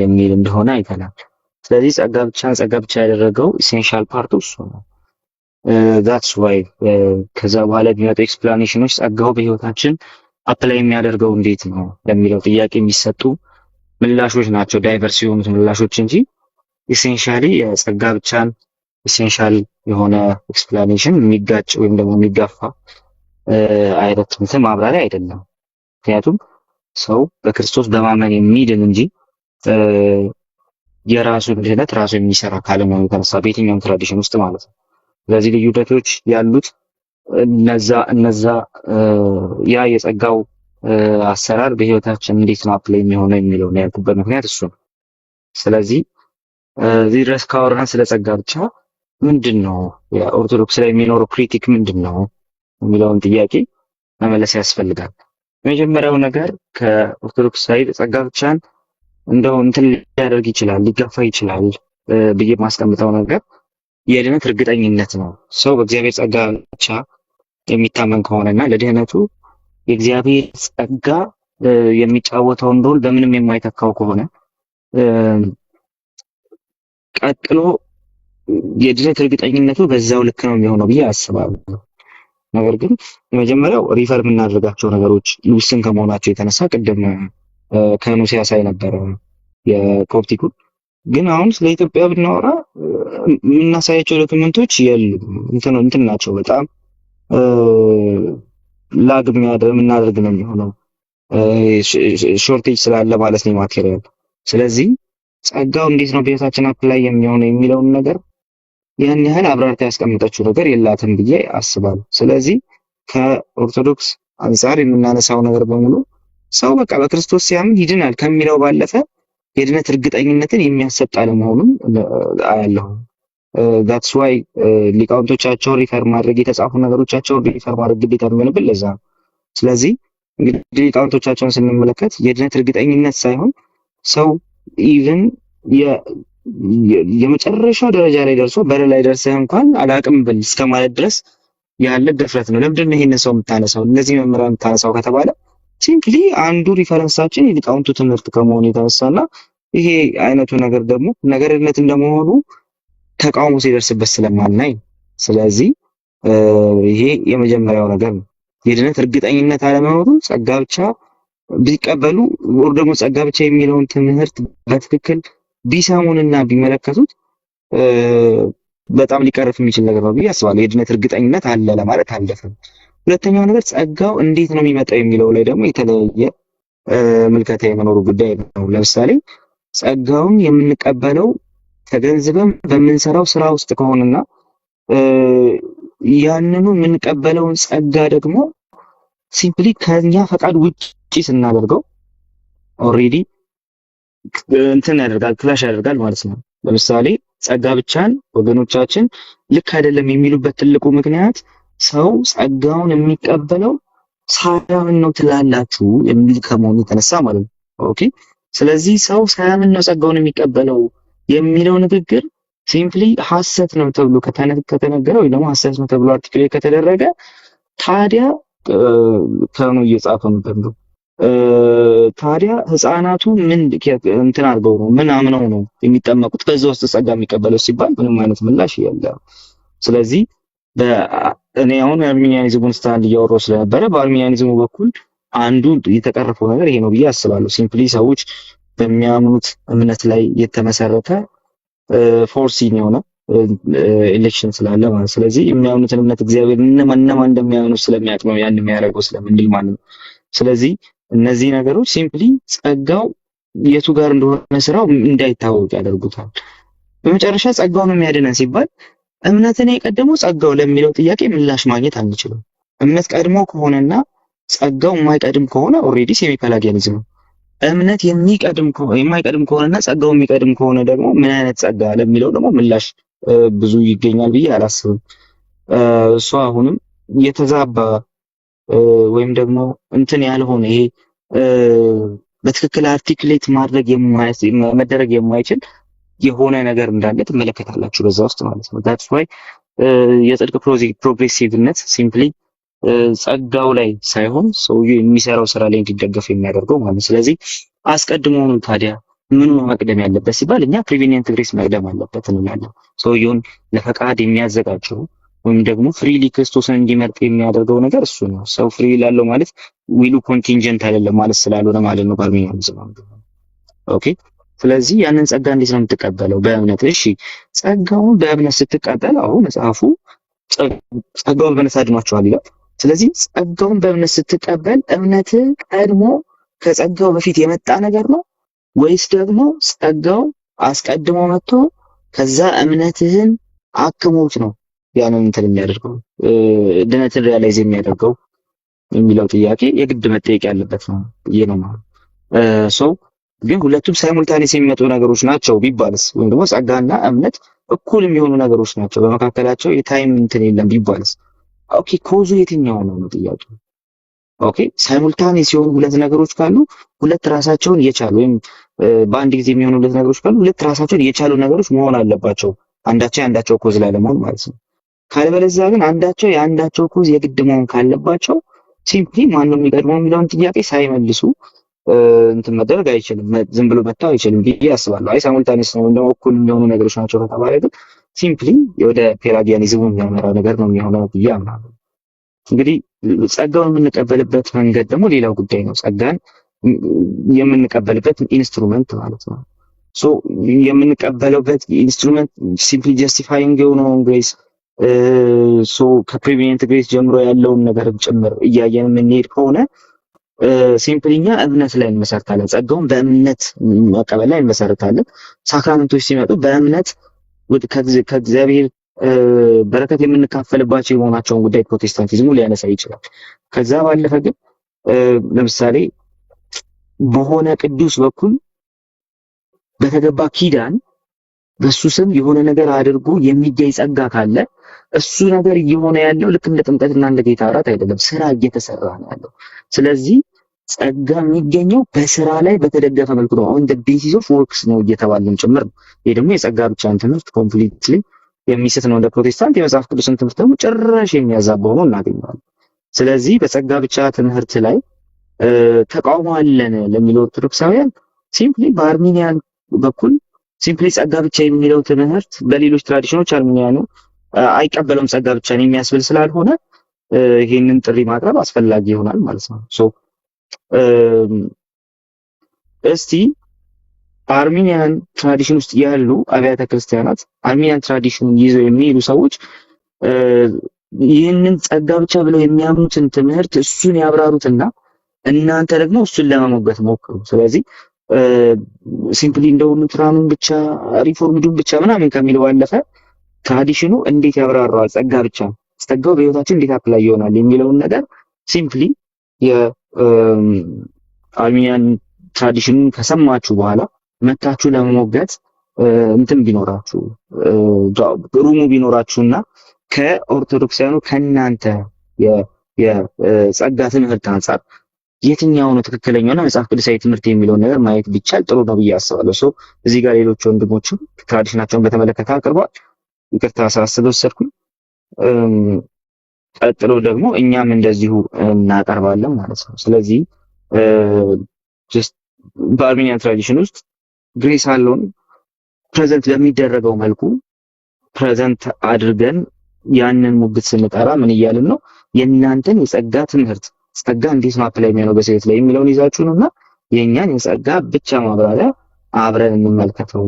የሚል እንደሆነ አይተናል። ስለዚህ ጸጋ ብቻ ያደረገው ኢሴንሻል ፓርቱ እሱ ነው። that's why ከዛ በኋላ የሚመጡ ኤክስፕላኔሽኖች ጸጋው በህይወታችን አፕላይ የሚያደርገው እንዴት ነው ለሚለው ጥያቄ የሚሰጡ ምላሾች ናቸው፣ ዳይቨርስ የሆኑት ምላሾች እንጂ ኢሴንሻሊ የጸጋ ብቻን ኢሴንሻል የሆነ ኤክስፕላኔሽን የሚጋጭ ወይም ደግሞ የሚጋፋ አይነት እንትን ማብራሪያ አይደለም። ምክንያቱም ሰው በክርስቶስ በማመን የሚድን እንጂ የራሱን ድህነት ራሱ የሚሰራ ካለመሆኑ የተነሳ በየትኛውም ትራዲሽን ውስጥ ማለት ነው። ስለዚህ ልዩነቶች ያሉት እነዛ ያ የጸጋው አሰራር በህይወታችን እንዴት ነው አፕላይ የሚሆነው የሚለው ነው ያልኩበት ምክንያት እሱ ነው። ስለዚህ እዚህ ድረስ ካወራን ስለ ጸጋ ብቻ ምንድነው የኦርቶዶክስ ላይ የሚኖረው ክሪቲክ ምንድነው የሚለውን ጥያቄ መመለስ ያስፈልጋል። የመጀመሪያው ነገር ከኦርቶዶክስ ሳይድ ጸጋ ብቻን እንደው እንትን ሊያደርግ ይችላል ሊጋፋ ይችላል ብዬ ማስቀምጠው ነገር የድነት እርግጠኝነት ነው። ሰው በእግዚአብሔር ጸጋ ብቻ የሚታመን ከሆነና ለድህነቱ የእግዚአብሔር ጸጋ የሚጫወተው እንደሆነ በምንም የማይተካው ከሆነ ቀጥሎ የድነት እርግጠኝነቱ በዛው ልክ ነው የሚሆነው ብዬ አስባለሁ። ነገር ግን የመጀመሪያው ሪፈር የምናደርጋቸው ነገሮች ውስን ከመሆናቸው የተነሳ ቅድም ከኑ ሲያሳይ ነበረ የኮፕቲኩ። ግን አሁን ስለ ኢትዮጵያ ብናወራ የምናሳያቸው ዶክመንቶች የሉም። እንትን ናቸው በጣም ላግ የምናደርግ ነው የሚሆነው ሾርቴጅ ስላለ ማለት ነው ማቴሪያል። ስለዚህ ጸጋው እንዴት ነው በህይወታችን አፕላይ የሚሆነው የሚለውን ነገር ያን ያህል አብራርታ ያስቀምጠችው ነገር የላትም ብዬ አስባለሁ። ስለዚህ ከኦርቶዶክስ አንጻር የምናነሳው ነገር በሙሉ ሰው በቃ በክርስቶስ ሲያምን ይድናል ከሚለው ባለፈ የድነት እርግጠኝነትን የሚያሰጥ አለመሆኑን አያለሁ። that's why ሊቃውንቶቻቸውን ሪፈር ማድረግ የተጻፉ ነገሮቻቸውን ሪፈር ማድረግ ግዴታ የሚሆንብን ለዛ ነው። ስለዚህ እንግዲህ ሊቃውንቶቻቸውን ስንመለከት የድነት እርግጠኝነት ሳይሆን ሰው ኢቭን የመጨረሻው ደረጃ ላይ ደርሶ በር ላይ ደርሰህ እንኳን አላቅም ብል እስከማለት ድረስ ያለ ድፍረት ነው። ለምንድን ነው ይሄንን ሰው የምታነሳው እነዚህ መምህራን የምታነሳው ከተባለ ሲምፕሊ አንዱ ሪፈረንሳችን የሊቃውንቱ ትምህርት ከመሆኑ የተነሳና ይሄ አይነቱ ነገር ደግሞ ነገርነት እንደመሆኑ ተቃውሞ ሲደርስበት ስለማናይ፣ ስለዚህ ይሄ የመጀመሪያው ነገር ነው። የድነት እርግጠኝነት አለመኖሩ ጸጋ ብቻ ቢቀበሉ ወር ደግሞ ጸጋ ብቻ የሚለውን ትምህርት በትክክል ቢሰሙንና ቢመለከቱት በጣም ሊቀርፍ የሚችል ነገር ነው ብዬ አስባለሁ። የድነት እርግጠኝነት አለ ለማለት አልደፍርም። ሁለተኛው ነገር ጸጋው እንዴት ነው የሚመጣው የሚለው ላይ ደግሞ የተለየ ምልከታ የመኖሩ ጉዳይ ነው። ለምሳሌ ጸጋውን የምንቀበለው ተገንዝበን በምንሰራው ስራ ውስጥ ከሆነና ያንኑ የምንቀበለውን ጸጋ ደግሞ ሲምፕሊ ከኛ ፈቃድ ውጪ ስናደርገው ኦልሬዲ እንትን ያደርጋል ክላሽ ያደርጋል ማለት ነው። ለምሳሌ ጸጋ ብቻን ወገኖቻችን ልክ አይደለም የሚሉበት ትልቁ ምክንያት ሰው ጸጋውን የሚቀበለው ሳያምን ነው ትላላችሁ የሚል ከመሆኑ የተነሳ ማለት ነው። ኦኬ። ስለዚህ ሰው ሳያምን ነው ጸጋውን የሚቀበለው የሚለው ንግግር ሲምፕሊ ሐሰት ነው ተብሎ ከተነገረ ወይ ደግሞ ሐሰት ነው ተብሎ አርቲክሌት ከተደረገ ታዲያ ከኑ እየጻፈ ነው ታዲያ ህፃናቱ ምን እንትን አድርገው ነው ምን አምነው ነው የሚጠመቁት በዛ ውስጥ ጸጋ የሚቀበለው ሲባል ምንም አይነት ምላሽ የለም። ስለዚህ እኔ አሁን አርሚኒያኒዝሙን ስታንድ እያወራሁ ስለነበረ በአርሚኒያኒዝሙ በኩል አንዱ የተቀረፈው ነገር ይሄ ነው ብዬ አስባለሁ። ሲምፕሊ ሰዎች በሚያምኑት እምነት ላይ የተመሰረተ ፎርሲን የሆነ ኤሌክሽን ስላለ ማለት ስለዚህ የሚያምኑትን እምነት እግዚአብሔር እነማን እንደሚያምኑ ስለሚያውቅ ነው ያን የሚያደርገው ስለምንል ማለት ነው። ስለዚህ እነዚህ ነገሮች ሲምፕሊ ጸጋው የቱ ጋር እንደሆነ ስራው እንዳይታወቅ ያደርጉታል። በመጨረሻ ጸጋው ነው የሚያድነን ሲባል እምነትን የቀደመው ጸጋው ለሚለው ጥያቄ ምላሽ ማግኘት አንችልም። እምነት ቀድሞ ከሆነና ጸጋው የማይቀድም ከሆነ ኦልሬዲ ሴሚፐላጊያኒዝም ነው። እምነት የማይቀድም ከሆነና ጸጋው የሚቀድም ከሆነ ደግሞ ምን አይነት ጸጋ ለሚለው ደግሞ ምላሽ ብዙ ይገኛል ብዬ አላስብም። እሱ አሁንም የተዛባ ወይም ደግሞ እንትን ያልሆነ ይሄ በትክክል አርቲክሌት መደረግ የማይችል የሆነ ነገር እንዳለ ትመለከታላችሁ በዛ ውስጥ ማለት ነው። that's why የጽድቅ ፕሮግሬሲቭነት ሲምፕሊ ጸጋው ላይ ሳይሆን ሰውዬው የሚሰራው ስራ ላይ እንዲደገፍ የሚያደርገው ማለት ነው። ስለዚህ አስቀድሞ ነው ታዲያ ምኑ መቅደም ያለበት ሲባል እኛ ፕሪቪኒየንት ግሬስ መቅደም አለበት እንላለን። ሰውዬውን ለፈቃድ የሚያዘጋጀው ወይም ደግሞ ፍሪሊ ክርስቶስን እንዲመርጥ የሚያደርገው ነገር እሱ ነው። ሰው ፍሪ ላለው ማለት ዊሉ ኮንቲንጀንት አይደለም ማለት ስላልሆነ ማለት ነው በአርሚኒያኒዝም። ኦኬ። ስለዚህ ያንን ጸጋ እንዴት ነው የምትቀበለው? በእምነት። እሺ፣ ጸጋውን በእምነት ስትቀበል አሁን መጽሐፉ ጸጋውን በእምነት አድኗቸዋል ይላል። ስለዚህ ጸጋውን በእምነት ስትቀበል እምነት ቀድሞ ከጸጋው በፊት የመጣ ነገር ነው ወይስ ደግሞ ጸጋው አስቀድሞ መጥቶ ከዛ እምነትህን አክሞት ነው ያንን እንትን የሚያደርገው ድነትን ሪያላይዝ የሚያደርገው የሚለው ጥያቄ የግድ መጠየቅ ያለበት ነው ብዬ ነው ማለት ሰው። ግን ሁለቱም ሳይሙልታኔስ የሚመጡ ነገሮች ናቸው ቢባልስ ወይም ደግሞ ጸጋና እምነት እኩል የሚሆኑ ነገሮች ናቸው በመካከላቸው የታይም እንትን የለም ቢባልስ ኦኬ ኮዙ የትኛው ነው ጥያቄው? ኦኬ ሳይሙልታኔስ የሆኑ ሁለት ነገሮች ካሉ ሁለት ራሳቸውን የቻሉ ወይም በአንድ ጊዜ የሚሆኑ ሁለት ነገሮች ካሉ ሁለት ራሳቸውን የቻሉ ነገሮች መሆን አለባቸው አንዳቸው የአንዳቸው ኮዝ ላይ ለመሆን ማለት ነው። ካልበለዚያ ግን አንዳቸው የአንዳቸው ኮዝ የግድ መሆን ካለባቸው ሲምፕሊ ማን ነው የሚቀድመው የሚለውን ጥያቄ ሳይመልሱ እንትን መደረግ አይችልም። ዝም ብሎ መታው አይችልም ብዬ አስባለሁ። አይ ሳይሙልታኔስ ነው እንደው እኩል የሚሆኑ ነገሮች ናቸው ከተባለ ግን ሲምፕሊ ወደ ፔላጊያኒዝሙ የሚያመራ ነገር ነው የሚሆነው ብዬ አምናለሁ። እንግዲህ ጸጋውን የምንቀበልበት መንገድ ደግሞ ሌላው ጉዳይ ነው። ጸጋን የምንቀበልበት ኢንስትሩመንት ማለት ነው። ሶ የምንቀበለበት ኢንስትሩመንት ሲምፕሊ ጀስቲፋይንግ የሆነውን ግሬስ ሶ ከፕሪቪየንት ግሬስ ጀምሮ ያለውን ነገር ጭምር እያየን የምንሄድ ከሆነ ሲምፕሊኛ እምነት ላይ እንመሰርታለን። ጸጋውን በእምነት መቀበል ላይ እንመሰርታለን። ሳክራመንቶች ሲመጡ በእምነት ከእግዚአብሔር በረከት የምንካፈልባቸው የመሆናቸውን ጉዳይ ፕሮቴስታንቲዝሙ ሊያነሳ ይችላል። ከዛ ባለፈ ግን ለምሳሌ በሆነ ቅዱስ በኩል በተገባ ኪዳን በሱ ስም የሆነ ነገር አድርጎ የሚገኝ ጸጋ ካለ እሱ ነገር እየሆነ ያለው ልክ እንደ ጥምቀትና እንደ ጌታ እራት አይደለም፣ ስራ እየተሰራ ነው ያለው። ስለዚህ ጸጋ የሚገኘው በስራ ላይ በተደገፈ መልኩ ነው። አሁን the basis of works ነው እየተባለም ጭምር ነው። ይሄ ደግሞ የጸጋ ብቻን ትምህርት ኮምፕሊትሊ የሚስት ነው። እንደ ፕሮቴስታንት የመጽሐፍ ቅዱስን ትምህርት ደግሞ ጭራሽ የሚያዛባ ሆኖ እናገኘዋለን። ስለዚህ በጸጋ ብቻ ትምህርት ላይ ተቃውሞ አለን ለሚለው ኦርቶዶክሳውያን ሲምፕሊ በአርሚኒያን በኩል ሲምፕሊ ጸጋ ብቻ የሚለው ትምህርት በሌሎች ትራዲሽኖች አርሚኒያኑ አይቀበለውም ጸጋ ብቻን የሚያስብል ስላልሆነ ይሄንን ጥሪ ማቅረብ አስፈላጊ ይሆናል ማለት ነው። ሶ እስቲ አርሚኒያን ትራዲሽን ውስጥ ያሉ አብያተ ክርስቲያናት አርሚኒያን ትራዲሽን ይዘው የሚሄዱ ሰዎች ይህንን ጸጋ ብቻ ብለው የሚያምኑትን ትምህርት እሱን ያብራሩትና እናንተ ደግሞ እሱን ለመሞገት ሞክሩ። ስለዚህ ሲምፕሊ እንደው ሉትራኑን ብቻ ሪፎርምዱን ብቻ ምናምን ከሚለው ባለፈ ትራዲሽኑ እንዴት ያብራራዋል፣ ጸጋ ብቻ ጸጋው በህይወታችን እንዴት አፕላይ ይሆናል የሚለውን ነገር ሲምፕሊ የአርሚኒያን ትራዲሽኑን ከሰማችሁ በኋላ መታችሁ ለመሞገት እንትን ቢኖራችሁ ሩሙ ቢኖራችሁና ከኦርቶዶክሳውያኑ ከናንተ የጸጋ ትምህርት አንጻር የትኛው ነው ትክክለኛውና መጽሐፍ ቅዱሳዊ ትምህርት የሚለውን ነገር ማየት ቢቻል ጥሩ ነው ብዬ አስባለሁ። ሶ እዚህ ጋር ሌሎች ወንድሞችም ትራዲሽናቸውን በተመለከተ አቅርበዋል። ይቅርታ ሳስበሰርኩኝ። ቀጥሎ ደግሞ እኛም እንደዚሁ እናቀርባለን ማለት ነው። ስለዚህ ጀስት በአርሜኒያን ትራዲሽን ውስጥ ግሬስ አለውን ፕሬዘንት በሚደረገው መልኩ ፕሬዘንት አድርገን ያንን ሙግት ስንጠራ ምን እያልን ነው? የእናንተን የጸጋ ትምህርት ጸጋ እንዴት ነው አፕላይ የሚሆነው በሴት ላይ የሚለውን ይዛችሁ ነውና የኛን የጸጋ ብቻ ማብራሪያ አብረን እንመልከተው።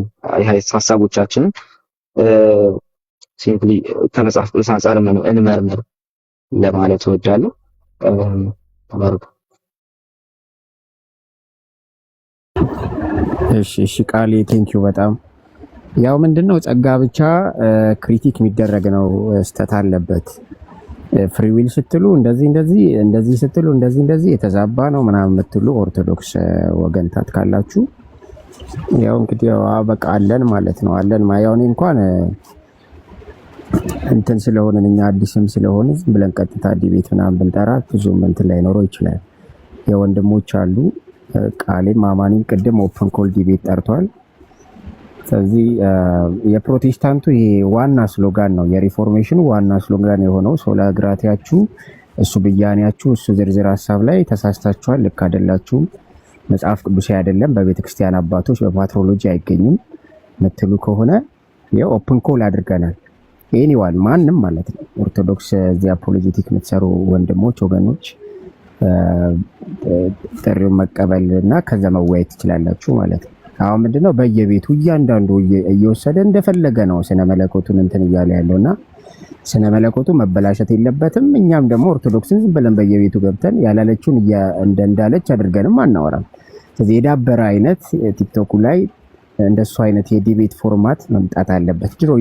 ሀሳቦቻችንን ሲምፕሊ ከመጽሐፍ ቅዱስ አንጻር እንመርምር ለማለት እወዳለሁ። ተባረኩ። እሺ ቃሌ ቴንኪው በጣም ያው ምንድነው ጸጋ ብቻ ክሪቲክ የሚደረግ ነው፣ ስተት አለበት። ፍሪ ዊል ስትሉ እንደዚህ ስትሉ እንደዚህ የተዛባ ነው ምናምን የምትሉ ኦርቶዶክስ ወገንታት ካላችሁ ያው እንግዲህ በቃ አለን ማለት ነው። አለን ያው እኔ እንኳን እንትን ስለሆነን እኛ አዲስም ስለሆነ ዝም ብለን ቀጥታ ዲቤት ምናምን ብንጠራ ብዙም እንትን ላይኖረው ይችላል። የወንድሞች አሉ ቃሌም አማኒም ቅድም ኦፕን ኮል ዲቤት ጠርቷል። ስለዚህ የፕሮቴስታንቱ ይሄ ዋና ስሎጋን ነው፣ የሪፎርሜሽኑ ዋና ስሎጋን የሆነው ሶላ ግራቲያችሁ፣ እሱ ብያኔያችሁ፣ እሱ ዝርዝር ሀሳብ ላይ ተሳስታችኋል፣ ልክ አይደላችሁም፣ መጽሐፍ ቅዱሳዊ አይደለም፣ በቤተክርስቲያን አባቶች በፓትሮሎጂ አይገኝም ምትሉ ከሆነ የኦፕን ኮል አድርገናል። ኤኒዋን ማንም ማለት ነው ኦርቶዶክስ እዚህ አፖሎጂቲክ የምትሰሩ ወንድሞች ወገኖች ጥሪውን መቀበልና ከዛ መወያየት ትችላላችሁ ማለት ነው። አሁን ምንድነው በየቤቱ እያንዳንዱ እየወሰደ እንደፈለገ ነው ስነ መለኮቱን እንትን እያለ ያለውና ስነ መለኮቱ መበላሸት የለበትም። እኛም ደግሞ ኦርቶዶክስን ዝም ብለን በየቤቱ ገብተን ያላለችውን እንዳለች አድርገንም አናወራም። ስለዚህ የዳበረ አይነት ቲክቶኩ ላይ እንደሱ አይነት የዲቤት ፎርማት መምጣት አለበት። ድሮ